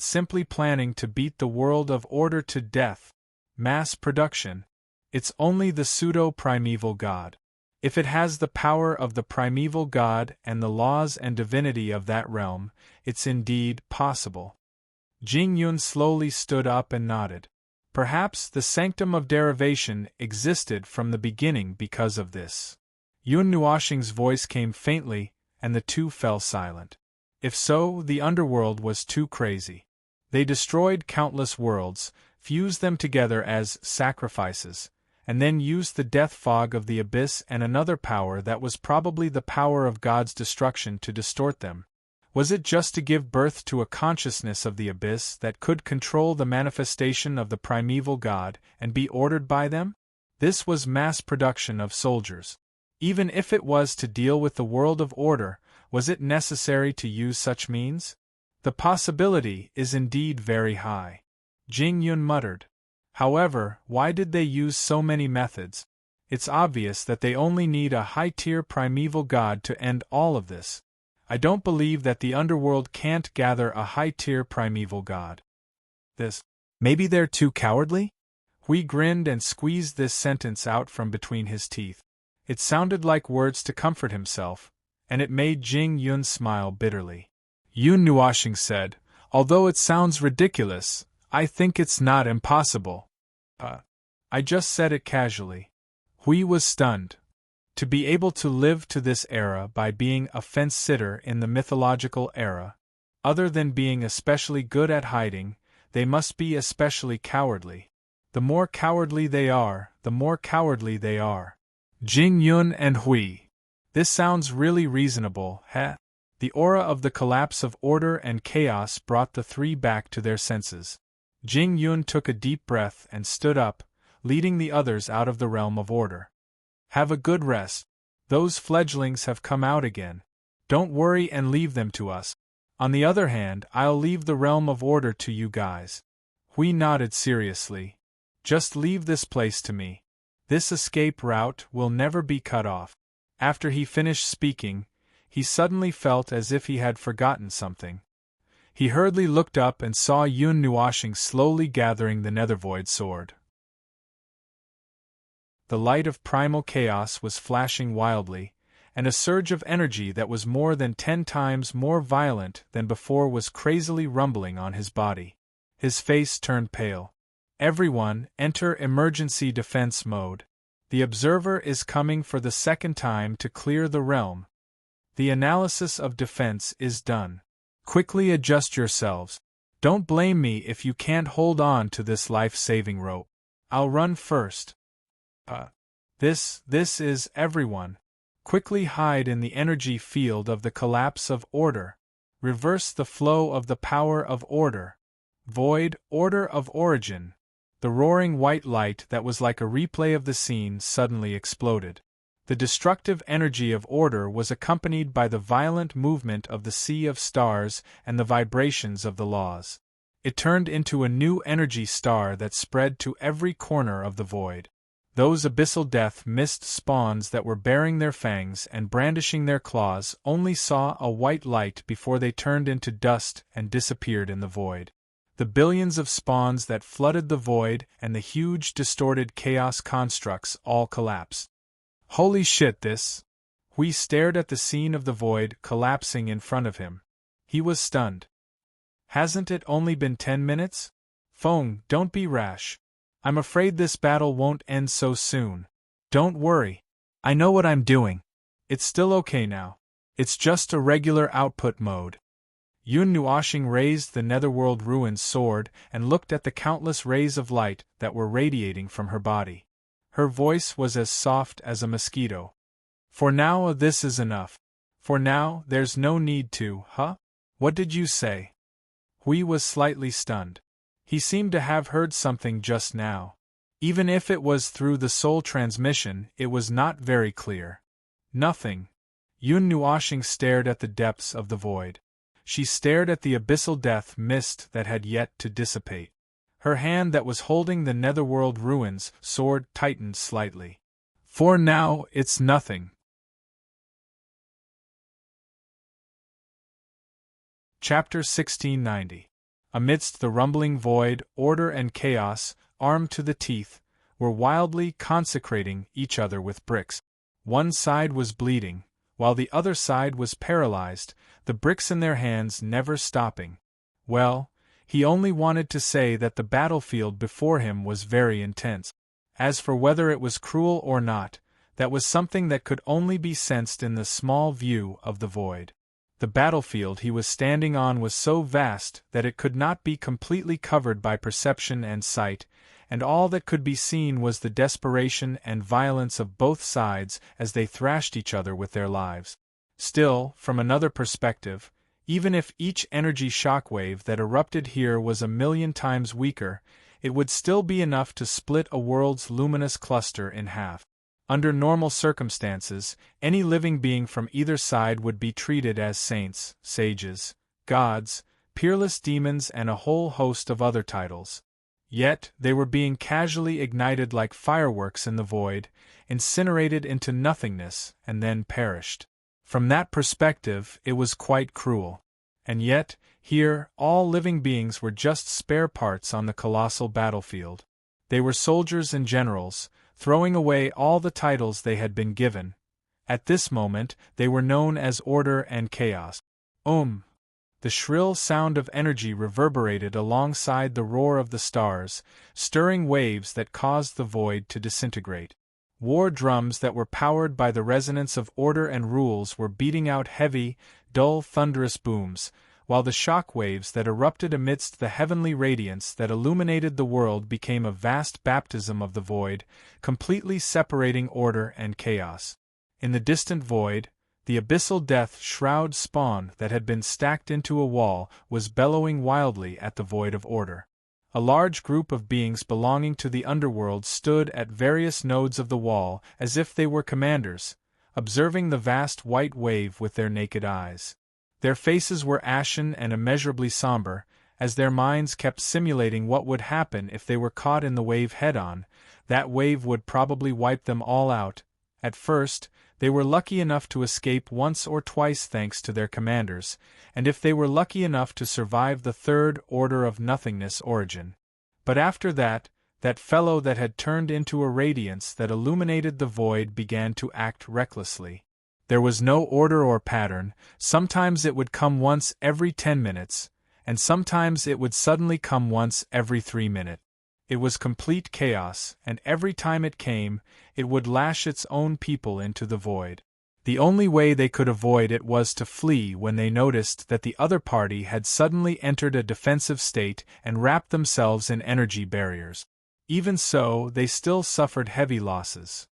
simply planning to beat the world of order to death? Mass production. It's only the pseudo-primeval God. If it has the power of the primeval God and the laws and divinity of that realm, it's indeed possible. Jing Yun slowly stood up and nodded. Perhaps the sanctum of derivation existed from the beginning because of this. Yun Nuoxing's voice came faintly, and the two fell silent. If so, the underworld was too crazy. They destroyed countless worlds, fused them together as sacrifices, and then used the death fog of the abyss and another power that was probably the power of God's destruction to distort them. Was it just to give birth to a consciousness of the abyss that could control the manifestation of the primeval God and be ordered by them? This was mass production of soldiers. Even if it was to deal with the world of order, was it necessary to use such means? The possibility is indeed very high. Jing Yun muttered. However, why did they use so many methods? It's obvious that they only need a high-tier primeval God to end all of this. I don't believe that the underworld can't gather a high-tier primeval God. Maybe they're too cowardly? Hui grinned and squeezed this sentence out from between his teeth. It sounded like words to comfort himself, and it made Jing Yun smile bitterly. Yun Nuoxing said, although it sounds ridiculous, I think it's not impossible. I just said it casually. Hui was stunned. To be able to live to this era by being a fence-sitter in the mythological era, other than being especially good at hiding, they must be especially cowardly. The more cowardly they are, the more cowardly they are. Jing Yun and Hui. This sounds really reasonable, heh? The aura of the collapse of order and chaos brought the three back to their senses. Jing Yun took a deep breath and stood up, leading the others out of the realm of order. Have a good rest. Those fledglings have come out again. Don't worry and leave them to us. On the other hand, I'll leave the realm of order to you guys. Hui nodded seriously. Just leave this place to me. This escape route will never be cut off. After he finished speaking, he suddenly felt as if he had forgotten something. He hurriedly looked up and saw Yun Nuoxing slowly gathering the Nethervoid sword. The light of primal chaos was flashing wildly, and a surge of energy that was more than 10 times more violent than before was crazily rumbling on his body. His face turned pale. Everyone, enter emergency defense mode. The observer is coming for the second time to clear the realm. The analysis of defense is done. Quickly adjust yourselves. Don't blame me if you can't hold on to this life-saving rope. I'll run first. This is everyone. Quickly hide in the energy field of the collapse of order. Reverse the flow of the power of order. Void, order of origin. The roaring white light that was like a replay of the scene suddenly exploded. The destructive energy of order was accompanied by the violent movement of the sea of stars and the vibrations of the laws. It turned into a new energy star that spread to every corner of the void. Those abyssal death mist spawns that were baring their fangs and brandishing their claws only saw a white light before they turned into dust and disappeared in the void. The billions of spawns that flooded the void and the huge distorted chaos constructs all collapsed. Holy shit, this Hui stared at the scene of the void collapsing in front of him. He was stunned. Hasn't it only been 10 minutes? Feng, don't be rash. I'm afraid this battle won't end so soon. Don't worry. I know what I'm doing. It's still okay now. It's just a regular output mode. Yun Nuoxing raised the Netherworld Ruin's sword and looked at the countless rays of light that were radiating from her body. Her voice was as soft as a mosquito. For now this is enough. For now there's no need to, huh? What did you say? Hui was slightly stunned. He seemed to have heard something just now. Even if it was through the soul transmission, it was not very clear. Nothing. Yun Nuoxing stared at the depths of the void. She stared at the abyssal death mist that had yet to dissipate. Her hand that was holding the Netherworld Ruin's sword tightened slightly. For now, it's nothing. Chapter 1690. Amidst the rumbling void, order and chaos, armed to the teeth, were wildly consecrating each other with bricks. One side was bleeding, while the other side was paralyzed, the bricks in their hands never stopping. Well, he only wanted to say that the battlefield before him was very intense. As for whether it was cruel or not, that was something that could only be sensed in the small view of the void. The battlefield he was standing on was so vast that it could not be completely covered by perception and sight, and all that could be seen was the desperation and violence of both sides as they thrashed each other with their lives. Still, from another perspective, even if each energy shockwave that erupted here was 1,000,000 times weaker, it would still be enough to split a world's luminous cluster in half. Under normal circumstances, any living being from either side would be treated as saints, sages, gods, peerless demons and a whole host of other titles. Yet, they were being casually ignited like fireworks in the void, incinerated into nothingness, and then perished. From that perspective, it was quite cruel. And yet, here, all living beings were just spare parts on the colossal battlefield. They were soldiers and generals, throwing away all the titles they had been given. At this moment, they were known as order and chaos. The shrill sound of energy reverberated alongside the roar of the stars, stirring waves that caused the void to disintegrate. War drums that were powered by the resonance of order and rules were beating out heavy, dull, thunderous booms, while the shock waves that erupted amidst the heavenly radiance that illuminated the world became a vast baptism of the void, completely separating order and chaos. In the distant void, the abyssal death shroud spawn that had been stacked into a wall was bellowing wildly at the void of order. A large group of beings belonging to the underworld stood at various nodes of the wall as if they were commanders, observing the vast white wave with their naked eyes. Their faces were ashen and immeasurably somber, as their minds kept simulating what would happen if they were caught in the wave head-on. That wave would probably wipe them all out. At first, they were lucky enough to escape once or twice thanks to their commanders, and if they were lucky enough to survive the third order of nothingness origin. But after that, that fellow that had turned into a radiance that illuminated the void began to act recklessly. There was no order or pattern. Sometimes it would come once every 10 minutes, and sometimes it would suddenly come once every 3 minutes. It was complete chaos, and every time it came, it would lash its own people into the void. The only way they could avoid it was to flee when they noticed that the other party had suddenly entered a defensive state and wrapped themselves in energy barriers. Even so, they still suffered heavy losses.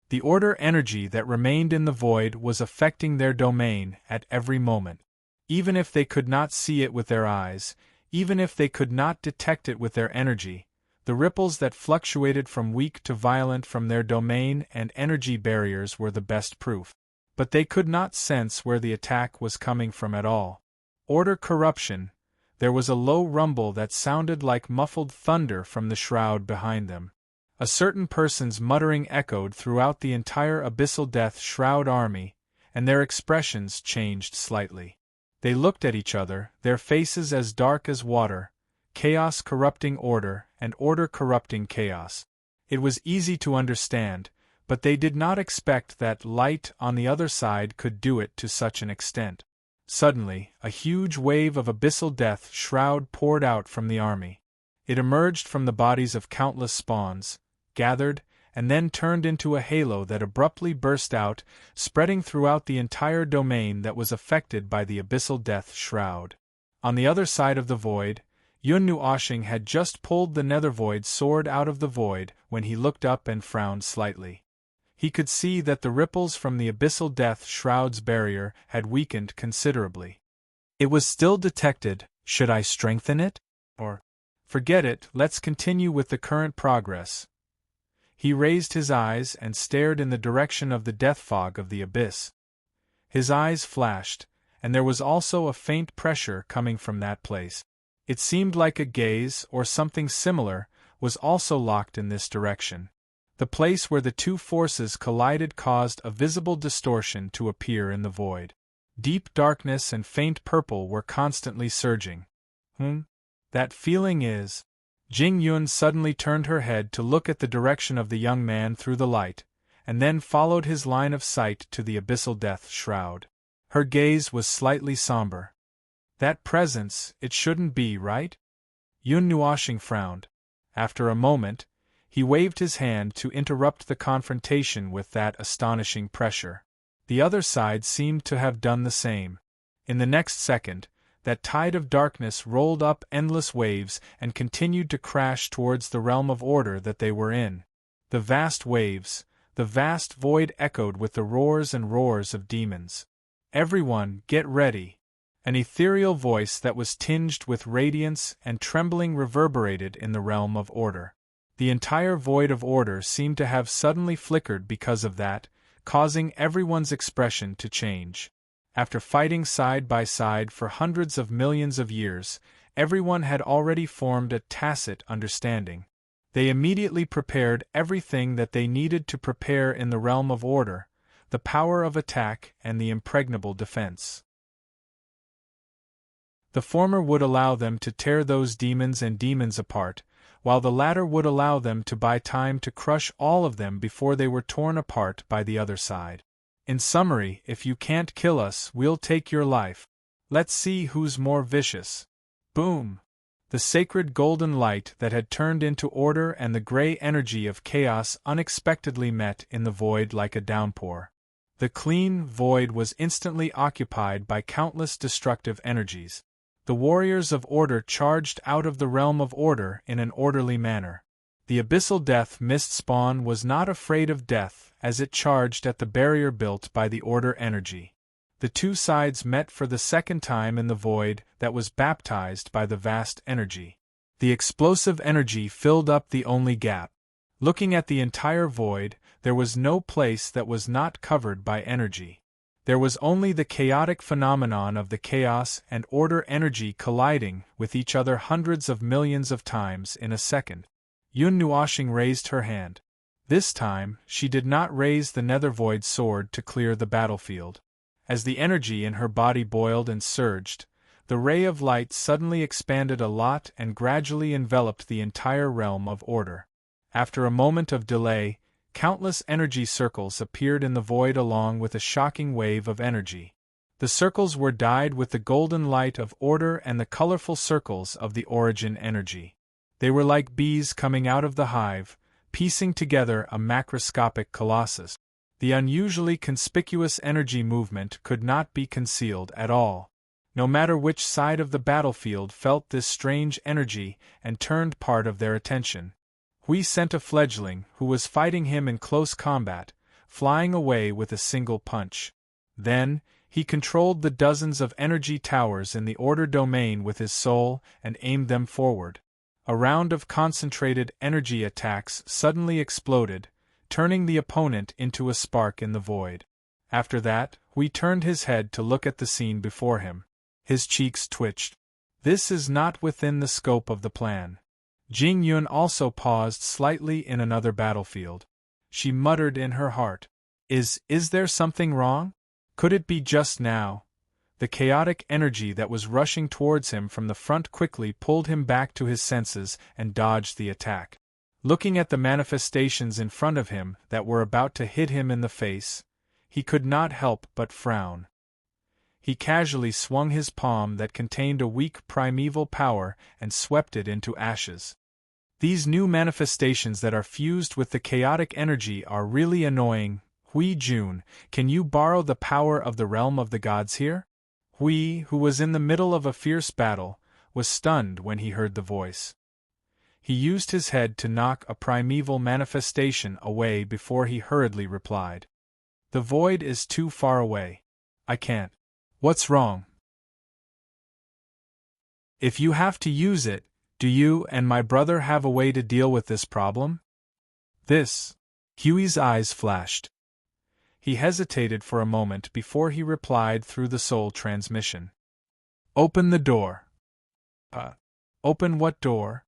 The order energy that remained in the void was affecting their domain at every moment. Even if they could not see it with their eyes, even if they could not detect it with their energy, the ripples that fluctuated from weak to violent from their domain and energy barriers were the best proof. But they could not sense where the attack was coming from at all. Order corruption. There was a low rumble that sounded like muffled thunder from the shroud behind them. A certain person's muttering echoed throughout the entire abyssal death shroud army, and their expressions changed slightly. They looked at each other, their faces as dark as water, chaos corrupting order and order corrupting chaos. It was easy to understand, but they did not expect that light on the other side could do it to such an extent. Suddenly, a huge wave of abyssal death shroud poured out from the army. It emerged from the bodies of countless spawns, gathered, and then turned into a halo that abruptly burst out, spreading throughout the entire domain that was affected by the abyssal death shroud. On the other side of the void, Yun Nuoshing had just pulled the nethervoid sword out of the void when he looked up and frowned slightly. He could see that the ripples from the abyssal death shroud's barrier had weakened considerably. It was still detected. Should I strengthen it? Or, forget it, let's continue with the current progress. He raised his eyes and stared in the direction of the death fog of the abyss. His eyes flashed, and there was also a faint pressure coming from that place. It seemed like a gaze, or something similar, was also locked in this direction. The place where the two forces collided caused a visible distortion to appear in the void. Deep darkness and faint purple were constantly surging. That feeling is... Jing Yun suddenly turned her head to look at the direction of the young man through the light, and then followed his line of sight to the abyssal death shroud. Her gaze was slightly somber. That presence, it shouldn't be, right? Yun Nuoshing frowned. After a moment, he waved his hand to interrupt the confrontation with that astonishing pressure. The other side seemed to have done the same. In the next second, that tide of darkness rolled up endless waves and continued to crash towards the realm of order that they were in. The vast waves, the vast void echoed with the roars and roars of demons. Everyone, get ready! An ethereal voice that was tinged with radiance and trembling reverberated in the realm of order. The entire void of order seemed to have suddenly flickered because of that, causing everyone's expression to change. After fighting side by side for hundreds of millions of years, everyone had already formed a tacit understanding. They immediately prepared everything that they needed to prepare in the realm of order, the power of attack and the impregnable defense. The former would allow them to tear those demons and demons apart, while the latter would allow them to buy time to crush all of them before they were torn apart by the other side. In summary, if you can't kill us, we'll take your life. Let's see who's more vicious. Boom! The sacred golden light that had turned into order and the gray energy of chaos unexpectedly met in the void like a downpour. The clean void was instantly occupied by countless destructive energies. The warriors of order charged out of the realm of order in an orderly manner. The abyssal death mist spawn was not afraid of death as it charged at the barrier built by the order energy. The two sides met for the second time in the void that was baptized by the vast energy. The explosive energy filled up the only gap. Looking at the entire void, there was no place that was not covered by energy. There was only the chaotic phenomenon of the chaos and order energy colliding with each other hundreds of millions of times in a second. Yun Nuoshing raised her hand. This time, she did not raise the nethervoid sword to clear the battlefield. As the energy in her body boiled and surged, the ray of light suddenly expanded a lot and gradually enveloped the entire realm of order. After a moment of delay, countless energy circles appeared in the void along with a shocking wave of energy. The circles were dyed with the golden light of order and the colorful circles of the origin energy. They were like bees coming out of the hive, piecing together a macroscopic colossus. The unusually conspicuous energy movement could not be concealed at all. No matter which side of the battlefield felt this strange energy and turned part of their attention. Hui sent a fledgling who was fighting him in close combat, flying away with a single punch. Then, he controlled the dozens of energy towers in the order domain with his soul and aimed them forward. A round of concentrated energy attacks suddenly exploded, turning the opponent into a spark in the void. After that, Hui turned his head to look at the scene before him. His cheeks twitched. This is not within the scope of the plan. Jing Yun also paused slightly in another battlefield. She muttered in her heart. Is there something wrong? Could it be just now? The chaotic energy that was rushing towards him from the front quickly pulled him back to his senses and dodged the attack. Looking at the manifestations in front of him that were about to hit him in the face, he could not help but frown. He casually swung his palm that contained a weak primeval power and swept it into ashes. These new manifestations that are fused with the chaotic energy are really annoying. Hui Jun, can you borrow the power of the realm of the gods here? Hui, who was in the middle of a fierce battle, was stunned when he heard the voice. He used his head to knock a primeval manifestation away before he hurriedly replied. The void is too far away. I can't. What's wrong? If you have to use it, do you and my brother have a way to deal with this problem? Huey's eyes flashed. He hesitated for a moment before he replied through the soul transmission. Open the door. Open what door?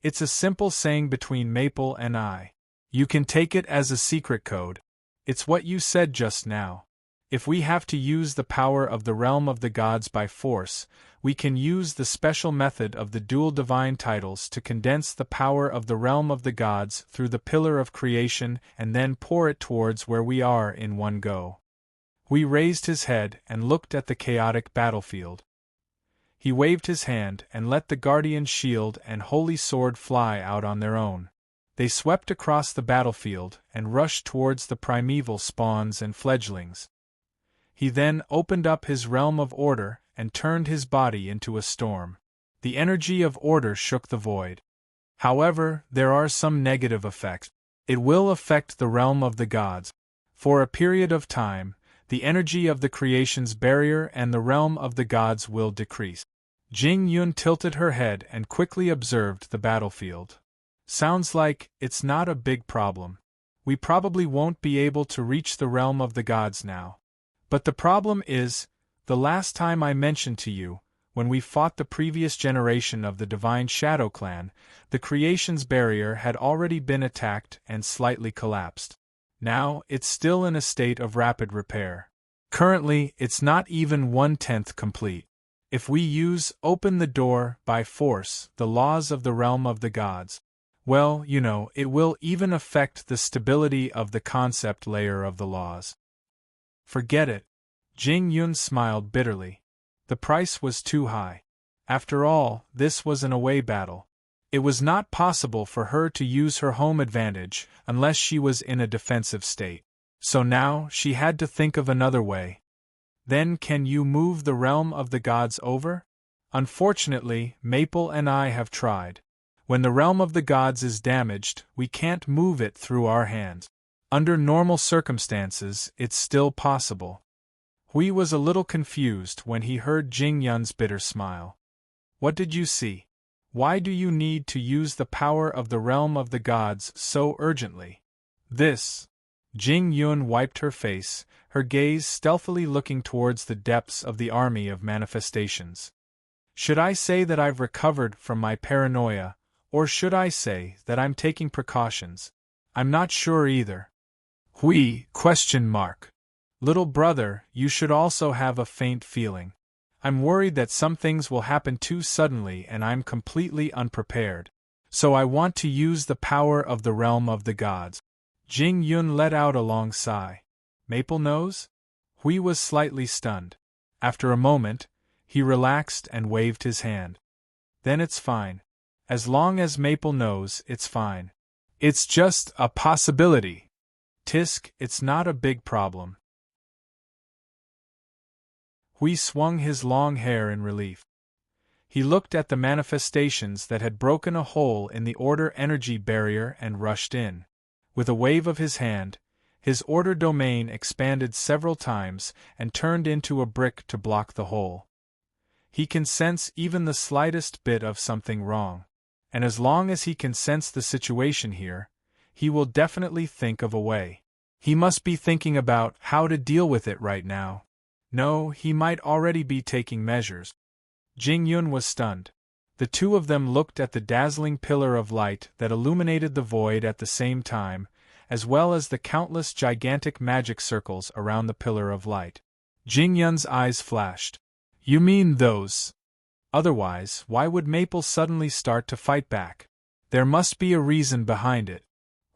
It's a simple saying between Maple and I. You can take it as a secret code. It's what you said just now. If we have to use the power of the realm of the gods by force, we can use the special method of the dual divine titles to condense the power of the realm of the gods through the pillar of creation and then pour it towards where we are in one go. He raised his head and looked at the chaotic battlefield. He waved his hand and let the guardian shield and holy sword fly out on their own. They swept across the battlefield and rushed towards the primeval spawns and fledglings. He then opened up his realm of order and turned his body into a storm. The energy of order shook the void. However, there are some negative effects. It will affect the realm of the gods. For a period of time, the energy of the creation's barrier and the realm of the gods will decrease. Jing Yun tilted her head and quickly observed the battlefield. Sounds like it's not a big problem. We probably won't be able to reach the realm of the gods now. But the problem is, the last time I mentioned to you, when we fought the previous generation of the Divine Shadow Clan, the creation's barrier had already been attacked and slightly collapsed. Now, it's still in a state of rapid repair. Currently, it's not even 1/10 complete. If we use open the door by force, the laws of the realm of the gods, well, it will even affect the stability of the concept layer of the laws. Forget it. Jing Yun smiled bitterly. The price was too high. After all, this was an away battle. It was not possible for her to use her home advantage unless she was in a defensive state. So now she had to think of another way. Then can you move the realm of the gods over? Unfortunately, Maple and I have tried. When the realm of the gods is damaged, we can't move it through our hands. Under normal circumstances, it's still possible. Hui was a little confused when he heard Jing Yun's bitter smile. What did you see? Why do you need to use the power of the realm of the gods so urgently? Jing Yun wiped her face, her gaze stealthily looking towards the depths of the army of manifestations. Should I say that I've recovered from my paranoia, or should I say that I'm taking precautions? I'm not sure either. Hui? Little brother, you should also have a faint feeling. I'm worried that some things will happen too suddenly and I'm completely unprepared. So I want to use the power of the realm of the gods. Jing Yun let out a long sigh. Maple knows? Hui was slightly stunned. After a moment, he relaxed and waved his hand. Then it's fine. As long as Maple knows, it's fine. It's just a possibility. Tisk, it's not a big problem. Hui swung his long hair in relief. He looked at the manifestations that had broken a hole in the order energy barrier and rushed in. With a wave of his hand, his order domain expanded several times and turned into a brick to block the hole. He can sense even the slightest bit of something wrong. And as long as he can sense the situation here, he will definitely think of a way. He must be thinking about how to deal with it right now. No, he might already be taking measures. Jing Yun was stunned. The two of them looked at the dazzling pillar of light that illuminated the void at the same time, as well as the countless gigantic magic circles around the pillar of light. Jing Yun's eyes flashed. You mean those? Otherwise, why would Maple suddenly start to fight back? There must be a reason behind it.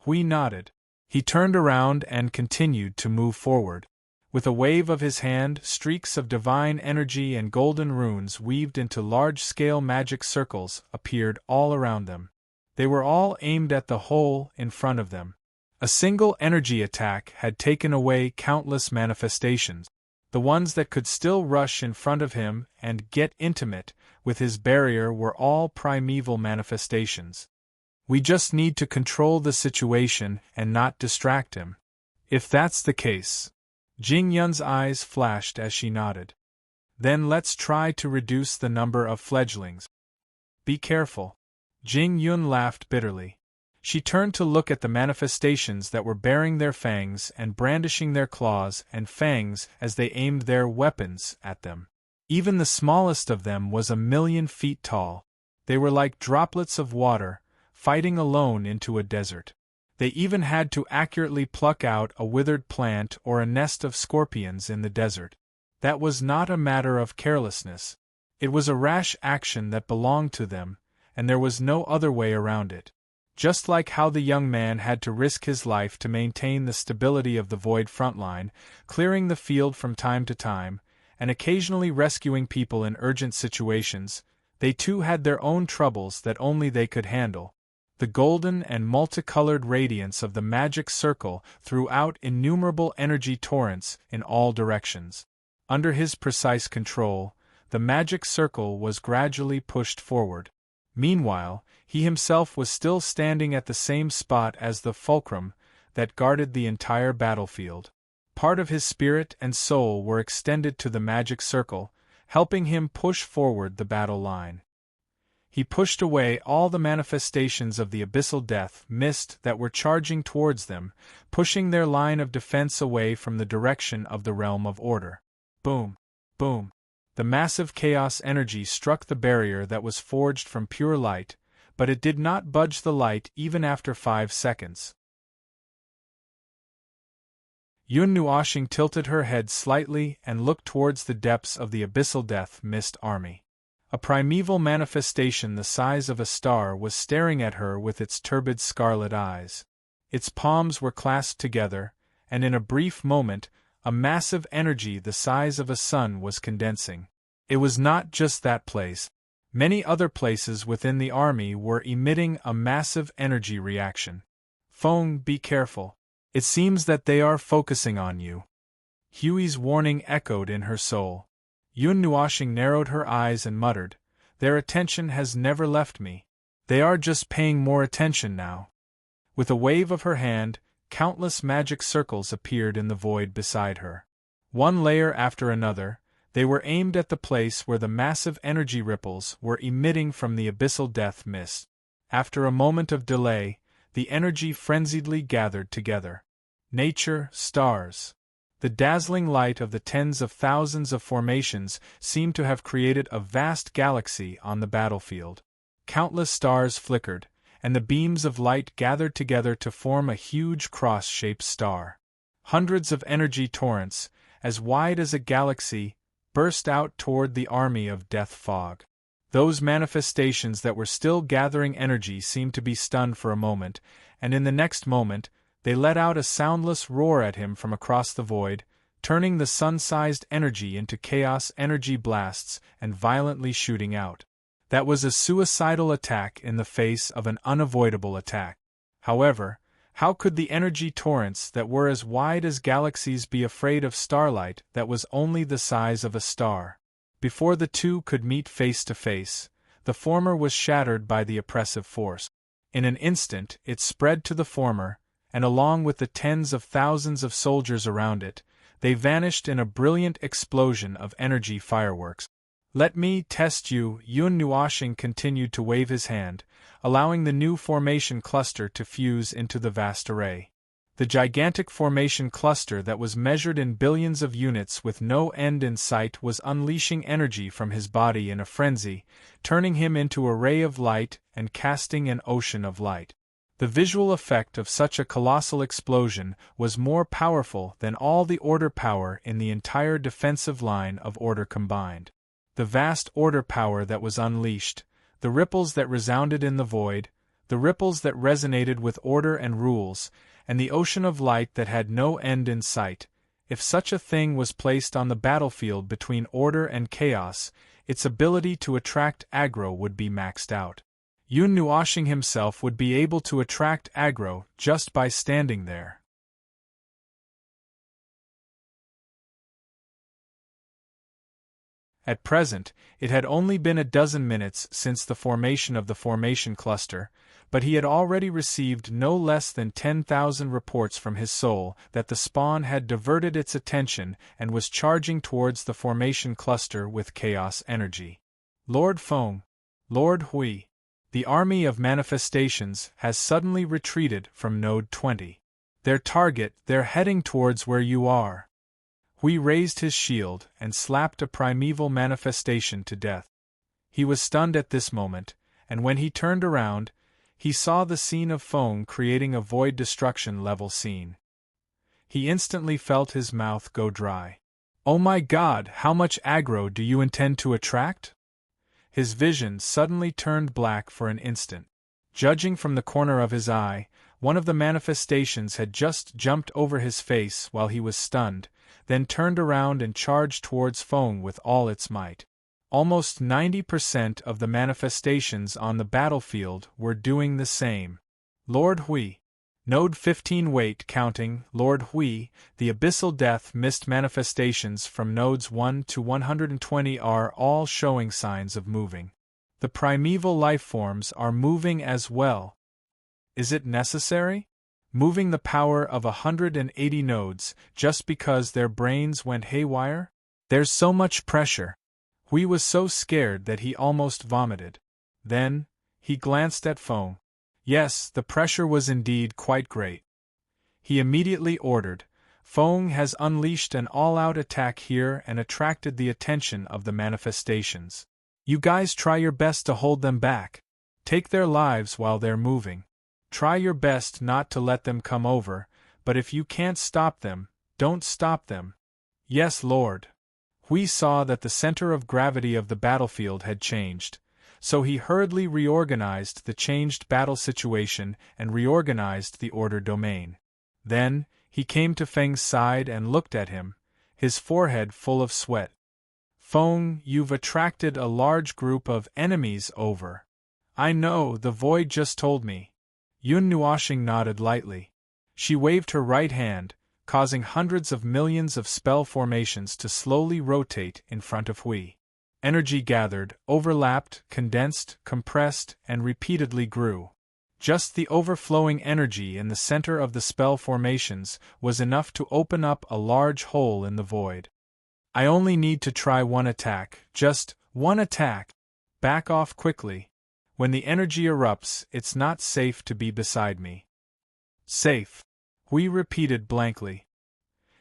Hui nodded. He turned around and continued to move forward. With a wave of his hand, streaks of divine energy and golden runes weaved into large-scale magic circles appeared all around them. They were all aimed at the hole in front of them. A single energy attack had taken away countless manifestations. The ones that could still rush in front of him and get intimate with his barrier were all primeval manifestations. We just need to control the situation and not distract him. If that's the case. Jing Yun's eyes flashed as she nodded. Then let's try to reduce the number of fledglings. Be careful. Jing Yun laughed bitterly. She turned to look at the manifestations that were baring their fangs and brandishing their claws and fangs as they aimed their weapons at them. Even the smallest of them was 1,000,000 feet tall. They were like droplets of water, fighting alone into a desert. They even had to accurately pluck out a withered plant or a nest of scorpions in the desert. That was not a matter of carelessness. It was a rash action that belonged to them, and there was no other way around it. Just like how the young man had to risk his life to maintain the stability of the Void frontline, clearing the field from time to time, and occasionally rescuing people in urgent situations, they too had their own troubles that only they could handle. The golden and multicolored radiance of the magic circle threw out innumerable energy torrents in all directions. Under his precise control, the magic circle was gradually pushed forward. Meanwhile, he himself was still standing at the same spot as the fulcrum that guarded the entire battlefield. Part of his spirit and soul were extended to the magic circle, helping him push forward the battle line. He pushed away all the manifestations of the abyssal death mist that were charging towards them, pushing their line of defense away from the direction of the realm of order. Boom! Boom! The massive chaos energy struck the barrier that was forged from pure light, but it did not budge the light even after 5 seconds. Yun Nuoxing tilted her head slightly and looked towards the depths of the abyssal death mist army. A primeval manifestation the size of a star was staring at her with its turbid scarlet eyes. Its palms were clasped together, and in a brief moment, a massive energy the size of a sun was condensing. It was not just that place. Many other places within the army were emitting a massive energy reaction. Feng, be careful. It seems that they are focusing on you. Hui's warning echoed in her soul. Yun Nuoxing narrowed her eyes and muttered, "Their attention has never left me. They are just paying more attention now." With a wave of her hand, countless magic circles appeared in the void beside her. One layer after another, they were aimed at the place where the massive energy ripples were emitting from the abyssal death mist. After a moment of delay, the energy frenziedly gathered together. Nature, stars. The dazzling light of the tens of thousands of formations seemed to have created a vast galaxy on the battlefield. Countless stars flickered, and the beams of light gathered together to form a huge cross-shaped star. Hundreds of energy torrents, as wide as a galaxy, burst out toward the army of death fog. Those manifestations that were still gathering energy seemed to be stunned for a moment, and in the next moment, they let out a soundless roar at him from across the void, turning the sun-sized energy into chaos energy blasts and violently shooting out. That was a suicidal attack in the face of an unavoidable attack. However, how could the energy torrents that were as wide as galaxies be afraid of starlight that was only the size of a star? Before the two could meet face to face, the former was shattered by the oppressive force. In an instant, it spread to the former, and along with the tens of thousands of soldiers around it, they vanished in a brilliant explosion of energy fireworks. "Let me test you," Yun Nuoxing continued to wave his hand, allowing the new formation cluster to fuse into the vast array. The gigantic formation cluster that was measured in billions of units with no end in sight was unleashing energy from his body in a frenzy, turning him into a ray of light and casting an ocean of light. The visual effect of such a colossal explosion was more powerful than all the order power in the entire defensive line of order combined. The vast order power that was unleashed, the ripples that resounded in the void, the ripples that resonated with order and rules, and the ocean of light that had no end in sight. If such a thing was placed on the battlefield between order and chaos, its ability to attract aggro would be maxed out. Nuashing himself would be able to attract aggro just by standing there. At present, it had only been a dozen minutes since the formation of the formation cluster, but he had already received no less than 10,000 reports from his soul that the spawn had diverted its attention and was charging towards the formation cluster with chaos energy. Lord Feng, Lord Hui, the army of manifestations has suddenly retreated from Node 20. Their target, they're heading towards where you are. Hui raised his shield and slapped a primeval manifestation to death. He was stunned at this moment, and when he turned around, he saw the scene of Feng creating a void destruction level scene. He instantly felt his mouth go dry. Oh my God, how much aggro do you intend to attract? His vision suddenly turned black for an instant. Judging from the corner of his eye, one of the manifestations had just jumped over his face while he was stunned, then turned around and charged towards Feng with all its might. Almost 90% of the manifestations on the battlefield were doing the same. Lord Hui. Node 15 wait counting, Lord Hui, the abyssal death mist manifestations from nodes 1 to 120 are all showing signs of moving. The primeval lifeforms are moving as well. Is it necessary? Moving the power of 180 nodes just because their brains went haywire? There's so much pressure. Hui was so scared that he almost vomited. Then, he glanced at Feng. Yes, the pressure was indeed quite great. He immediately ordered, Feng has unleashed an all-out attack here and attracted the attention of the manifestations. You guys try your best to hold them back. Take their lives while they're moving. Try your best not to let them come over, but if you can't stop them, don't stop them. Yes, Lord. Hui saw that the center of gravity of the battlefield had changed, so he hurriedly reorganized the changed battle situation and reorganized the order domain. Then, he came to Feng's side and looked at him, his forehead full of sweat. Feng, you've attracted a large group of enemies over. I know, the void just told me. Nuashing nodded lightly. She waved her right hand, causing hundreds of millions of spell formations to slowly rotate in front of Hui. Energy gathered, overlapped, condensed, compressed, and repeatedly grew. Just the overflowing energy in the center of the spell formations was enough to open up a large hole in the void. I only need to try one attack, just one attack. Back off quickly. When the energy erupts, it's not safe to be beside me. Safe. Hui repeated blankly.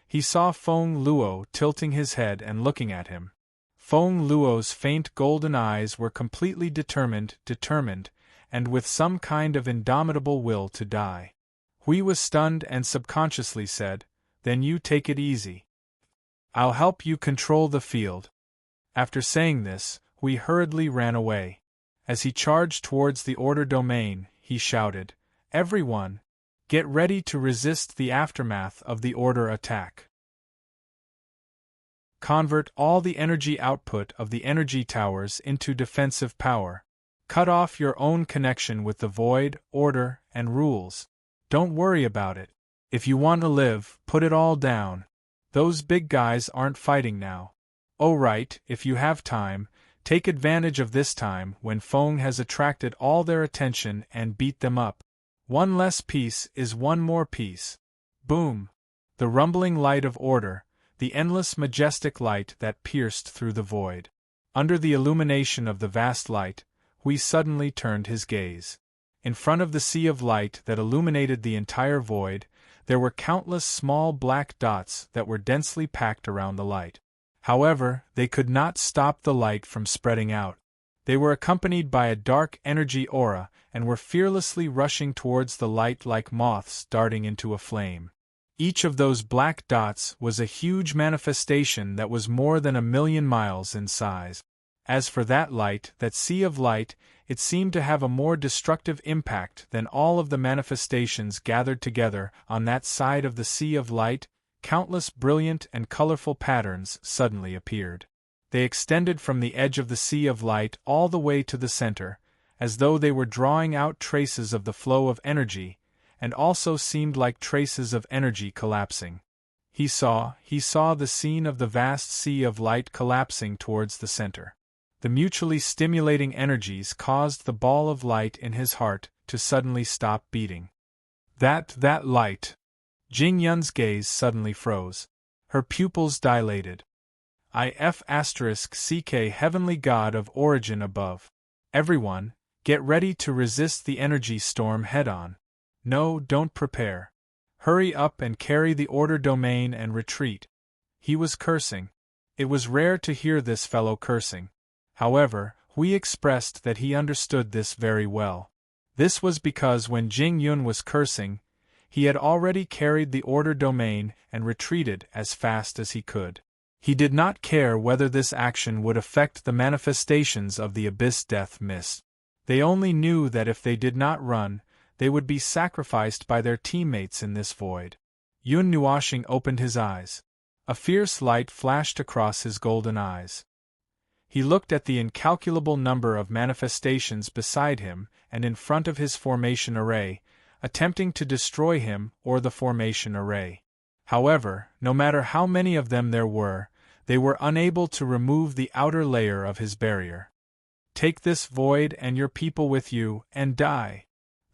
He saw Feng Luo tilting his head and looking at him. Feng Luo's faint golden eyes were completely determined, and with some kind of indomitable will to die. Hui was stunned and subconsciously said, Then you take it easy. I'll help you control the field. After saying this, Hui hurriedly ran away. As he charged towards the order domain, he shouted, Everyone! Get ready to resist the aftermath of the order attack. Convert all the energy output of the energy towers into defensive power. Cut off your own connection with the void, order, and rules. Don't worry about it. If you want to live, put it all down. Those big guys aren't fighting now. Oh right, if you have time, take advantage of this time when Feng has attracted all their attention and beat them up. One less piece is one more piece. Boom! The rumbling light of order, the endless majestic light that pierced through the void. Under the illumination of the vast light, Hui suddenly turned his gaze. In front of the sea of light that illuminated the entire void, there were countless small black dots that were densely packed around the light. However, they could not stop the light from spreading out. They were accompanied by a dark energy aura and were fearlessly rushing towards the light like moths darting into a flame. Each of those black dots was a huge manifestation that was more than 1,000,000 miles in size. As for that light, that sea of light, It seemed to have a more destructive impact than all of the manifestations gathered together. On that side of the sea of light, countless brilliant and colorful patterns suddenly appeared. They extended from the edge of the sea of light all the way to the center, as though they were drawing out traces of the flow of energy, and also seemed like traces of energy collapsing. He saw the scene of the vast sea of light collapsing towards the center. The mutually stimulating energies caused the ball of light in his heart to suddenly stop beating. That light! Jing Yun's gaze suddenly froze. Her pupils dilated. IF*CK Heavenly God of Origin above. Everyone, get ready to resist the energy storm head-on. No, don't prepare. Hurry up and carry the order domain and retreat. He was cursing. It was rare to hear this fellow cursing. However, Hui expressed that he understood this very well. This was because when Jing Yun was cursing, he had already carried the order domain and retreated as fast as he could. He did not care whether this action would affect the manifestations of the Abyss Death Mist. They only knew that if they did not run, they would be sacrificed by their teammates in this void. Yun Nuoshing opened his eyes. A fierce light flashed across his golden eyes. He looked at the incalculable number of manifestations beside him and in front of his formation array, attempting to destroy him or the formation array. However, no matter how many of them there were, they were unable to remove the outer layer of his barrier. Take this void and your people with you, and die.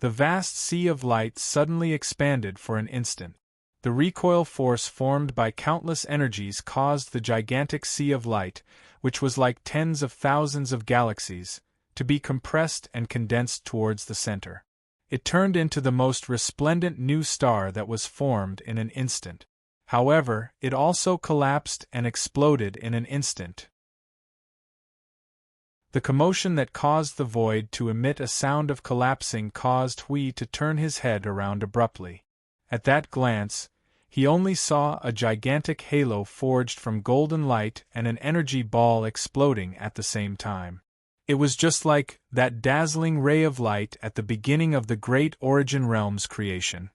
The vast sea of light suddenly expanded for an instant. The recoil force formed by countless energies caused the gigantic sea of light, which was like tens of thousands of galaxies, to be compressed and condensed towards the center. It turned into the most resplendent new star that was formed in an instant. However, it also collapsed and exploded in an instant. The commotion that caused the void to emit a sound of collapsing caused Hui to turn his head around abruptly. At that glance, he only saw a gigantic halo forged from golden light and an energy ball exploding at the same time. It was just like that dazzling ray of light at the beginning of the great Origin Realm's creation.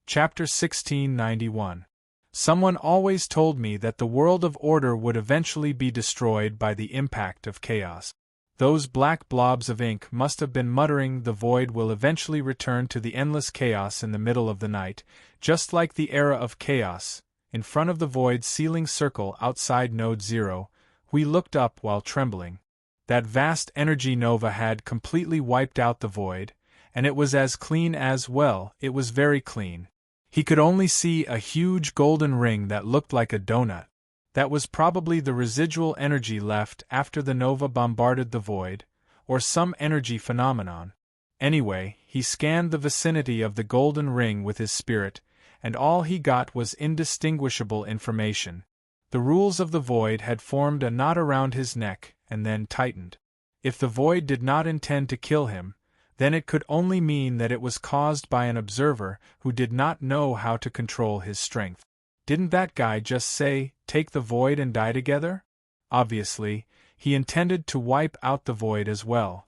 Chapter 1691. Someone always told me that the world of order would eventually be destroyed by the impact of chaos. Those black blobs of ink must have been muttering the void will eventually return to the endless chaos in the middle of the night, just like the era of chaos. In front of the void's sealing circle outside Node 0, we looked up while trembling. That vast energy nova had completely wiped out the void, and it was as clean as, well, it was very clean. He could only see a huge golden ring that looked like a donut. That was probably the residual energy left after the nova bombarded the void, or some energy phenomenon. Anyway, he scanned the vicinity of the golden ring with his spirit, and all he got was indistinguishable information. The rules of the void had formed a knot around his neck and then tightened. If the void did not intend to kill him, then it could only mean that it was caused by an observer who did not know how to control his strength. Didn't that guy just say, "Take the void and die together"? Obviously, he intended to wipe out the void as well.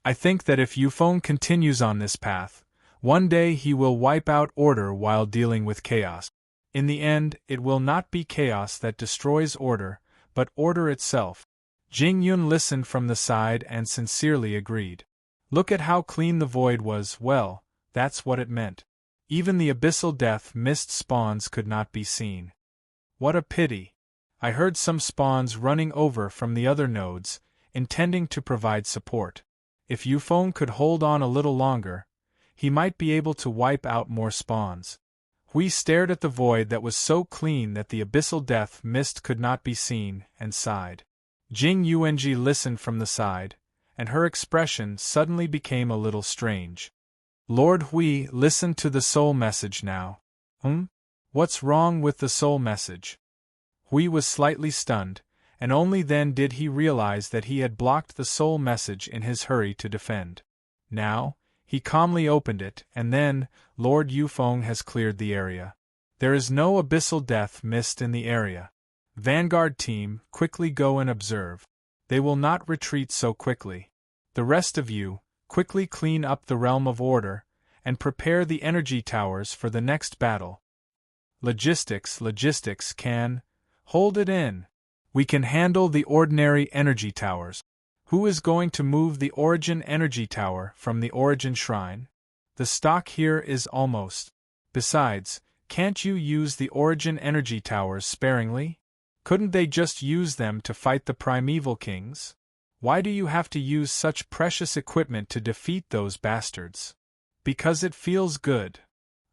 I think that if Yufeng continues on this path, one day he will wipe out order while dealing with chaos. In the end, it will not be chaos that destroys order, but order itself. Jing Yun listened from the side and sincerely agreed. Look at how clean the void was. Well, that's what it meant. Even the abyssal death mist spawns could not be seen. What a pity. I heard some spawns running over from the other nodes, intending to provide support. If Yufeng could hold on a little longer, he might be able to wipe out more spawns. Hui stared at the void that was so clean that the abyssal death mist could not be seen, and sighed. Jing Yuanji listened from the side, and her expression suddenly became a little strange. Lord Hui listened to the soul message now. What's wrong with the soul message? Hui was slightly stunned, and only then did he realize that he had blocked the soul message in his hurry to defend. Now, he calmly opened it, and then, Lord Yufeng has cleared the area. There is no abyssal death mist in the area. Vanguard team, quickly go and observe. They will not retreat so quickly. The rest of you, quickly clean up the realm of order, and prepare the energy towers for the next battle. Logistics can. Hold it in. We can handle the ordinary energy towers. Who is going to move the Origin energy tower from the Origin shrine? The stock here is almost. Besides, can't you use the Origin energy towers sparingly? Couldn't they just use them to fight the primeval kings? Why do you have to use such precious equipment to defeat those bastards? Because it feels good.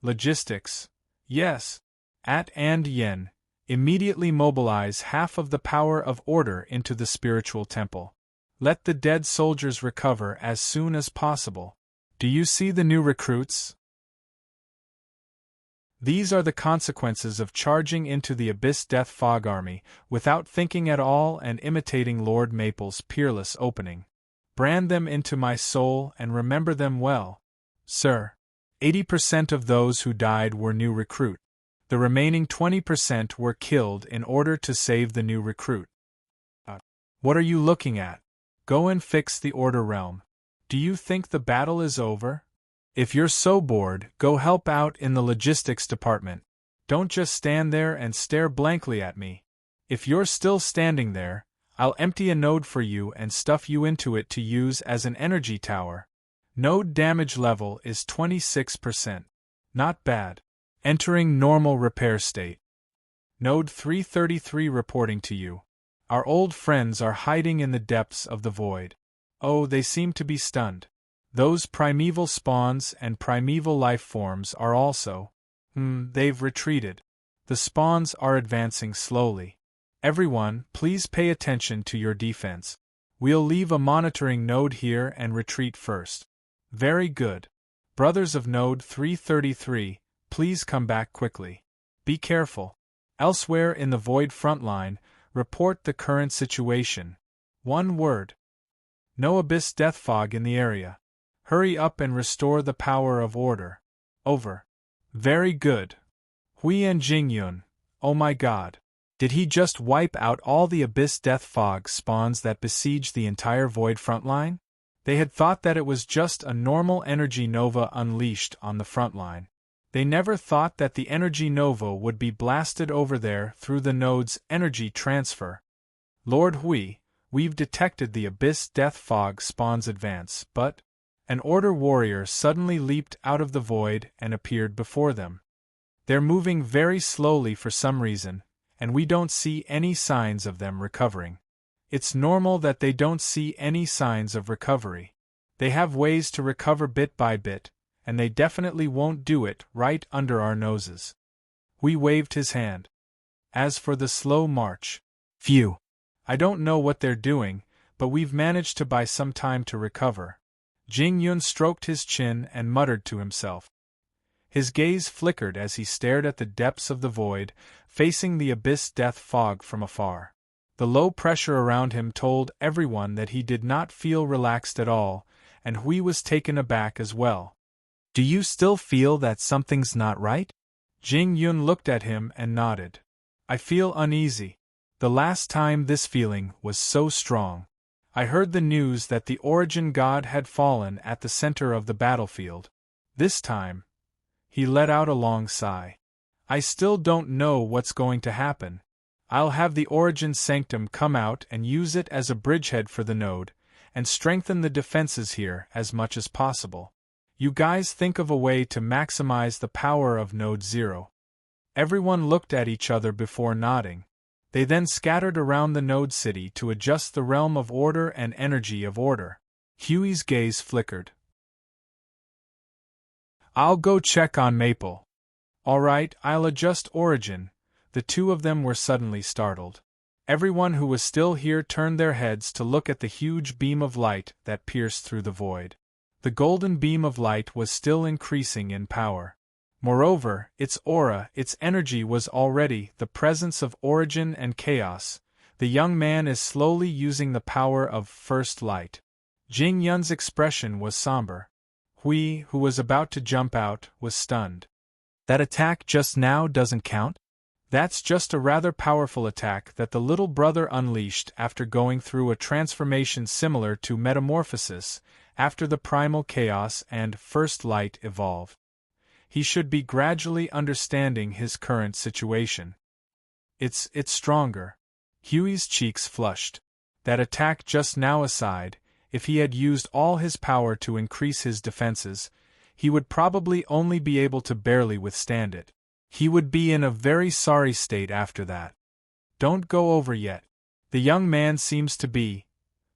Logistics. Yes. At and Yen, immediately mobilize half of the power of order into the spiritual temple. Let the dead soldiers recover as soon as possible. Do you see the new recruits? These are the consequences of charging into the Abyss Death Fog army without thinking at all and imitating Lord Maple's peerless opening. Brand them into my soul and remember them well, sir. 80% of those who died were new recruit. The remaining 20% were killed in order to save the new recruit. What are you looking at? Go and fix the Order realm. Do you think the battle is over? If you're so bored, go help out in the logistics department. Don't just stand there and stare blankly at me. If you're still standing there, I'll empty a node for you and stuff you into it to use as an energy tower. Node damage level is 26%. Not bad. Entering normal repair state. Node 333 reporting to you. Our old friends are hiding in the depths of the void. Oh, they seem to be stunned. Those primeval spawns and primeval life forms are also. They've retreated. The spawns are advancing slowly. Everyone, please pay attention to your defense. We'll leave a monitoring node here and retreat first. Very good. Brothers of Node 333, please come back quickly. Be careful. Elsewhere in the void frontline, report the current situation. One word. No Abyss Death Fog in the area. Hurry up and restore the power of order. Over. Very good. Hui and Jingyun, oh my god. Did he just wipe out all the Abyss Death Fog spawns that besiege the entire void frontline? They had thought that it was just a normal energy nova unleashed on the frontline. They never thought that the energy nova would be blasted over there through the node's energy transfer. Lord Hui, we've detected the Abyss Death Fog spawns advance, but an Order warrior suddenly leaped out of the void and appeared before them. They're moving very slowly for some reason, and we don't see any signs of them recovering. It's normal that they don't see any signs of recovery. They have ways to recover bit by bit, and they definitely won't do it right under our noses. Hui waved his hand. As for the slow march, phew. I don't know what they're doing, but we've managed to buy some time to recover. Jingyun stroked his chin and muttered to himself. His gaze flickered as he stared at the depths of the void, facing the Abyss Death Fog from afar. The low pressure around him told everyone that he did not feel relaxed at all, and Hui was taken aback as well. Do you still feel that something's not right? Jingyun looked at him and nodded. I feel uneasy. The last time this feeling was so strong. I heard the news that the Origin god had fallen at the center of the battlefield. This time, he let out a long sigh. I still don't know what's going to happen. I'll have the Origin Sanctum come out and use it as a bridgehead for the node, and strengthen the defenses here as much as possible. You guys think of a way to maximize the power of Node 0. Everyone looked at each other before nodding. They then scattered around the node city to adjust the realm of order and energy of order. Huey's gaze flickered. I'll go check on Maple. All right, I'll adjust Origin. The two of them were suddenly startled. Everyone who was still here turned their heads to look at the huge beam of light that pierced through the void. The golden beam of light was still increasing in power. Moreover, its aura, its energy was already the presence of origin and chaos. The young man is slowly using the power of first light. Jing Yun's expression was somber. Hui, who was about to jump out, was stunned. That attack just now doesn't count? That's just a rather powerful attack that the little brother unleashed after going through a transformation similar to metamorphosis, after the primal chaos and first light evolved. He should be gradually understanding his current situation. It's stronger. Huey's cheeks flushed. That attack just now aside, if he had used all his power to increase his defenses, he would probably only be able to barely withstand it. He would be in a very sorry state after that. Don't go over yet. The young man seems to be.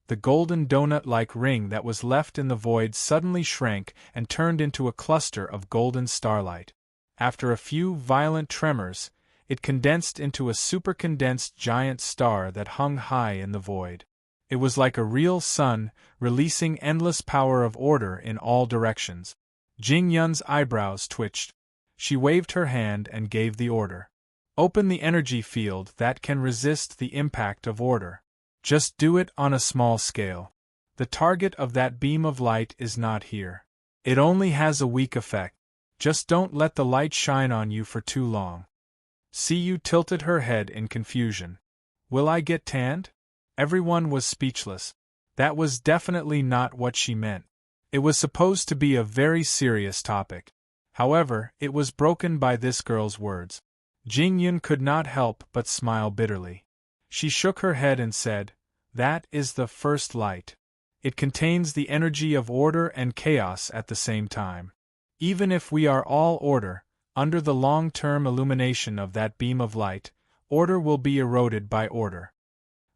The golden donut-like ring that was left in the void suddenly shrank and turned into a cluster of golden starlight. After a few violent tremors, it condensed into a supercondensed giant star that hung high in the void. It was like a real sun, releasing endless power of order in all directions. Jing Yun's eyebrows twitched. She waved her hand and gave the order. Open the energy field that can resist the impact of order. Just do it on a small scale. The target of that beam of light is not here. It only has a weak effect. Just don't let the light shine on you for too long. Siyu tilted her head in confusion. Will I get tanned? Everyone was speechless. That was definitely not what she meant. It was supposed to be a very serious topic. However, it was broken by this girl's words. Jing Yun could not help but smile bitterly. She shook her head and said, "That is the first light. It contains the energy of order and chaos at the same time. Even if we are all order, under the long-term illumination of that beam of light, order will be eroded by order.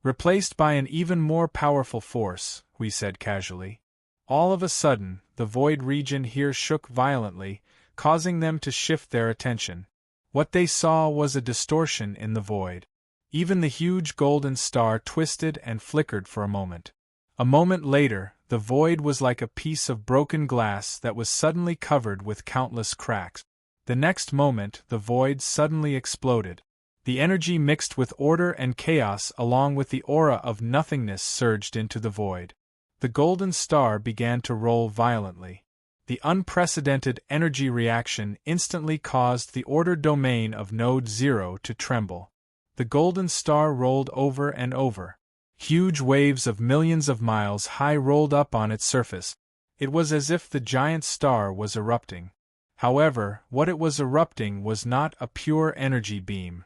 Replaced by an even more powerful force," we said casually. All of a sudden, the void region here shook violently, causing them to shift their attention. What they saw was a distortion in the void. Even the huge golden star twisted and flickered for a moment. A moment later, the void was like a piece of broken glass that was suddenly covered with countless cracks. The next moment, the void suddenly exploded. The energy mixed with order and chaos along with the aura of nothingness surged into the void. The golden star began to roll violently. The unprecedented energy reaction instantly caused the order domain of Node 0 to tremble. The golden star rolled over and over. Huge waves of millions of miles high rolled up on its surface. It was as if the giant star was erupting. However, what it was erupting was not a pure energy beam.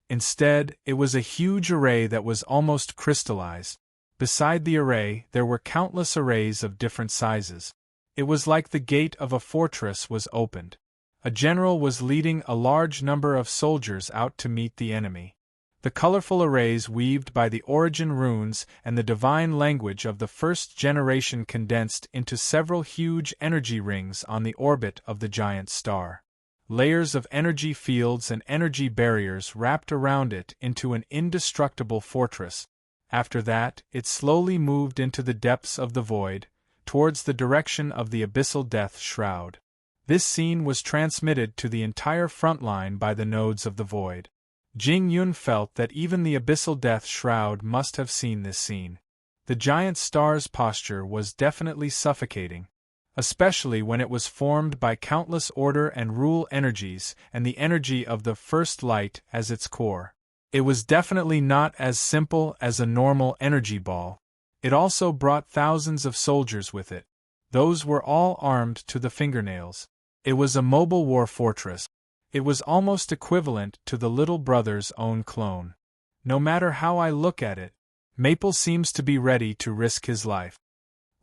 Instead, it was a huge array that was almost crystallized. Beside the array, there were countless arrays of different sizes. It was like the gate of a fortress was opened. A general was leading a large number of soldiers out to meet the enemy. The colorful arrays weaved by the origin runes and the divine language of the first generation condensed into several huge energy rings on the orbit of the giant star. Layers of energy fields and energy barriers wrapped around it into an indestructible fortress. After that, it slowly moved into the depths of the void, towards the direction of the abyssal death shroud. This scene was transmitted to the entire front line by the nodes of the void. Jing Yun felt that even the abyssal death shroud must have seen this scene. The giant star's posture was definitely suffocating, especially when it was formed by countless order and rule energies and the energy of the first light as its core. It was definitely not as simple as a normal energy ball. It also brought thousands of soldiers with it. Those were all armed to the fingernails. It was a mobile war fortress. It was almost equivalent to the little brother's own clone. No matter how I look at it, Maple seems to be ready to risk his life.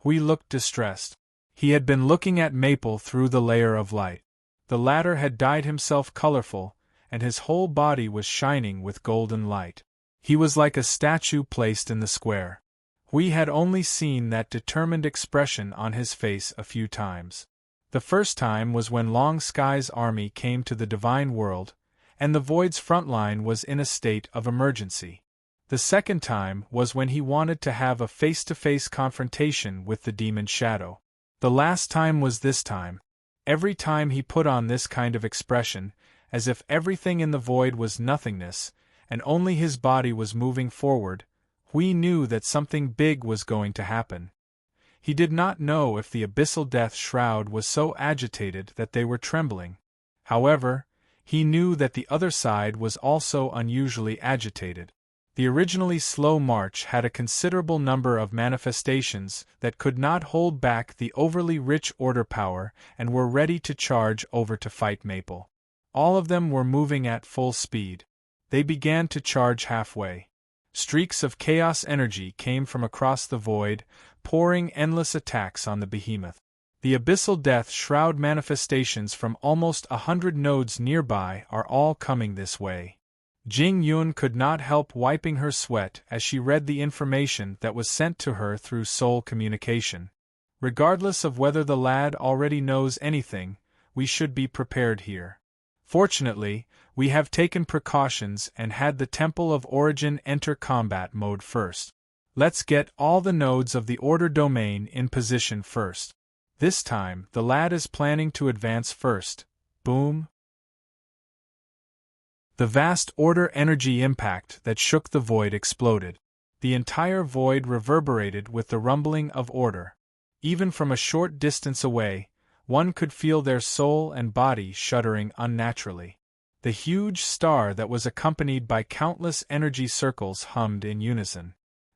Hui looked distressed. He had been looking at Maple through the layer of light. The latter had dyed himself colorful, and his whole body was shining with golden light. He was like a statue placed in the square. Hui had only seen that determined expression on his face a few times. The first time was when Long Sky's army came to the Divine World, and the Void's front line was in a state of emergency. The second time was when he wanted to have a face-to-face confrontation with the demon Shadow. The last time was this time. Every time he put on this kind of expression, as if everything in the void was nothingness, and only his body was moving forward, Hui knew that something big was going to happen. He did not know if the abyssal death shroud was so agitated that they were trembling. However, He knew that the other side was also unusually agitated. The originally slow march had a considerable number of manifestations that could not hold back the overly rich order power and were ready to charge over to fight Maple. All of them were moving at full speed. They began to charge halfway. Streaks of chaos energy came from across the void, pouring endless attacks on the behemoth. The abyssal death shroud manifestations from almost 100 nodes nearby are all coming this way. Jing Yun could not help wiping her sweat as she read the information that was sent to her through soul communication. Regardless of whether the lad already knows anything, we should be prepared here. Fortunately, we have taken precautions and had the Temple of Origin enter combat mode first. Let's get all the nodes of the Order domain in position first. This time, the lad is planning to advance first. Boom! The vast Order energy impact that shook the void exploded. The entire void reverberated with the rumbling of Order. Even from a short distance away, one could feel their soul and body shuddering unnaturally. The huge star that was accompanied by countless energy circles hummed in unison.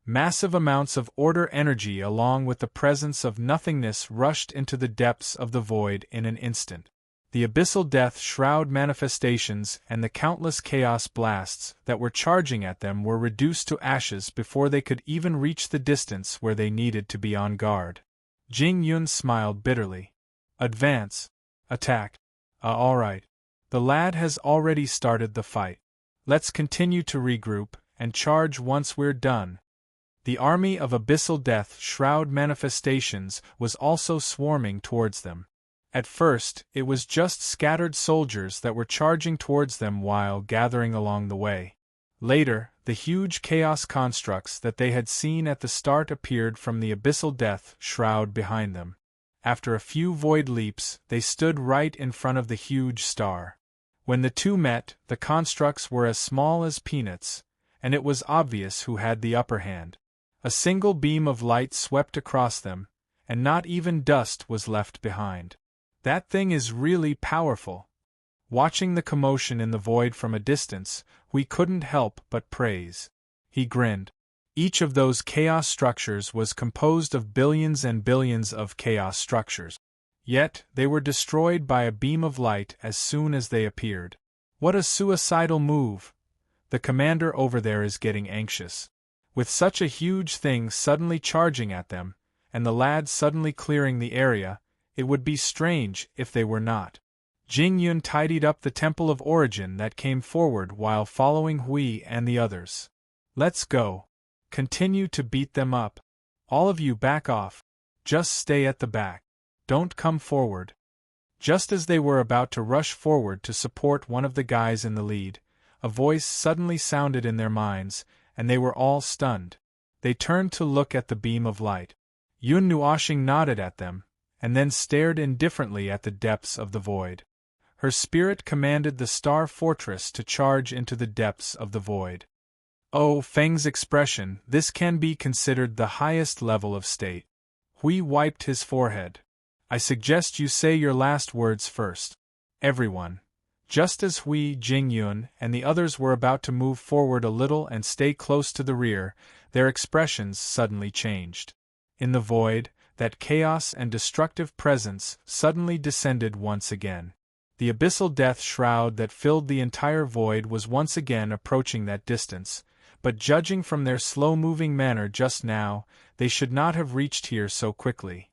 Massive amounts of Order energy along with the presence of nothingness rushed into the depths of the void in an instant. The abyssal death shroud manifestations and the countless chaos blasts that were charging at them were reduced to ashes before they could even reach the distance where they needed to be on guard. Jing Yun smiled bitterly. Advance. Attack. All right. The lad has already started the fight. Let's continue to regroup and charge once we're done. The army of abyssal death shroud manifestations was also swarming towards them. At first, it was just scattered soldiers that were charging towards them while gathering along the way. Later, the huge chaos constructs that they had seen at the start appeared from the abyssal death shroud behind them. After a few void leaps, they stood right in front of the huge star. When the two met, the constructs were as small as peanuts, and it was obvious who had the upper hand. A single beam of light swept across them, and not even dust was left behind. That thing is really powerful. Watching the commotion in the void from a distance, we couldn't help but praise. He grinned. Each of those chaos structures was composed of billions and billions of chaos structures. Yet, they were destroyed by a beam of light as soon as they appeared. What a suicidal move! The commander over there is getting anxious. With such a huge thing suddenly charging at them, and the lads suddenly clearing the area, it would be strange if they were not. Jing Yun tidied up the Temple of Origin that came forward while following Hui and the others. Let's go. Continue to beat them up. All of you back off. Just stay at the back. Don't come forward. Just as they were about to rush forward to support one of the guys in the lead, a voice suddenly sounded in their minds, and they were all stunned. They turned to look at the beam of light. Yun Nuoshing nodded at them, and then stared indifferently at the depths of the void. Her spirit commanded the Star Fortress to charge into the depths of the void. Oh, Feng's expression, this can be considered the highest level of state. Hui wiped his forehead. I suggest you say your last words first. Everyone. Just as Hui, Jingyun, and the others were about to move forward a little and stay close to the rear, their expressions suddenly changed. In the void, that chaos and destructive presence suddenly descended once again. The abyssal death shroud that filled the entire void was once again approaching that distance, but judging from their slow-moving manner just now, they should not have reached here so quickly.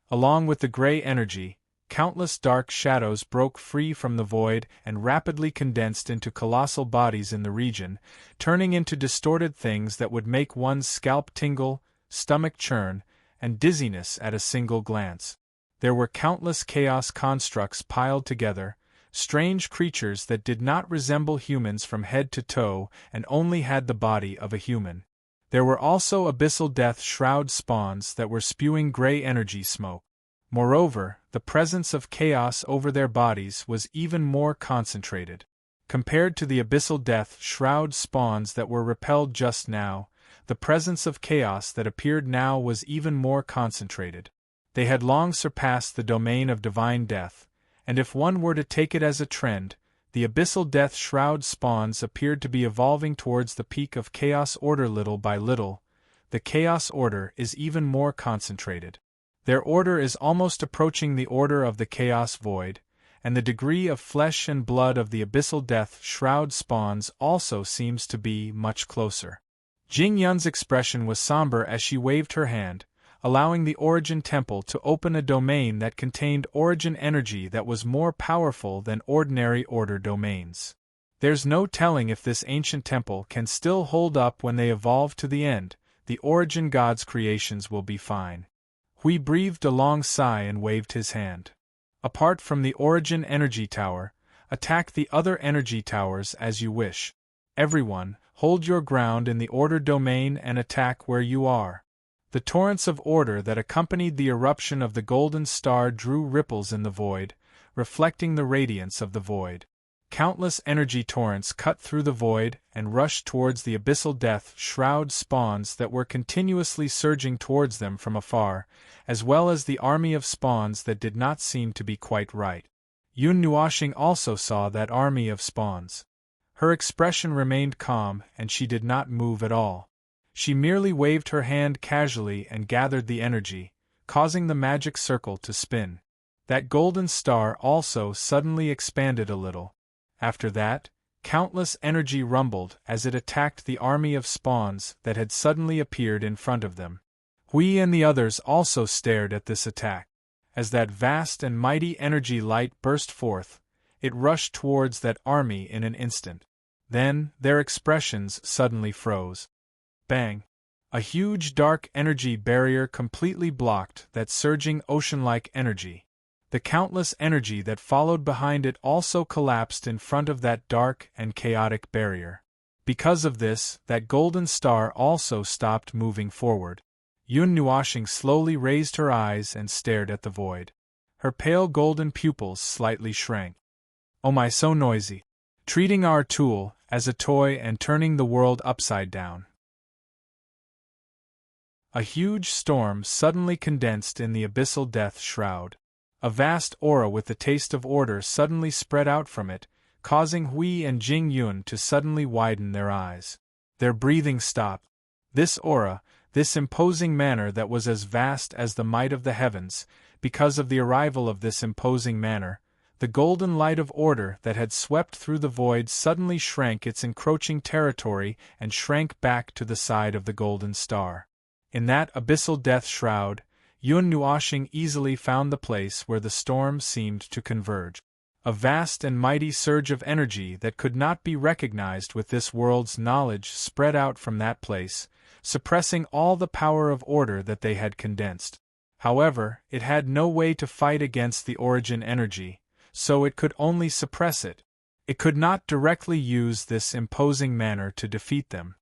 Along with the gray energy, countless dark shadows broke free from the void and rapidly condensed into colossal bodies in the region, turning into distorted things that would make one's scalp tingle, stomach churn, and dizziness at a single glance. There were countless chaos constructs piled together, strange creatures that did not resemble humans from head to toe and only had the body of a human. There were also abyssal death shroud spawns that were spewing gray energy smoke. Moreover, the presence of chaos over their bodies was even more concentrated. Compared to the abyssal death shroud spawns that were repelled just now, the presence of chaos that appeared now was even more concentrated. They had long surpassed the domain of divine death, and if one were to take it as a trend, the abyssal death shroud spawns appeared to be evolving towards the peak of chaos order little by little. The chaos order is even more concentrated. Their order is almost approaching the order of the chaos void, and the degree of flesh and blood of the abyssal death shroud spawns also seems to be much closer. Jing Yun's expression was somber as she waved her hand, allowing the Origin Temple to open a domain that contained Origin energy that was more powerful than ordinary order domains. There's no telling if this ancient temple can still hold up when they evolve to the end. The Origin God's creations will be fine. Hui breathed a long sigh and waved his hand. Apart from the Origin Energy Tower, attack the other energy towers as you wish. Everyone, hold your ground in the order domain and attack where you are. The torrents of order that accompanied the eruption of the golden star drew ripples in the void, reflecting the radiance of the void. Countless energy torrents cut through the void and rushed towards the abyssal death shroud spawns that were continuously surging towards them from afar, as well as the army of spawns that did not seem to be quite right. Yun Nuoxing also saw that army of spawns. Her expression remained calm and she did not move at all. She merely waved her hand casually and gathered the energy, causing the magic circle to spin. That golden star also suddenly expanded a little. After that, countless energy rumbled as it attacked the army of spawns that had suddenly appeared in front of them. Hui and the others also stared at this attack. As that vast and mighty energy light burst forth, it rushed towards that army in an instant. Then, their expressions suddenly froze. Bang! A huge dark energy barrier completely blocked that surging ocean-like energy. The countless energy that followed behind it also collapsed in front of that dark and chaotic barrier. Because of this, that golden star also stopped moving forward. Yun Nuoxing slowly raised her eyes and stared at the void. Her pale golden pupils slightly shrank. Oh my, so noisy. Treating our tool as a toy and turning the world upside down. A huge storm suddenly condensed in the abyssal death shroud. A vast aura with the taste of order suddenly spread out from it, causing Hui and Jing Yun to suddenly widen their eyes. Their breathing stopped. This aura, this imposing manner that was as vast as the might of the heavens, because of the arrival of this imposing manner, the golden light of order that had swept through the void suddenly shrank its encroaching territory and shrank back to the side of the golden star. In that abyssal death shroud, Yun Nuoxing easily found the place where the storm seemed to converge. A vast and mighty surge of energy that could not be recognized with this world's knowledge spread out from that place, suppressing all the power of order that they had condensed. However, it had no way to fight against the origin energy, so it could only suppress it. It could not directly use this imposing manner to defeat them.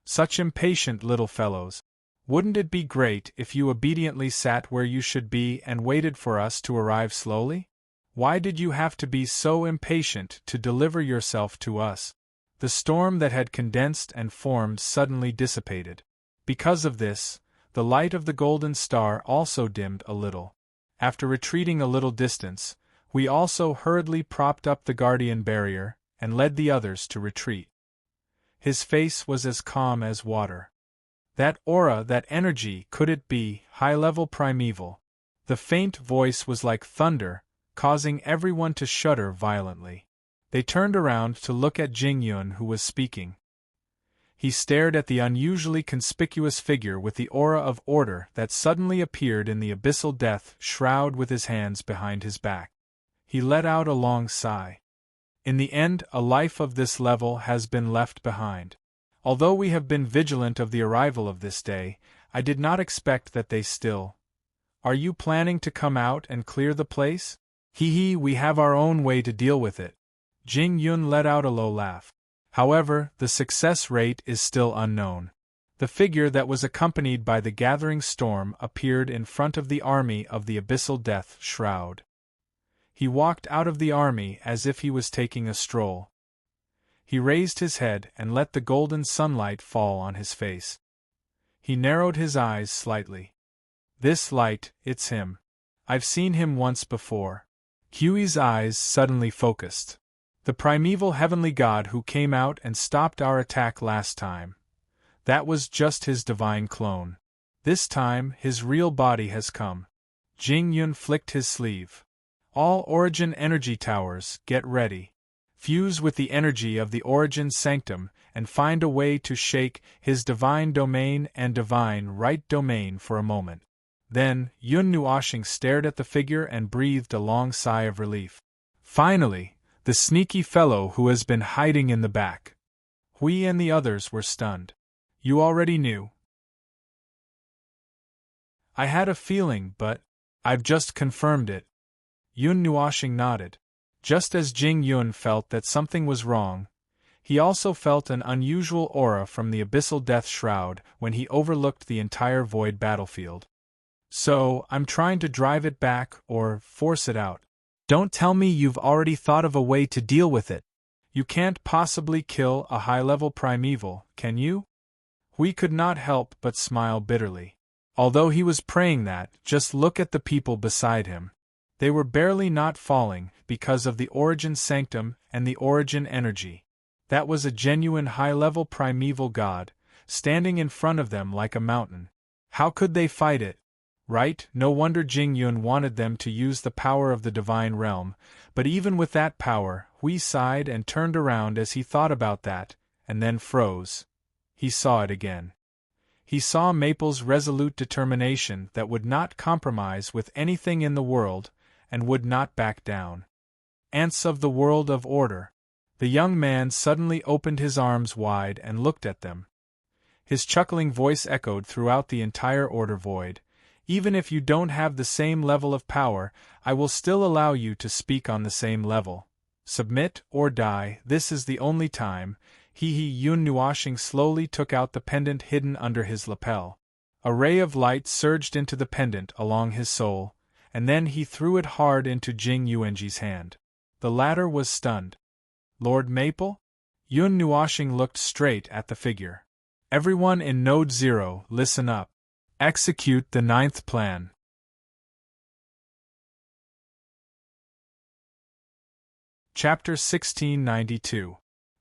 Such impatient little fellows. Wouldn't it be great if you obediently sat where you should be and waited for us to arrive slowly? Why did you have to be so impatient to deliver yourself to us? The storm that had condensed and formed suddenly dissipated. Because of this, the light of the golden star also dimmed a little. After retreating a little distance, we also hurriedly propped up the guardian barrier and led the others to retreat. His face was as calm as water. That aura, that energy, could it be high-level primeval? The faint voice was like thunder, causing everyone to shudder violently. They turned around to look at Jing Yun, who was speaking. He stared at the unusually conspicuous figure with the aura of order that suddenly appeared in the abyssal death shroud with his hands behind his back. He let out a long sigh. In the end, a life of this level has been left behind. Although we have been vigilant of the arrival of this day, I did not expect that they still. Are you planning to come out and clear the place? Hee, we have our own way to deal with it. Jing Yun let out a low laugh. However, the success rate is still unknown. The figure that was accompanied by the gathering storm appeared in front of the army of the abyssal death shroud. He walked out of the army as if he was taking a stroll. He raised his head and let the golden sunlight fall on his face. He narrowed his eyes slightly. This light, it's him. I've seen him once before. Huey's eyes suddenly focused. The primeval heavenly god who came out and stopped our attack last time. That was just his divine clone. This time, his real body has come. Jing Yun flicked his sleeve. All Origin energy towers, get ready. Fuse with the energy of the Origin sanctum and find a way to shake his divine domain and divine right domain for a moment. Then, Yun Nuoshing stared at the figure and breathed a long sigh of relief. Finally, the sneaky fellow who has been hiding in the back. Hui and the others were stunned. You already knew. I had a feeling, but I've just confirmed it. Yun Nuoshing nodded. Just as Jing Yun felt that something was wrong, he also felt an unusual aura from the abyssal death shroud when he overlooked the entire void battlefield. So, I'm trying to drive it back or force it out. Don't tell me you've already thought of a way to deal with it. You can't possibly kill a high-level primeval, can you? Hui could not help but smile bitterly. Although he was praying that, just look at the people beside him. They were barely not falling because of the Origin sanctum and the Origin energy. That was a genuine high-level primeval god, standing in front of them like a mountain. How could they fight it? Right, no wonder Jing Yun wanted them to use the power of the divine realm, but even with that power, Hui sighed and turned around as he thought about that, and then froze. He saw it again. He saw Maple's resolute determination that would not compromise with anything in the world, and would not back down. Ants of the world of order. The young man suddenly opened his arms wide and looked at them. His chuckling voice echoed throughout the entire order void. Even if you don't have the same level of power, I will still allow you to speak on the same level. Submit or die, this is the only time. Yun Nuoshing slowly took out the pendant hidden under his lapel. A ray of light surged into the pendant along his soul, and then he threw it hard into Jing Yuanji's hand. The latter was stunned. Lord Maple? Yun Nuoshing looked straight at the figure. Everyone in Node 0, listen up. Execute the 9th plan. Chapter 1692.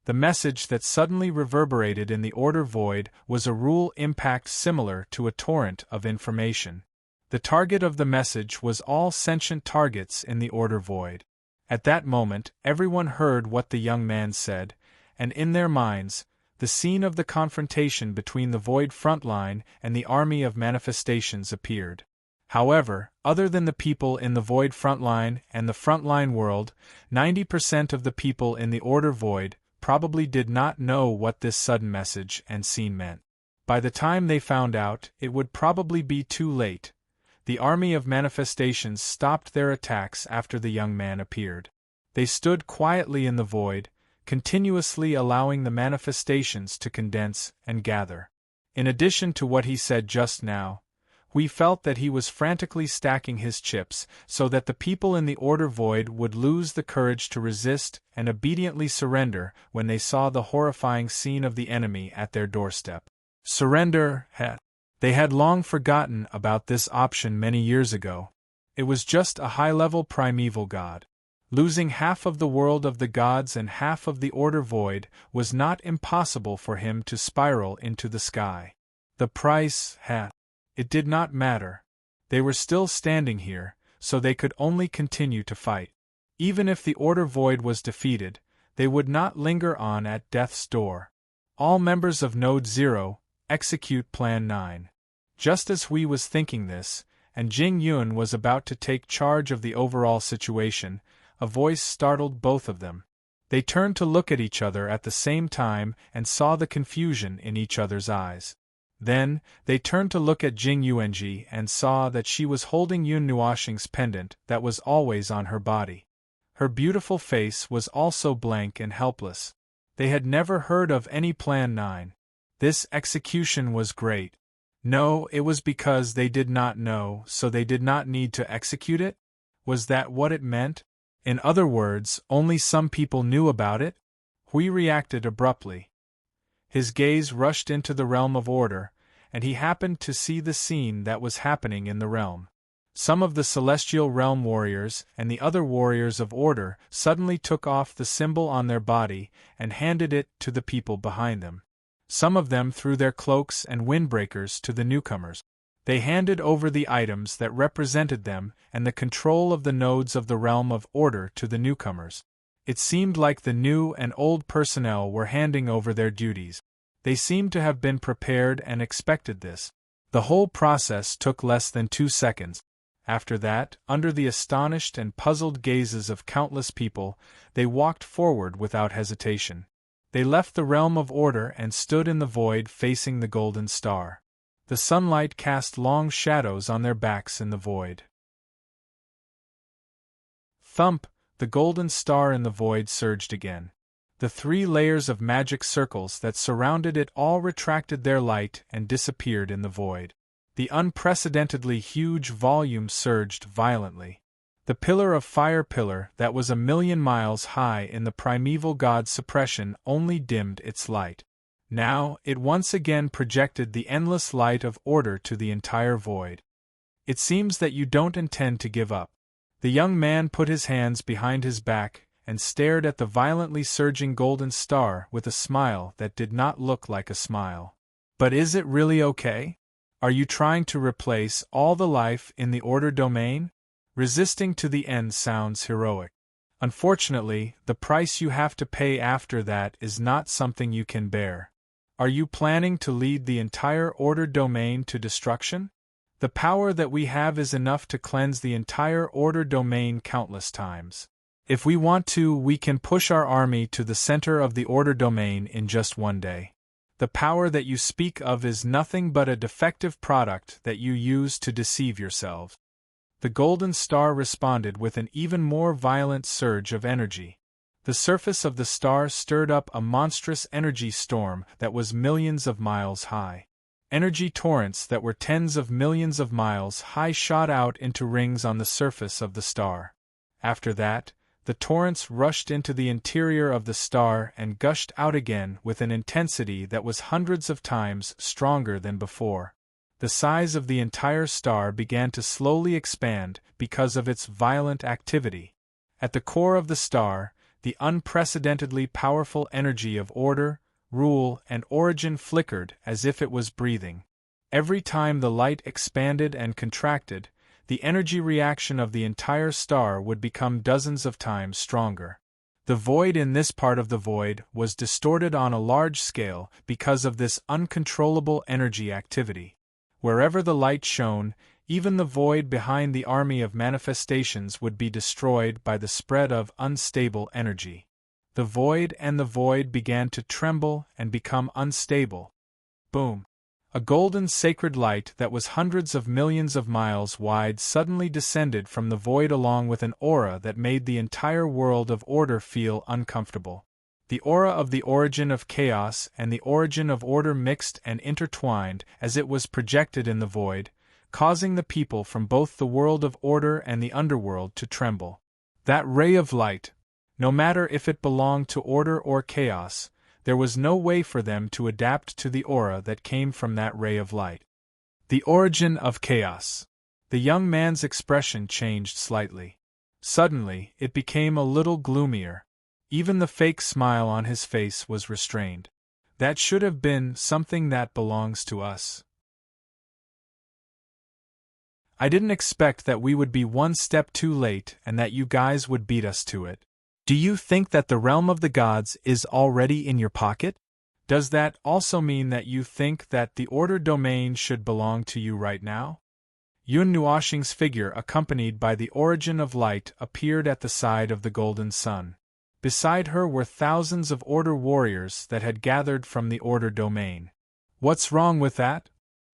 The message that suddenly reverberated in the order void was a rule impact similar to a torrent of information. The target of the message was all sentient targets in the order void. At that moment, everyone heard what the young man said, and in their minds, the scene of the confrontation between the void frontline and the army of manifestations appeared. However, other than the people in the void frontline and the frontline world, 90% of the people in the order void probably did not know what this sudden message and scene meant. By the time they found out, it would probably be too late. The army of manifestations stopped their attacks after the young man appeared. They stood quietly in the void, continuously allowing the manifestations to condense and gather. In addition to what he said just now, we felt that he was frantically stacking his chips so that the people in the order void would lose the courage to resist and obediently surrender when they saw the horrifying scene of the enemy at their doorstep. Surrender, they had long forgotten about this option many years ago. It was just a high-level primeval god. Losing half of the world of the gods and half of the order void was not impossible for him to spiral into the sky. The price, it did not matter. They were still standing here, so they could only continue to fight. Even if the order void was defeated, they would not linger on at death's door. All members of Node 0, execute Plan 9. Just as Hui was thinking this, and Jing Yun was about to take charge of the overall situation, a voice startled both of them. They turned to look at each other at the same time and saw the confusion in each other's eyes. Then, they turned to look at Jing Yuanji and saw that she was holding Yun Nuoshing's pendant that was always on her body. Her beautiful face was also blank and helpless. They had never heard of any Plan 9. This execution was great. No, it was because they did not know, so they did not need to execute it? Was that what it meant? In other words, only some people knew about it? Hui reacted abruptly. His gaze rushed into the realm of order, and he happened to see the scene that was happening in the realm. Some of the celestial realm warriors and the other warriors of order suddenly took off the symbol on their body and handed it to the people behind them. Some of them threw their cloaks and windbreakers to the newcomers. They handed over the items that represented them and the control of the nodes of the realm of order to the newcomers. It seemed like the new and old personnel were handing over their duties. They seemed to have been prepared and expected this. The whole process took less than 2 seconds. After that, under the astonished and puzzled gazes of countless people, they walked forward without hesitation. They left the realm of order and stood in the void facing the golden star. The sunlight cast long shadows on their backs in the void. Thump! The golden star in the void surged again. The 3 layers of magic circles that surrounded it all retracted their light and disappeared in the void. The unprecedentedly huge volume surged violently. The pillar of fire pillar that was 1,000,000 miles high in the primeval god's suppression only dimmed its light. Now, it once again projected the endless light of order to the entire void. It seems that you don't intend to give up. The young man put his hands behind his back and stared at the violently surging golden star with a smile that did not look like a smile. But is it really okay? Are you trying to replace all the life in the order domain? Resisting to the end sounds heroic. Unfortunately, the price you have to pay after that is not something you can bear. Are you planning to lead the entire order domain to destruction? The power that we have is enough to cleanse the entire order domain countless times. If we want to, we can push our army to the center of the order domain in just 1 day. The power that you speak of is nothing but a defective product that you use to deceive yourselves. The golden star responded with an even more violent surge of energy. The surface of the star stirred up a monstrous energy storm that was millions of miles high. Energy torrents that were tens of millions of miles high shot out into rings on the surface of the star. After that, the torrents rushed into the interior of the star and gushed out again with an intensity that was hundreds of times stronger than before. The size of the entire star began to slowly expand because of its violent activity. At the core of the star, the unprecedentedly powerful energy of order, rule, and origin flickered as if it was breathing. Every time the light expanded and contracted, the energy reaction of the entire star would become dozens of times stronger. The void in this part of the void was distorted on a large scale because of this uncontrollable energy activity. Wherever the light shone, even the void behind the army of manifestations would be destroyed by the spread of unstable energy. The void began to tremble and become unstable. Boom! A golden sacred light that was hundreds of millions of miles wide suddenly descended from the void along with an aura that made the entire world of order feel uncomfortable. The aura of the origin of chaos and the origin of order mixed and intertwined as it was projected in the void, causing the people from both the world of order and the underworld to tremble. That ray of light, no matter if it belonged to order or chaos, there was no way for them to adapt to the aura that came from that ray of light. The origin of chaos. The young man's expression changed slightly. Suddenly, it became a little gloomier. Even the fake smile on his face was restrained. That should have been something that belongs to us. I didn't expect that we would be 1 step too late and that you guys would beat us to it. Do you think that the realm of the gods is already in your pocket? Does that also mean that you think that the order domain should belong to you right now? Yun Nuoshing's figure, accompanied by the origin of light, appeared at the side of the golden sun. Beside her were thousands of order warriors that had gathered from the order domain. What's wrong with that?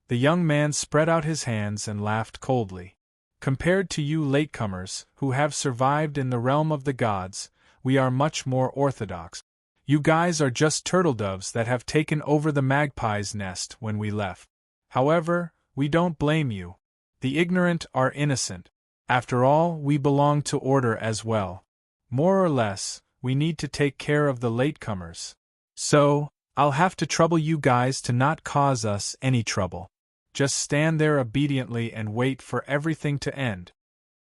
The young man spread out his hands and laughed coldly. Compared to you latecomers, who have survived in the realm of the gods, we are much more orthodox. You guys are just turtledoves that have taken over the magpie's nest when we left. However, we don't blame you. The ignorant are innocent. After all, we belong to order as well. More or less, we need to take care of the latecomers. So, I'll have to trouble you guys to not cause us any trouble. Just stand there obediently and wait for everything to end.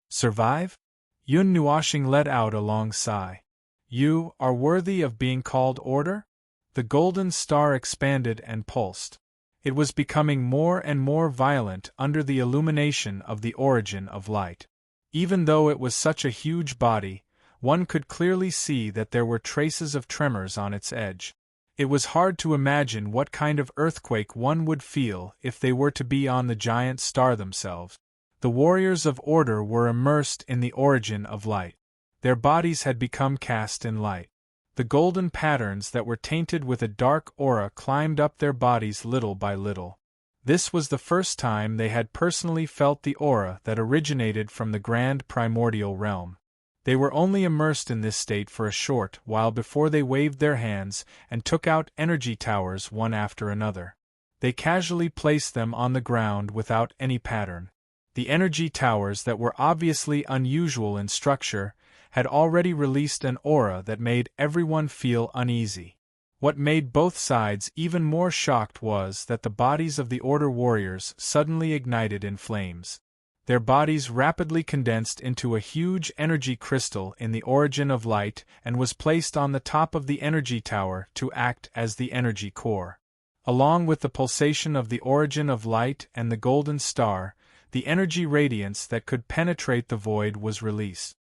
Survive? Yun Nuashing let out a long sigh. You are worthy of being called order? The golden star expanded and pulsed. It was becoming more and more violent under the illumination of the origin of light. Even though it was such a huge body, one could clearly see that there were traces of tremors on its edge. It was hard to imagine what kind of earthquake one would feel if they were to be on the giant star themselves. The warriors of order were immersed in the origin of light. Their bodies had become cast in light. The golden patterns that were tainted with a dark aura climbed up their bodies little by little. This was the first time they had personally felt the aura that originated from the grand primordial realm. They were only immersed in this state for a short while before they waved their hands and took out energy towers one after another. They casually placed them on the ground without any pattern. The energy towers that were obviously unusual in structure had already released an aura that made everyone feel uneasy. What made both sides even more shocked was that the bodies of the Order warriors suddenly ignited in flames. Their bodies rapidly condensed into a huge energy crystal in the origin of light and was placed on the top of the energy tower to act as the energy core. Along with the pulsation of the origin of light and the golden star, the energy radiance that could penetrate the void was released.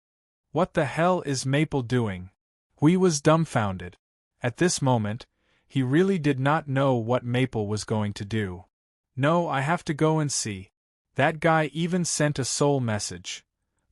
What the hell is Maple doing? Hui was dumbfounded. At this moment, he really did not know what Maple was going to do. No, I have to go and see. That guy even sent a soul message.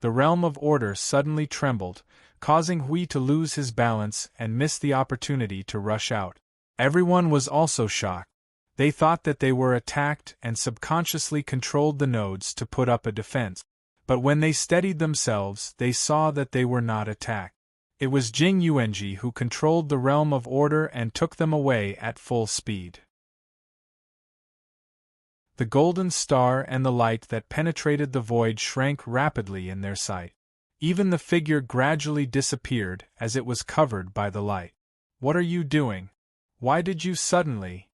The realm of order suddenly trembled, causing Hui to lose his balance and miss the opportunity to rush out. Everyone was also shocked. They thought that they were attacked and subconsciously controlled the nodes to put up a defense. But when they steadied themselves, they saw that they were not attacked. It was Jing Yuanji who controlled the realm of order and took them away at full speed. The golden star and the light that penetrated the void shrank rapidly in their sight. Even the figure gradually disappeared as it was covered by the light. What are you doing? Why did you suddenly?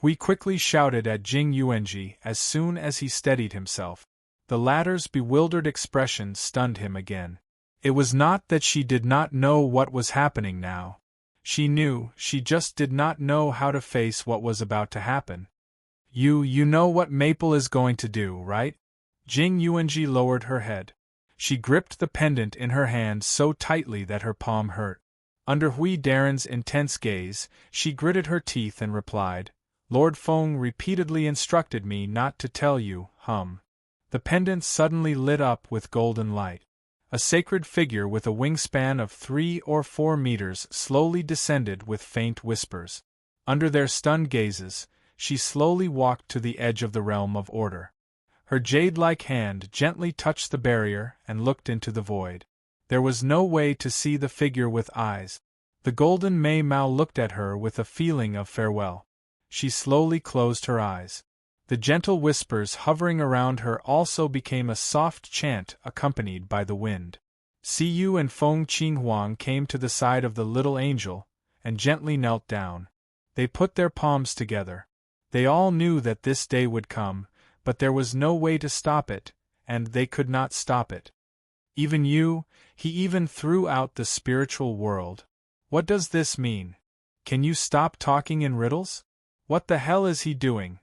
Hui quickly shouted at Jing Yuanji as soon as he steadied himself. The latter's bewildered expression stunned him again. It was not that she did not know what was happening now. She knew, she just did not know how to face what was about to happen. You know what Maple is going to do, right? Jing Yuanji lowered her head. She gripped the pendant in her hand so tightly that her palm hurt. Under Hui Darren's intense gaze, she gritted her teeth and replied, Lord Feng repeatedly instructed me not to tell you, The pendant suddenly lit up with golden light. A sacred figure with a wingspan of 3 or 4 meters slowly descended with faint whispers. Under their stunned gazes, she slowly walked to the edge of the realm of order. Her jade-like hand gently touched the barrier and looked into the void. There was no way to see the figure with eyes. The golden Mei Mao looked at her with a feeling of farewell. She slowly closed her eyes. The gentle whispers hovering around her also became a soft chant accompanied by the wind. Siyu and Feng Qinghuang came to the side of the little angel, and gently knelt down. They put their palms together. They all knew that this day would come, but there was no way to stop it, and they could not stop it. Even you, he even threw out the spiritual world. What does this mean? Can you stop talking in riddles? What the hell is he doing?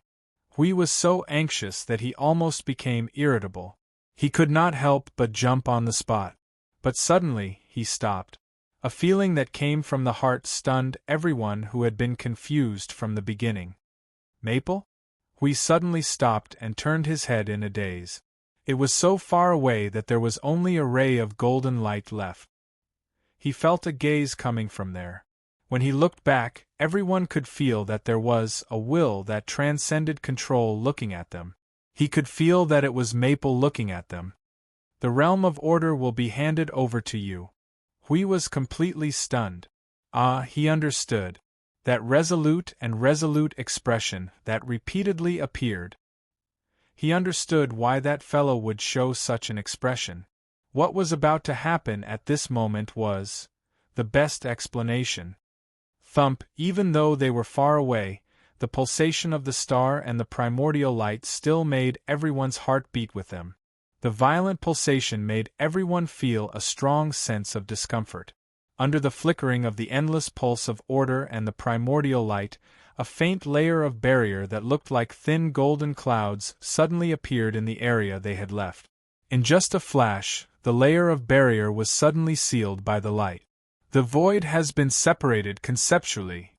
Hui was so anxious that he almost became irritable. He could not help but jump on the spot. But suddenly, he stopped. A feeling that came from the heart stunned everyone who had been confused from the beginning. Maple? Hui suddenly stopped and turned his head in a daze. It was so far away that there was only a ray of golden light left. He felt a gaze coming from there. When he looked back, everyone could feel that there was a will that transcended control looking at them. He could feel that it was Maple looking at them. The realm of order will be handed over to you. Hui was completely stunned. He understood. That resolute expression that repeatedly appeared. He understood why that fellow would show such an expression. What was about to happen at this moment was the best explanation. Thump, even though they were far away, the pulsation of the star and the primordial light still made everyone's heart beat with them. The violent pulsation made everyone feel a strong sense of discomfort. Under the flickering of the endless pulse of order and the primordial light, a faint layer of barrier that looked like thin golden clouds suddenly appeared in the area they had left. In just a flash, the layer of barrier was suddenly sealed by the light. The void has been separated conceptually.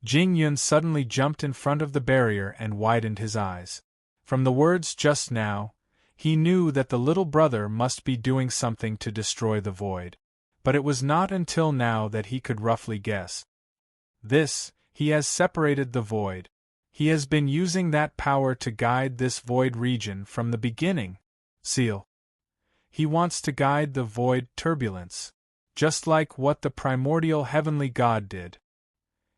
Jing Yun suddenly jumped in front of the barrier and widened his eyes. From the words just now, he knew that the little brother must be doing something to destroy the void. But it was not until now that he could roughly guess. He has separated the void. He has been using that power to guide this void region from the beginning. Seal. He wants to guide the void turbulence, just like what the primordial heavenly god did.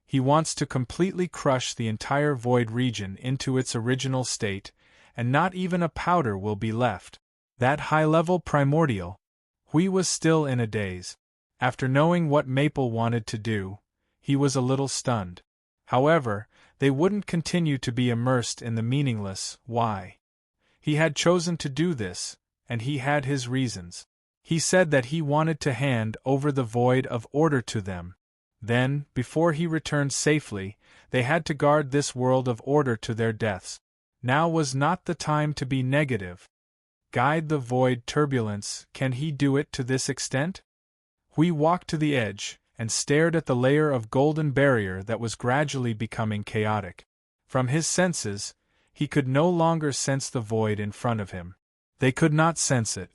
He wants to completely crush the entire void region into its original state, and not even a powder will be left. That high-level primordial. Hui was still in a daze. After knowing what Maple wanted to do, he was a little stunned. However, they wouldn't continue to be immersed in the meaningless why. He had chosen to do this, and he had his reasons. He said that he wanted to hand over the void of order to them. Then, before he returned safely, they had to guard this world of order to their deaths. Now was not the time to be negative. Guide the void turbulence, can he do it to this extent? Hui walked to the edge, and stared at the layer of golden barrier that was gradually becoming chaotic. From his senses, he could no longer sense the void in front of him. They could not sense it.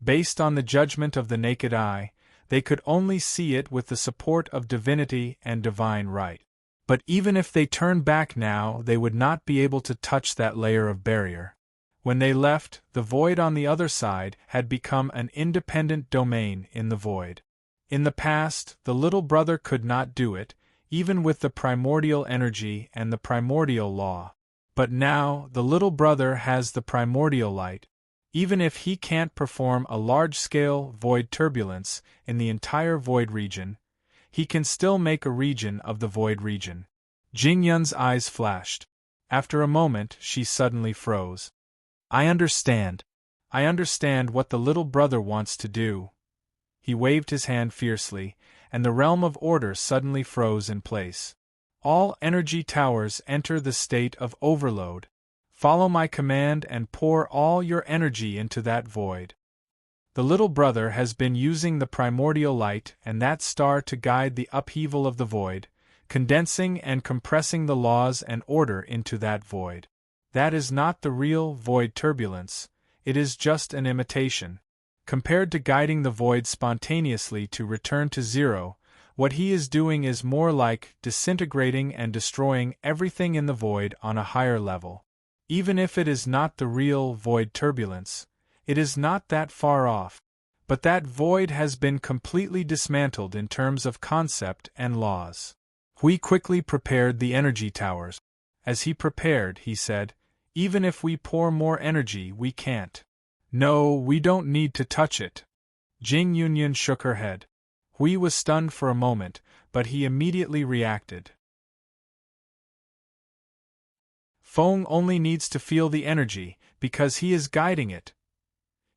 Based on the judgment of the naked eye, they could only see it with the support of divinity and divine right. But even if they turned back now, they would not be able to touch that layer of barrier. When they left, the void on the other side had become an independent domain in the void. In the past, the little brother could not do it, even with the primordial energy and the primordial law. But now, the little brother has the primordial light. Even if he can't perform a large-scale void turbulence in the entire void region, he can still make a region of the void region. Jing Yun's eyes flashed. After a moment, she suddenly froze. I understand. I understand what the little brother wants to do. He waved his hand fiercely, and the realm of order suddenly froze in place. All energy towers enter the state of overload. Follow my command and pour all your energy into that void. The little brother has been using the primordial light and that star to guide the upheaval of the void, condensing and compressing the laws and order into that void. That is not the real void turbulence, it is just an imitation. Compared to guiding the void spontaneously to return to zero, what he is doing is more like disintegrating and destroying everything in the void on a higher level. Even if it is not the real void turbulence, it is not that far off. But that void has been completely dismantled in terms of concept and laws. Hui quickly prepared the energy towers. As he prepared, he said, even if we pour more energy, we can't. No, we don't need to touch it. Jing Yunyan shook her head. Hui was stunned for a moment, but he immediately reacted. Feng only needs to feel the energy, because he is guiding it.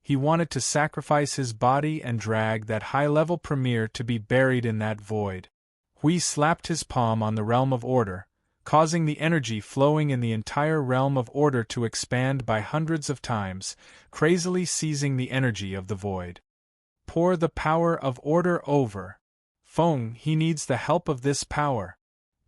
He wanted to sacrifice his body and drag that high-level premier to be buried in that void. Hui slapped his palm on the realm of order, causing the energy flowing in the entire realm of order to expand by hundreds of times, crazily seizing the energy of the void. Pour the power of order over. Feng, he needs the help of this power.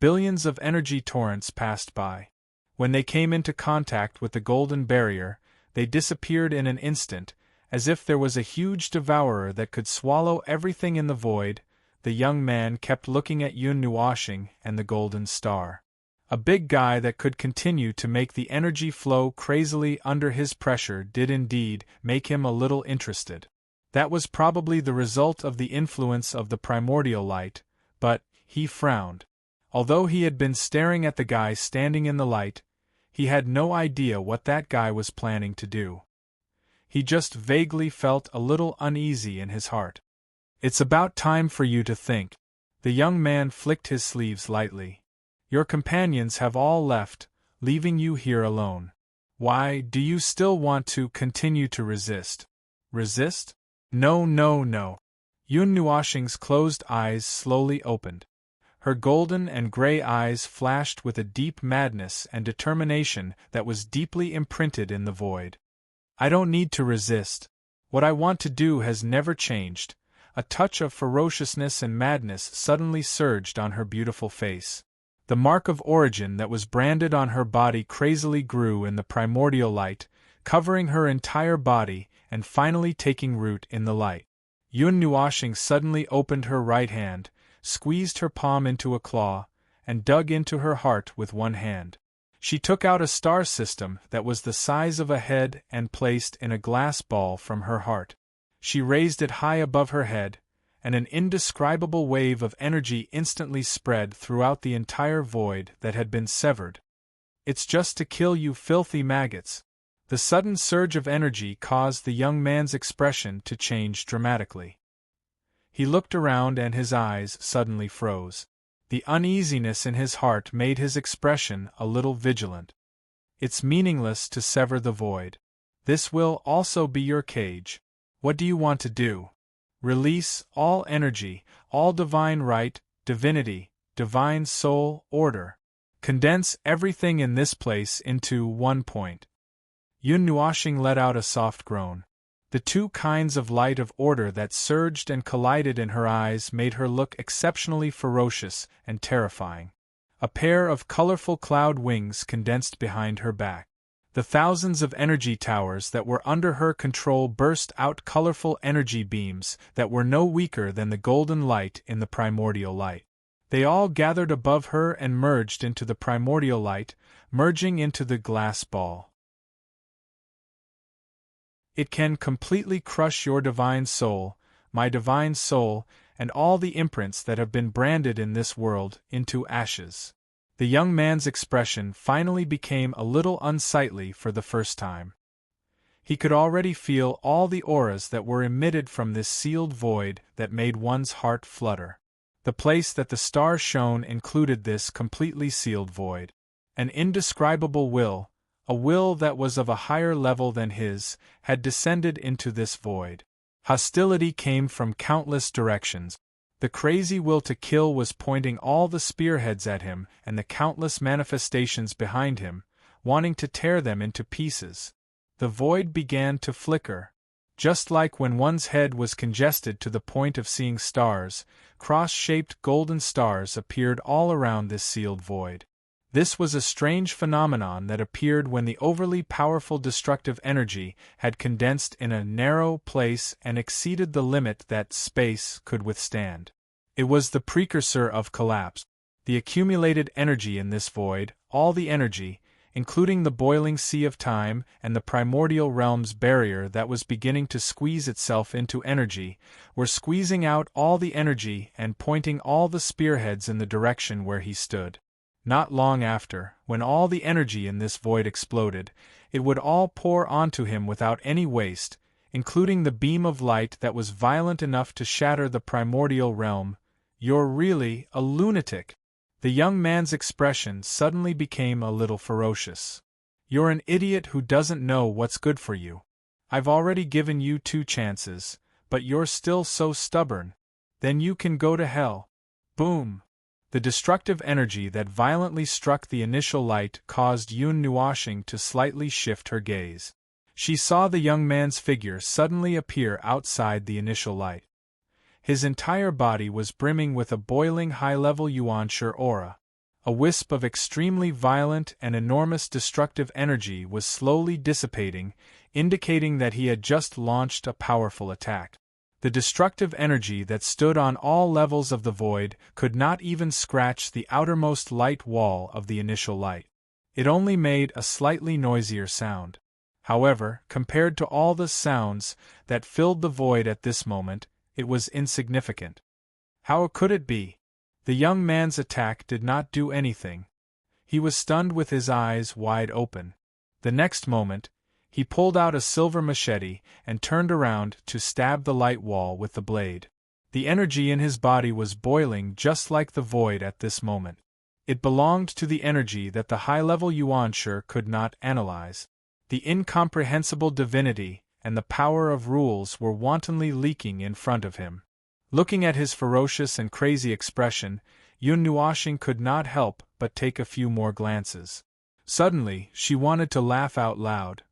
Billions of energy torrents passed by. When they came into contact with the golden barrier, they disappeared in an instant, as if there was a huge devourer that could swallow everything in the void. The young man kept looking at Yun Nuoshing and the golden star. A big guy that could continue to make the energy flow crazily under his pressure did indeed make him a little interested. That was probably the result of the influence of the primordial light, but he frowned. Although he had been staring at the guy standing in the light, he had no idea what that guy was planning to do. He just vaguely felt a little uneasy in his heart. It's about time for you to think. The young man flicked his sleeves lightly. Your companions have all left, leaving you here alone. Why, do you still want to continue to resist? Resist? No, no, no. Yun Nuoxing's closed eyes slowly opened. Her golden and gray eyes flashed with a deep madness and determination that was deeply imprinted in the void. I don't need to resist. What I want to do has never changed. A touch of ferociousness and madness suddenly surged on her beautiful face. The mark of origin that was branded on her body crazily grew in the primordial light, covering her entire body and finally taking root in the light. Yun Nuoxing suddenly opened her right hand, squeezed her palm into a claw, and dug into her heart with one hand. She took out a star system that was the size of a head and placed in a glass ball from her heart. She raised it high above her head, and an indescribable wave of energy instantly spread throughout the entire void that had been severed. It's just to kill you filthy maggots. The sudden surge of energy caused the young man's expression to change dramatically. He looked around and his eyes suddenly froze. The uneasiness in his heart made his expression a little vigilant. It's meaningless to sever the void. This will also be your cage. What do you want to do? Release all energy, all divine right, divinity, divine soul, order. Condense everything in this place into one point. Yun Nuoxing let out a soft groan. The two kinds of light of order that surged and collided in her eyes made her look exceptionally ferocious and terrifying. A pair of colorful cloud wings condensed behind her back. The thousands of energy towers that were under her control burst out colorful energy beams that were no weaker than the golden light in the primordial light. They all gathered above her and merged into the primordial light, merging into the glass ball. It can completely crush your divine soul, my divine soul, and all the imprints that have been branded in this world, into ashes. The young man's expression finally became a little unsightly for the first time. He could already feel all the auras that were emitted from this sealed void that made one's heart flutter. The place that the stars shone included this completely sealed void. An indescribable will, a will that was of a higher level than his, had descended into this void. Hostility came from countless directions. The crazy will to kill was pointing all the spearheads at him and the countless manifestations behind him, wanting to tear them into pieces. The void began to flicker. Just like when one's head was congested to the point of seeing stars, cross-shaped golden stars appeared all around this sealed void. This was a strange phenomenon that appeared when the overly powerful destructive energy had condensed in a narrow place and exceeded the limit that space could withstand. It was the precursor of collapse. The accumulated energy in this void, all the energy, including the boiling sea of time and the primordial realm's barrier that was beginning to squeeze itself into energy, were squeezing out all the energy and pointing all the spearheads in the direction where he stood. Not long after, when all the energy in this void exploded, it would all pour onto him without any waste, including the beam of light that was violent enough to shatter the primordial realm. You're really a lunatic. The young man's expression suddenly became a little ferocious. You're an idiot who doesn't know what's good for you. I've already given you 2 chances, but you're still so stubborn. Then you can go to hell. Boom! The destructive energy that violently struck the initial light caused Yun Nuoxing to slightly shift her gaze. She saw the young man's figure suddenly appear outside the initial light. His entire body was brimming with a boiling high-level yuanshi aura. A wisp of extremely violent and enormous destructive energy was slowly dissipating, indicating that he had just launched a powerful attack. The destructive energy that stood on all levels of the void could not even scratch the outermost light wall of the initial light. It only made a slightly noisier sound. However, compared to all the sounds that filled the void at this moment, it was insignificant. How could it be? The young man's attack did not do anything. He was stunned with his eyes wide open. The next moment, he pulled out a silver machete and turned around to stab the light wall with the blade. The energy in his body was boiling just like the void at this moment. It belonged to the energy that the high-level Yuan-Shi could not analyze. The incomprehensible divinity and the power of rules were wantonly leaking in front of him. Looking at his ferocious and crazy expression, Yun Nuoxing could not help but take a few more glances. Suddenly, she wanted to laugh out loud.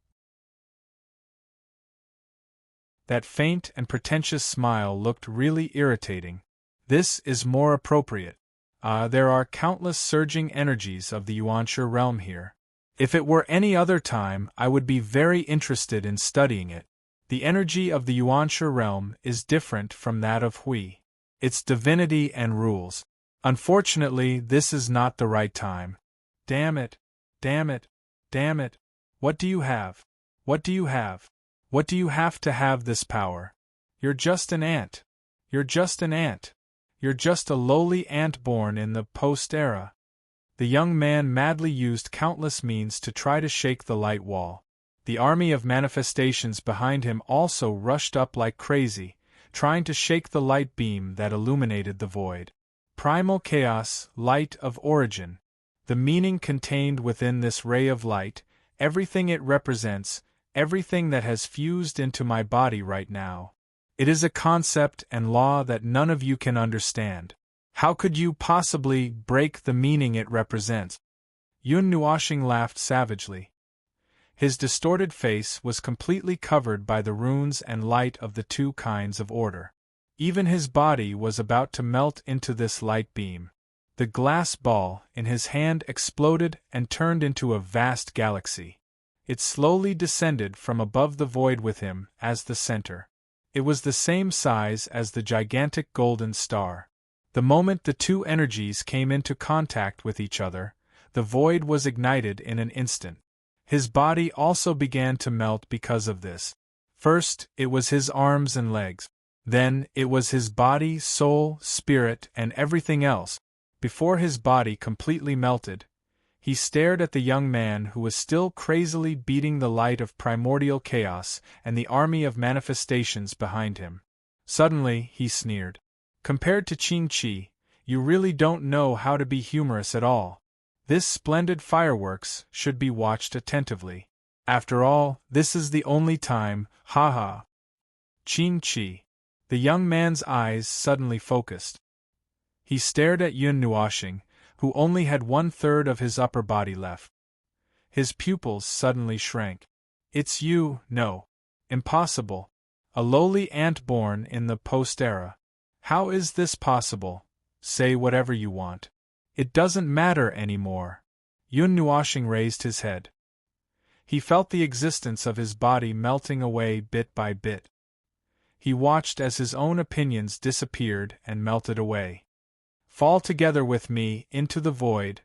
That faint and pretentious smile looked really irritating. This is more appropriate. There are countless surging energies of the Yuan-Shi realm here. If it were any other time, I would be very interested in studying it. The energy of the Yuan-Shi realm is different from that of Hui. Its divinity and rules. Unfortunately, this is not the right time. Damn it! Damn it! Damn it! What do you have? What do you have? What do you have to have this power? You're just an ant. You're just an ant. You're just a lowly ant born in the post-era. The young man madly used countless means to try to shake the light wall. The army of manifestations behind him also rushed up like crazy, trying to shake the light beam that illuminated the void. Primal chaos, light of origin. The meaning contained within this ray of light, everything it represents, everything that has fused into my body right now. It is a concept and law that none of you can understand. How could you possibly break the meaning it represents? Yun Nuoxing laughed savagely. His distorted face was completely covered by the runes and light of the two kinds of order. Even his body was about to melt into this light beam. The glass ball in his hand exploded and turned into a vast galaxy. It slowly descended from above the void with him as the center. It was the same size as the gigantic golden star. The moment the two energies came into contact with each other, the void was ignited in an instant. His body also began to melt because of this. First, it was his arms and legs. Then, it was his body, soul, spirit, and everything else. Before his body completely melted, he stared at the young man who was still crazily beating the light of primordial chaos and the army of manifestations behind him. Suddenly, he sneered. Compared to Qing Qi, you really don't know how to be humorous at all. This splendid fireworks should be watched attentively. After all, this is the only time, haha. Qing Qi. The young man's eyes suddenly focused. He stared at Yun Nuoxing, who only had 1/3 of his upper body left. His pupils suddenly shrank. It's you, no. Impossible. A lowly ant born in the post-era. How is this possible? Say whatever you want. It doesn't matter anymore. Yun Nuoxing raised his head. He felt the existence of his body melting away bit by bit. He watched as his own opinions disappeared and melted away. Fall together with me into the void.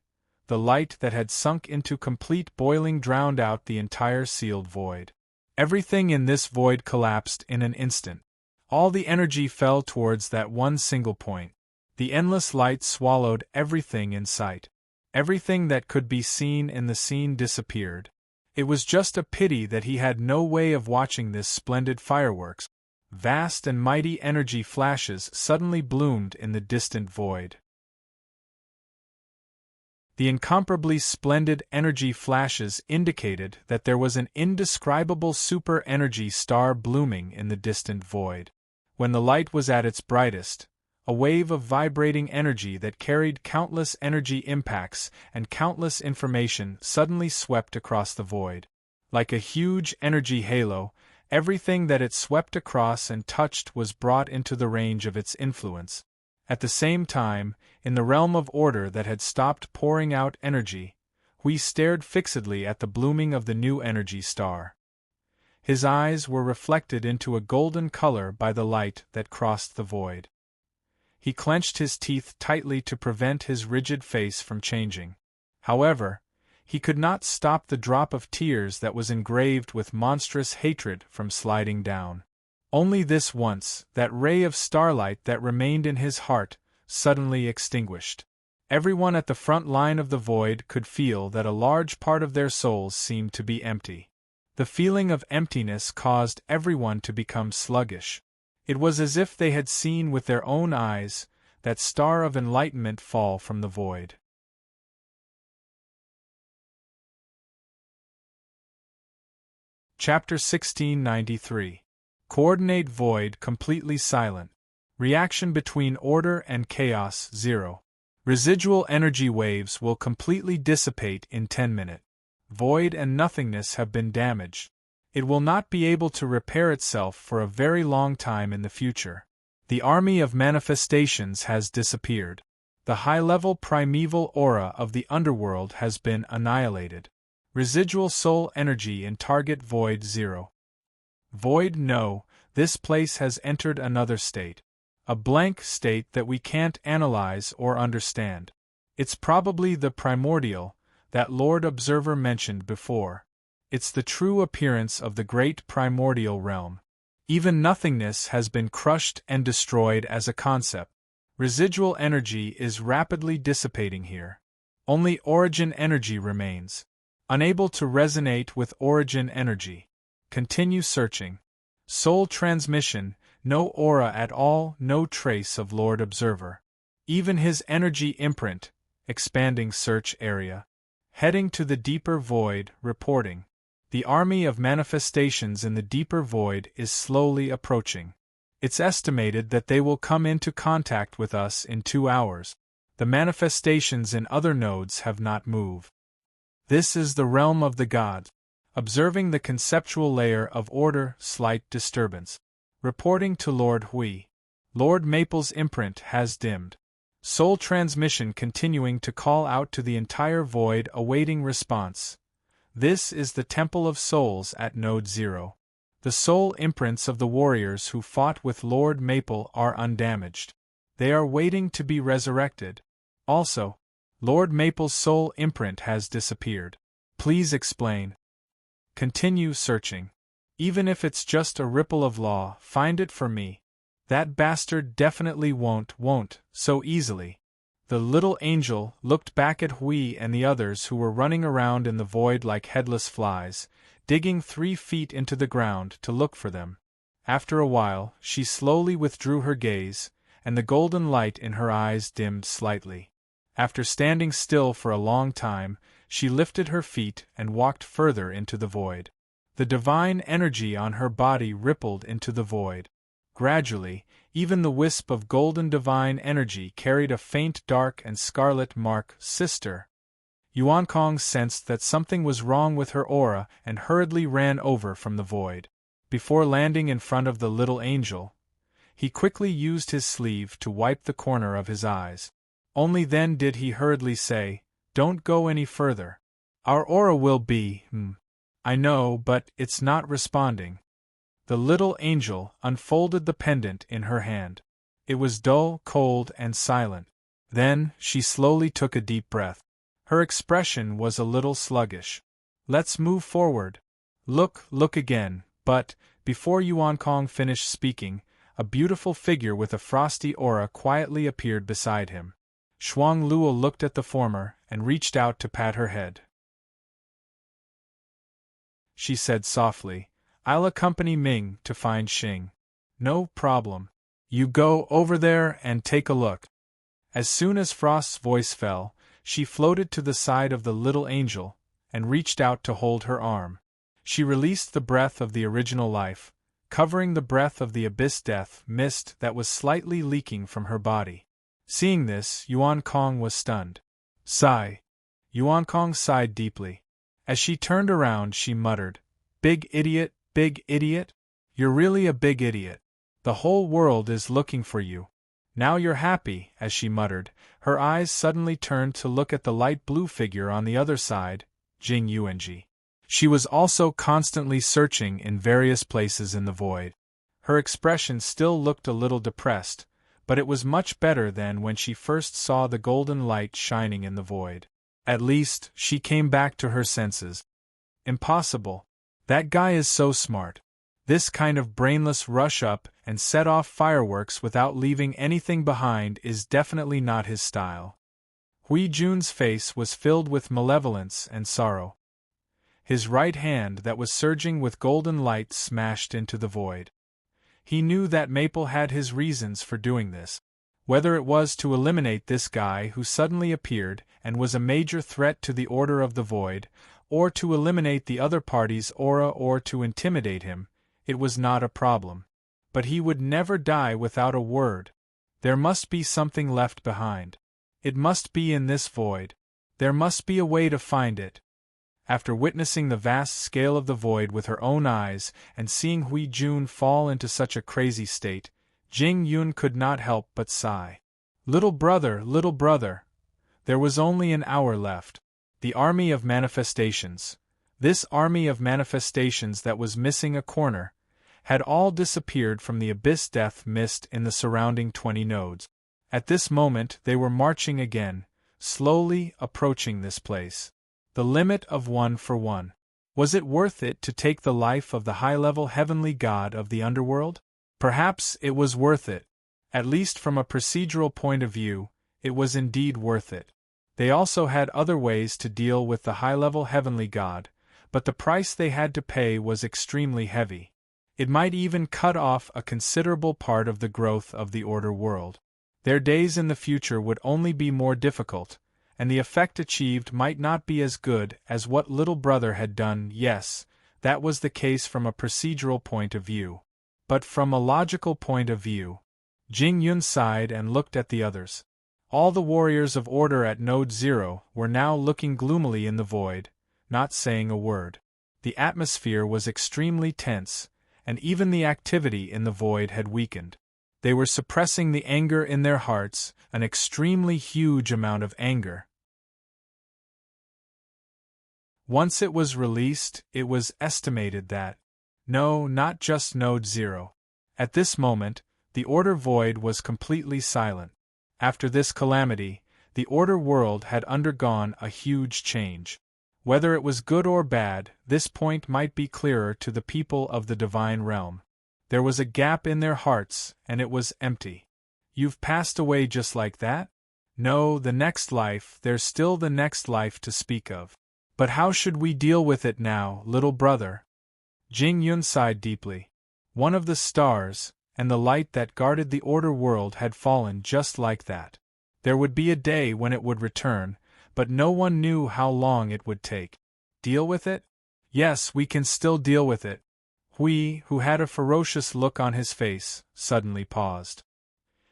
The light that had sunk into complete boiling drowned out the entire sealed void. Everything in this void collapsed in an instant. All the energy fell towards that one single point. The endless light swallowed everything in sight. Everything that could be seen in the scene disappeared. It was just a pity that he had no way of watching this splendid fireworks. Vast and mighty energy flashes suddenly bloomed in the distant void. The incomparably splendid energy flashes indicated that there was an indescribable super-energy star blooming in the distant void. When the light was at its brightest, a wave of vibrating energy that carried countless energy impacts and countless information suddenly swept across the void. Like a huge energy halo, everything that it swept across and touched was brought into the range of its influence. At the same time, in the realm of order that had stopped pouring out energy, Hui stared fixedly at the blooming of the new energy star. His eyes were reflected into a golden color by the light that crossed the void. He clenched his teeth tightly to prevent his rigid face from changing. However, he could not stop the drop of tears that was engraved with monstrous hatred from sliding down. Only this once, that ray of starlight that remained in his heart, suddenly extinguished. Everyone at the front line of the void could feel that a large part of their souls seemed to be empty. The feeling of emptiness caused everyone to become sluggish. It was as if they had seen with their own eyes that star of enlightenment fall from the void. Chapter 1693. Coordinate void completely silent. Reaction between order and chaos 0. Residual energy waves will completely dissipate in 10 minutes. Void and nothingness have been damaged. It will not be able to repair itself for a very long time in the future. The army of manifestations has disappeared. The high-level primeval aura of the underworld has been annihilated. Residual soul energy in target void 0. Void no, this place has entered another state. A blank state that we can't analyze or understand. It's probably the primordial, that Lord Observer mentioned before. It's the true appearance of the great primordial realm. Even nothingness has been crushed and destroyed as a concept. Residual energy is rapidly dissipating here. Only origin energy remains. Unable to resonate with origin energy. Continue searching. Soul transmission, no aura at all, no trace of Lord Observer. Even his energy imprint, expanding search area. Heading to the deeper void, reporting. The army of manifestations in the deeper void is slowly approaching. It's estimated that they will come into contact with us in 2 hours. The manifestations in other nodes have not moved. This is the realm of the gods. Observing the conceptual layer of order, slight disturbance. Reporting to Lord Hui. Lord Maple's imprint has dimmed. Soul transmission continuing to call out to the entire void awaiting response. This is the Temple of Souls at Node 0. The soul imprints of the warriors who fought with Lord Maple are undamaged. They are waiting to be resurrected. Also, Lord Maple's soul imprint has disappeared. Please explain. Continue searching. Even if it's just a ripple of law, find it for me. That bastard definitely won't so easily. The little angel looked back at Hui and the others who were running around in the void like headless flies, digging 3 feet into the ground to look for them. After a while, she slowly withdrew her gaze, and the golden light in her eyes dimmed slightly. After standing still for a long time, she lifted her feet and walked further into the void. The divine energy on her body rippled into the void. Gradually, even the wisp of golden divine energy carried a faint dark and scarlet mark. Sister. Yuan Kong sensed that something was wrong with her aura and hurriedly ran over from the void. Before landing in front of the little angel, he quickly used his sleeve to wipe the corner of his eyes. Only then did he hurriedly say, "Don't go any further. Our aura will be, I know, but it's not responding." The little angel unfolded the pendant in her hand. It was dull, cold, and silent. Then, she slowly took a deep breath. Her expression was a little sluggish. "Let's move forward. Look again." But, before Yuan Kong finished speaking, a beautiful figure with a frosty aura quietly appeared beside him. Shuang Luo looked at the former and reached out to pat her head. She said softly, "I'll accompany Ming to find Xing." "No problem. You go over there and take a look." As soon as Frost's voice fell, she floated to the side of the little angel and reached out to hold her arm. She released the breath of the original life, covering the breath of the abyss death mist that was slightly leaking from her body. Seeing this, Yuan Kong was stunned. Sigh. Yuan Kong sighed deeply. As she turned around, she muttered, Big idiot, you're really a big idiot. The whole world is looking for you. Now you're happy," as she muttered, her eyes suddenly turned to look at the light blue figure on the other side, Jing Yuanji. She was also constantly searching in various places in the void. Her expression still looked a little depressed, but it was much better than when she first saw the golden light shining in the void. At least, she came back to her senses. Impossible. That guy is so smart. This kind of brainless rush up and set off fireworks without leaving anything behind is definitely not his style. Hui Jun's face was filled with malevolence and sorrow. His right hand that was surging with golden light smashed into the void. He knew that Maple had his reasons for doing this. Whether it was to eliminate this guy who suddenly appeared and was a major threat to the Order of the Void, or to eliminate the other party's aura or to intimidate him, it was not a problem. But he would never die without a word. There must be something left behind. It must be in this void. There must be a way to find it. After witnessing the vast scale of the void with her own eyes and seeing Hui Jun fall into such a crazy state, Jing Yun could not help but sigh. Little brother, little brother. There was only an hour left. The army of manifestations, this army of manifestations that was missing a corner, had all disappeared from the abyss death mist in the surrounding 20 nodes. At this moment they were marching again, slowly approaching this place. The limit of 1 for 1. Was it worth it to take the life of the high-level heavenly god of the underworld? Perhaps it was worth it. At least from a procedural point of view, it was indeed worth it. They also had other ways to deal with the high-level heavenly god, but the price they had to pay was extremely heavy. It might even cut off a considerable part of the growth of the Order world. Their days in the future would only be more difficult, and the effect achieved might not be as good as what little brother had done. Yes, that was the case from a procedural point of view. But from a logical point of view, Jing Yun sighed and looked at the others. All the warriors of Order at Node 0 were now looking gloomily in the void, not saying a word. The atmosphere was extremely tense, and even the activity in the void had weakened. They were suppressing the anger in their hearts, an extremely huge amount of anger. Once it was released, it was estimated that, no, not just Node 0. At this moment, the Order void was completely silent. After this calamity, the Order world had undergone a huge change. Whether it was good or bad, this point might be clearer to the people of the divine realm. There was a gap in their hearts, and it was empty. You've passed away just like that? No, the next life, there's still the next life to speak of. But how should we deal with it now, little brother? Jing Yun sighed deeply. One of the stars, and the light that guarded the Order world had fallen just like that. There would be a day when it would return, but no one knew how long it would take. Deal with it? Yes, we can still deal with it. Hui, who had a ferocious look on his face, suddenly paused.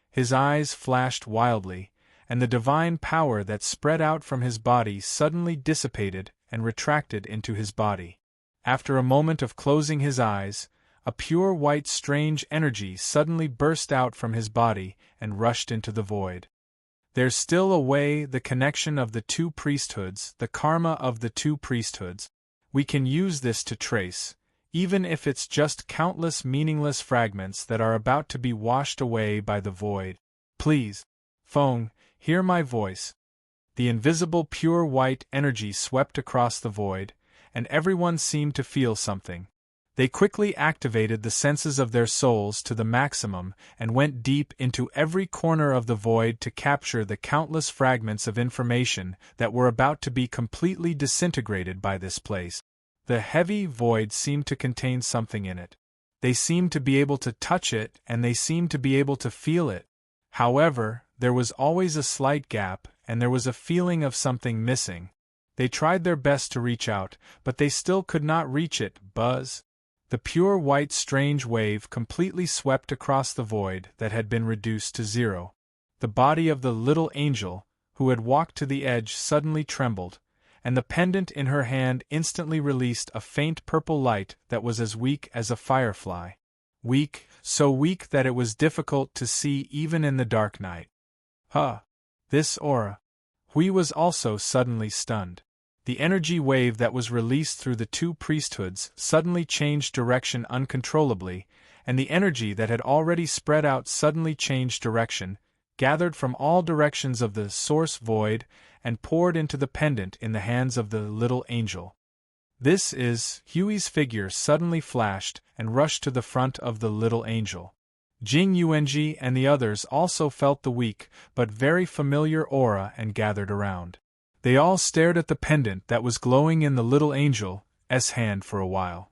His eyes flashed wildly, and the divine power that spread out from his body suddenly dissipated and retracted into his body. After a moment of closing his eyes, a pure white strange energy suddenly burst out from his body and rushed into the void. There's still a way, the connection of the two priesthoods, the karma of the two priesthoods. We can use this to trace, even if it's just countless meaningless fragments that are about to be washed away by the void. Please, Feng, hear my voice. The invisible pure white energy swept across the void, and everyone seemed to feel something. They quickly activated the senses of their souls to the maximum and went deep into every corner of the void to capture the countless fragments of information that were about to be completely disintegrated by this place. The heavy void seemed to contain something in it. They seemed to be able to touch it and they seemed to be able to feel it. However, there was always a slight gap and there was a feeling of something missing. They tried their best to reach out, but they still could not reach it. Buzz. The pure white strange wave completely swept across the void that had been reduced to 0. The body of the little angel, who had walked to the edge, suddenly trembled, and the pendant in her hand instantly released a faint purple light that was as weak as a firefly. Weak, so weak that it was difficult to see even in the dark night. Huh! This aura. Hui was also suddenly stunned. The energy wave that was released through the two priesthoods suddenly changed direction uncontrollably, and the energy that had already spread out suddenly changed direction, gathered from all directions of the source void, and poured into the pendant in the hands of the little angel. This is, Hui's figure suddenly flashed and rushed to the front of the little angel. Jing Yuanji and the others also felt the weak but very familiar aura and gathered around. They all stared at the pendant that was glowing in the little angel's hand for a while.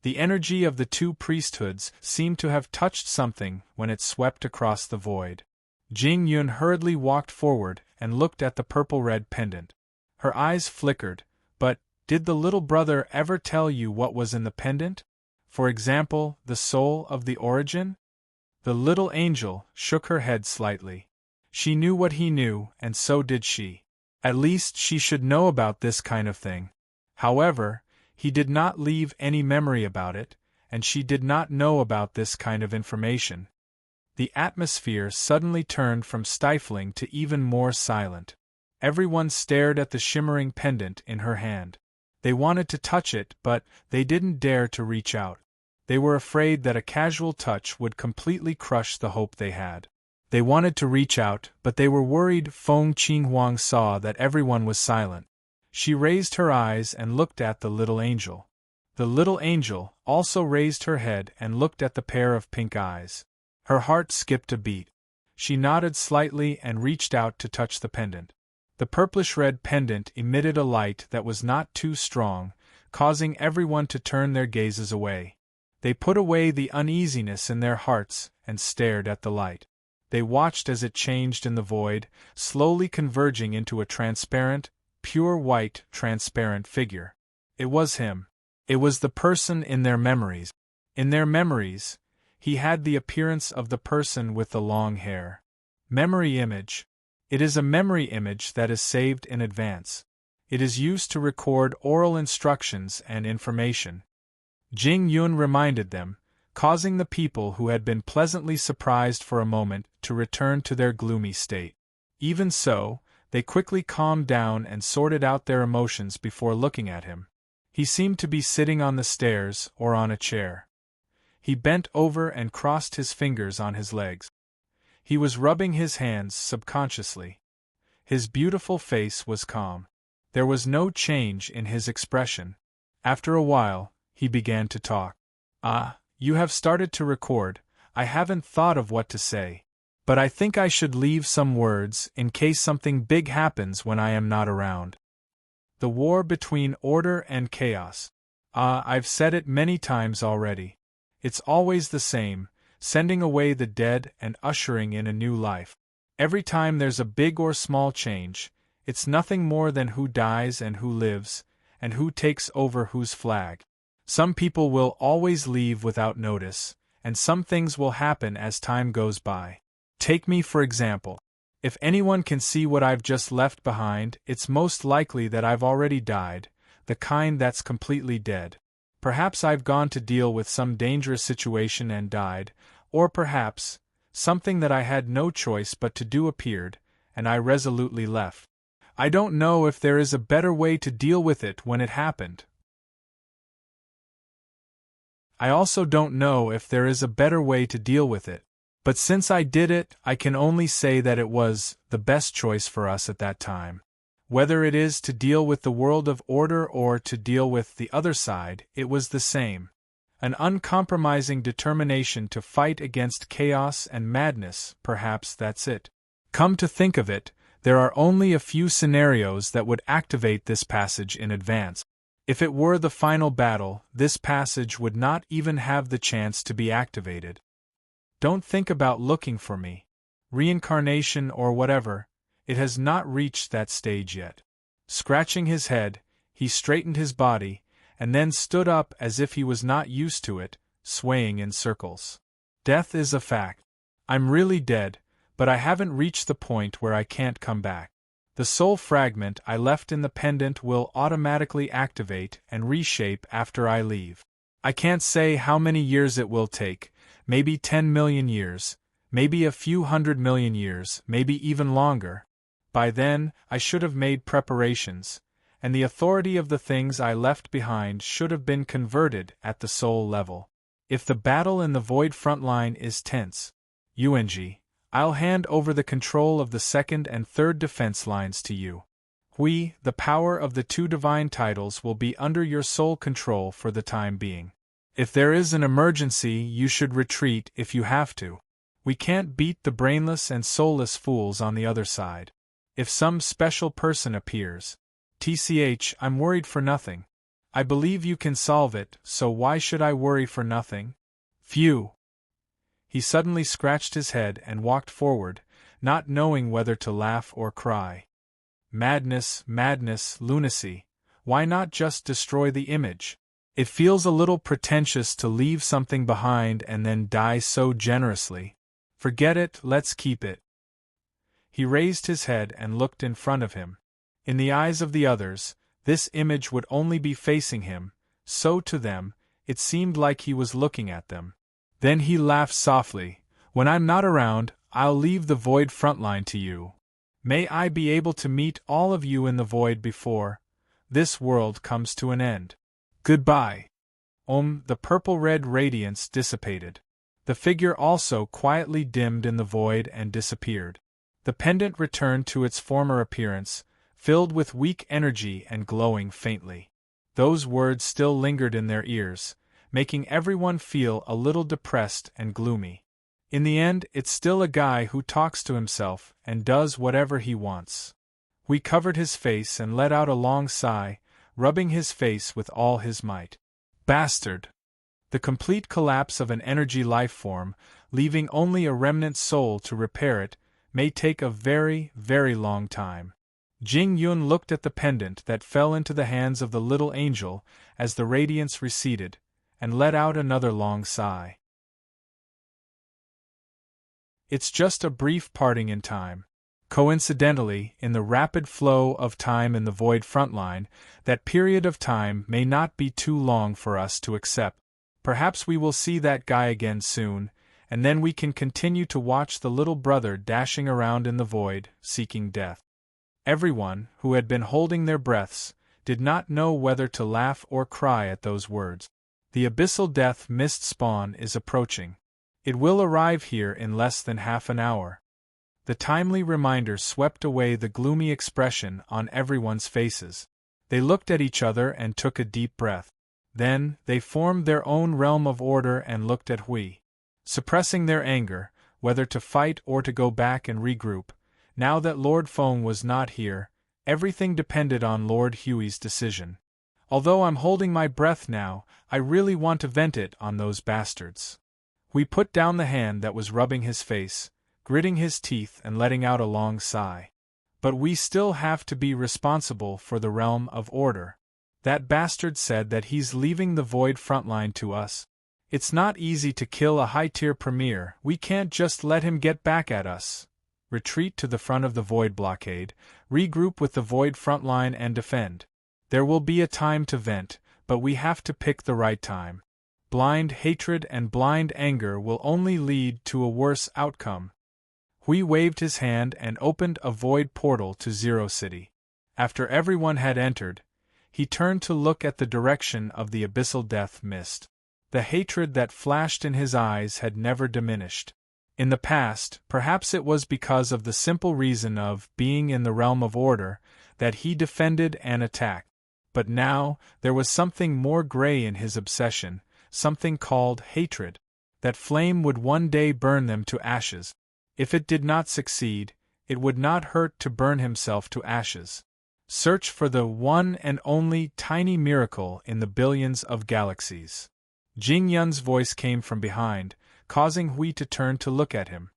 The energy of the two priesthoods seemed to have touched something when it swept across the void. Jing Yun hurriedly walked forward and looked at the purple-red pendant. Her eyes flickered, but, did the little brother ever tell you what was in the pendant? For example, the soul of the origin? The little angel shook her head slightly. She knew what he knew, and so did she. At least she should know about this kind of thing. However, he did not leave any memory about it, and she did not know about this kind of information. The atmosphere suddenly turned from stifling to even more silent. Everyone stared at the shimmering pendant in her hand. They wanted to touch it, but they didn't dare to reach out. They were afraid that a casual touch would completely crush the hope they had. They wanted to reach out, but they were worried. Feng Qinghuang saw that everyone was silent. She raised her eyes and looked at the little angel. The little angel also raised her head and looked at the pair of pink eyes. Her heart skipped a beat. She nodded slightly and reached out to touch the pendant. The purplish-red pendant emitted a light that was not too strong, causing everyone to turn their gazes away. They put away the uneasiness in their hearts and stared at the light. They watched as it changed in the void, slowly converging into a transparent, pure white, transparent figure. It was him. It was the person in their memories. In their memories, he had the appearance of the person with the long hair. Memory image. It is a memory image that is saved in advance. It is used to record oral instructions and information. Jing Yun reminded them, causing the people who had been pleasantly surprised for a moment to return to their gloomy state. Even so, they quickly calmed down and sorted out their emotions before looking at him. He seemed to be sitting on the stairs or on a chair. He bent over and crossed his fingers on his legs. He was rubbing his hands subconsciously. His beautiful face was calm. There was no change in his expression. After a while, he began to talk. "Ah, you have started to record. I haven't thought of what to say. But I think I should leave some words in case something big happens when I am not around. The war between order and chaos. I've said it many times already. It's always the same, sending away the dead and ushering in a new life. Every time there's a big or small change, it's nothing more than who dies and who lives, and who takes over whose flag. Some people will always leave without notice, and some things will happen as time goes by. Take me for example. If anyone can see what I've just left behind, it's most likely that I've already died, the kind that's completely dead. Perhaps I've gone to deal with some dangerous situation and died, or perhaps something that I had no choice but to do appeared, and I resolutely left. I don't know if there is a better way to deal with it when it happened. I also don't know if there is a better way to deal with it. But since I did it, I can only say that it was the best choice for us at that time. Whether it is to deal with the world of order or to deal with the other side, it was the same. An uncompromising determination to fight against chaos and madness, perhaps that's it. Come to think of it, there are only a few scenarios that would activate this passage in advance. If it were the final battle, this passage would not even have the chance to be activated. Don't think about looking for me. Reincarnation or whatever, it has not reached that stage yet. Scratching his head, he straightened his body, and then stood up as if he was not used to it, swaying in circles. Death is a fact. I'm really dead, but I haven't reached the point where I can't come back. The soul fragment I left in the pendant will automatically activate and reshape after I leave. I can't say how many years it will take, maybe 10 million years, maybe a few 100 million years, maybe even longer. By then, I should have made preparations, and the authority of the things I left behind should have been converted at the soul level. If the battle in the void front line is tense, I'll hand over the control of the second and third defense lines to you. The power of the two divine titles will be under your soul control for the time being. If there is an emergency, you should retreat if you have to. We can't beat the brainless and soulless fools on the other side. If some special person appears, I'm worried for nothing. I believe you can solve it, so why should I worry for nothing? Phew! He suddenly scratched his head and walked forward, not knowing whether to laugh or cry. Madness, madness, lunacy. Why not just destroy the image? It feels a little pretentious to leave something behind and then die so generously. Forget it, let's keep it. He raised his head and looked in front of him. In the eyes of the others, this image would only be facing him, so to them, it seemed like he was looking at them. Then he laughed softly. When I'm not around, I'll leave the void frontline to you. May I be able to meet all of you in the void before this world comes to an end. Goodbye. The purple-red radiance dissipated. The figure also quietly dimmed in the void and disappeared. The pendant returned to its former appearance, filled with weak energy and glowing faintly. Those words still lingered in their ears, making everyone feel a little depressed and gloomy. In the end, it's still a guy who talks to himself and does whatever he wants. We covered his face and let out a long sigh, rubbing his face with all his might. Bastard! The complete collapse of an energy life form, leaving only a remnant soul to repair it, may take a very, very long time. Jing Yun looked at the pendant that fell into the hands of the little angel as the radiance receded, and let out another long sigh. It's just a brief parting in time. Coincidentally, in the rapid flow of time in the void frontline, that period of time may not be too long for us to accept. Perhaps we will see that guy again soon, and then we can continue to watch the little brother dashing around in the void, seeking death. Everyone, who had been holding their breaths, did not know whether to laugh or cry at those words. The abyssal death mist spawn is approaching. It will arrive here in less than half an hour. The timely reminder swept away the gloomy expression on everyone's faces. They looked at each other and took a deep breath. Then, they formed their own realm of order and looked at Hui. Suppressing their anger, whether to fight or to go back and regroup, now that Lord Feng was not here, everything depended on Lord Huey's decision. Although I'm holding my breath now, I really want to vent it on those bastards. Hui put down the hand that was rubbing his face, gritting his teeth and letting out a long sigh. But we still have to be responsible for the realm of order. That bastard said that he's leaving the void frontline to us. It's not easy to kill a high-tier premier, we can't just let him get back at us. Retreat to the front of the void blockade, regroup with the void frontline and defend. There will be a time to vent, but we have to pick the right time. Blind hatred and blind anger will only lead to a worse outcome. Hui waved his hand and opened a void portal to Zero City. After everyone had entered, he turned to look at the direction of the abyssal death mist. The hatred that flashed in his eyes had never diminished. In the past, perhaps it was because of the simple reason of being in the realm of order, that he defended and attacked. But now, there was something more gray in his obsession, something called hatred. That flame would one day burn them to ashes. If it did not succeed, it would not hurt to burn himself to ashes. Search for the one and only tiny miracle in the billions of galaxies. Jing Yun's voice came from behind, causing Hui to turn to look at him.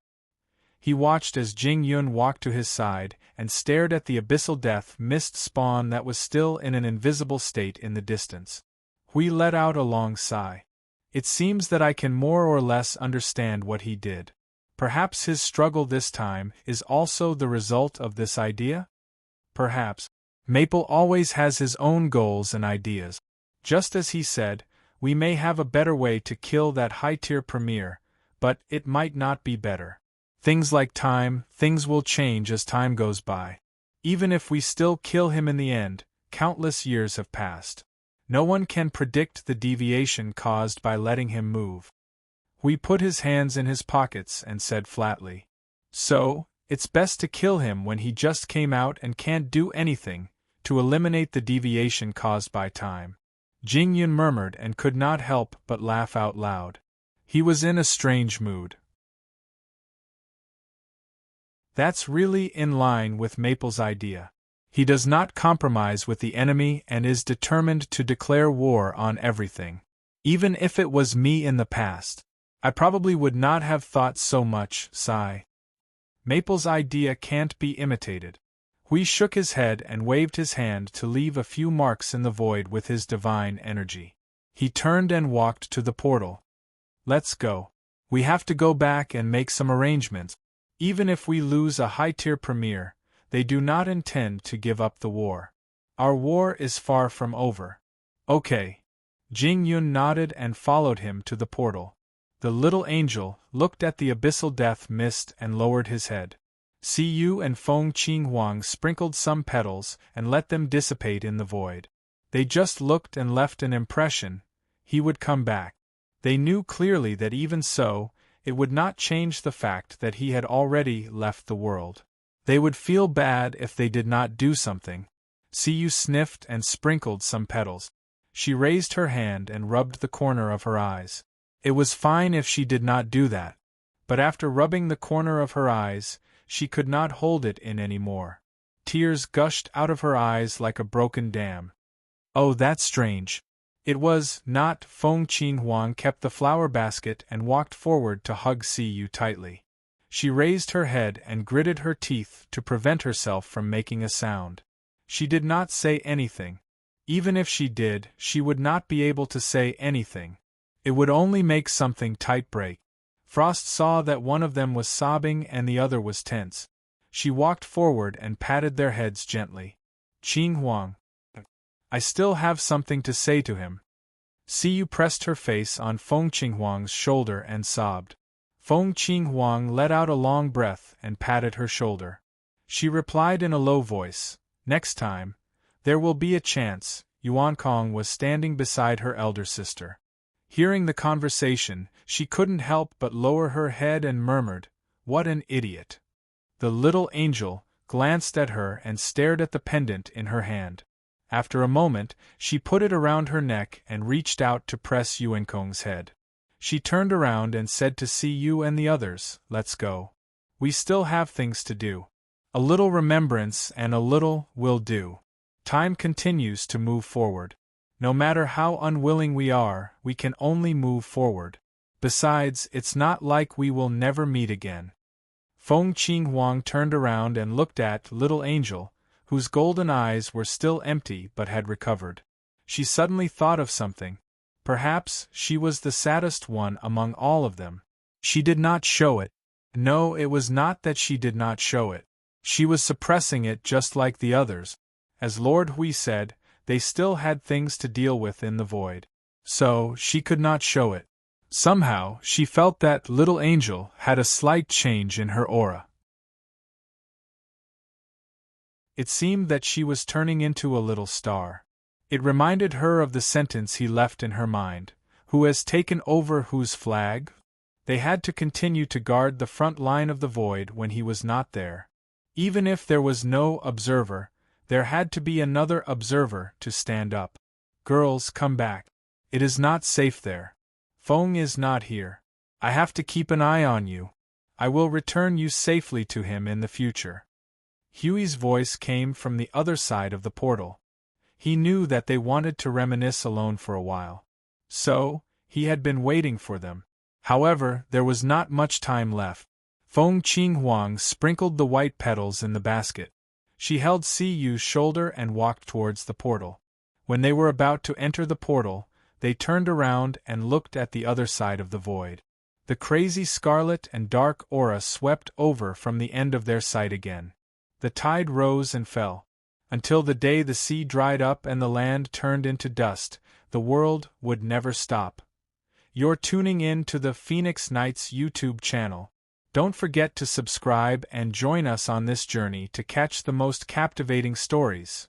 He watched as Jing Yun walked to his side and stared at the abyssal death mist spawn that was still in an invisible state in the distance. Hui let out a long sigh. It seems that I can more or less understand what he did. Perhaps his struggle this time is also the result of this idea? Perhaps. Maple always has his own goals and ideas. Just as he said, we may have a better way to kill that high-tier premier, but it might not be better. Things like time, things will change as time goes by. Even if we still kill him in the end, countless years have passed. No one can predict the deviation caused by letting him move. Hui put his hands in his pockets and said flatly, "So, it's best to kill him when he just came out and can't do anything, to eliminate the deviation caused by time." Jing Yun murmured and could not help but laugh out loud. He was in a strange mood. That's really in line with Maple's idea. He does not compromise with the enemy and is determined to declare war on everything. Even if it was me in the past, I probably would not have thought so much, sigh. Maple's idea can't be imitated. Hui shook his head and waved his hand to leave a few marks in the void with his divine energy. He turned and walked to the portal. Let's go. We have to go back and make some arrangements. Even if we lose a high-tier premier, they do not intend to give up the war. Our war is far from over. Okay. Jing Yun nodded and followed him to the portal. The little angel looked at the abyssal death mist and lowered his head. Siyu and Feng Qinghuang sprinkled some petals and let them dissipate in the void. They just looked and left an impression. He would come back. They knew clearly that even so, it would not change the fact that he had already left the world. They would feel bad if they did not do something. Siyu sniffed and sprinkled some petals. She raised her hand and rubbed the corner of her eyes. It was fine if she did not do that. But after rubbing the corner of her eyes, she could not hold it in any more. Tears gushed out of her eyes like a broken dam. Oh, that's strange. It was not. Feng Qinghuang kept the flower basket and walked forward to hug Siyu tightly. She raised her head and gritted her teeth to prevent herself from making a sound. She did not say anything. Even if she did, she would not be able to say anything. It would only make something tight break. Frost saw that one of them was sobbing and the other was tense. She walked forward and patted their heads gently. Qinghuang, I still have something to say to him. Siyu pressed her face on Feng Qinghuang's shoulder and sobbed. Feng Qinghuang let out a long breath and patted her shoulder. She replied in a low voice, Next time, there will be a chance. Yuan Kong was standing beside her elder sister. Hearing the conversation, she couldn't help but lower her head and murmured, What an idiot. The little angel glanced at her and stared at the pendant in her hand. After a moment, she put it around her neck and reached out to press Yuan Kong's head. She turned around and said to Siyu and the others, Let's go. We still have things to do. A little remembrance and a little will do. Time continues to move forward. No matter how unwilling we are, we can only move forward. Besides, it's not like we will never meet again. Feng Qinghuang turned around and looked at Little Angel, whose golden eyes were still empty but had recovered. She suddenly thought of something. Perhaps she was the saddest one among all of them. She did not show it. No, it was not that she did not show it. She was suppressing it just like the others. As Lord Hui said, they still had things to deal with in the void. So, she could not show it. Somehow, she felt that Little Angel had a slight change in her aura. It seemed that she was turning into a little star. It reminded her of the sentence he left in her mind, Who has taken over whose flag? They had to continue to guard the front line of the void when he was not there. Even if there was no observer, there had to be another observer to stand up. Girls, come back. It is not safe there. Feng is not here. I have to keep an eye on you. I will return you safely to him in the future. Huey's voice came from the other side of the portal. He knew that they wanted to reminisce alone for a while. So, he had been waiting for them. However, there was not much time left. Feng Qinghuang sprinkled the white petals in the basket. She held Siyu's shoulder and walked towards the portal. When they were about to enter the portal, they turned around and looked at the other side of the void. The crazy scarlet and dark aura swept over from the end of their sight again. The tide rose and fell. Until the day the sea dried up and the land turned into dust, the world would never stop. You're tuning in to the Phoenix Nights YouTube channel. Don't forget to subscribe and join us on this journey to catch the most captivating stories.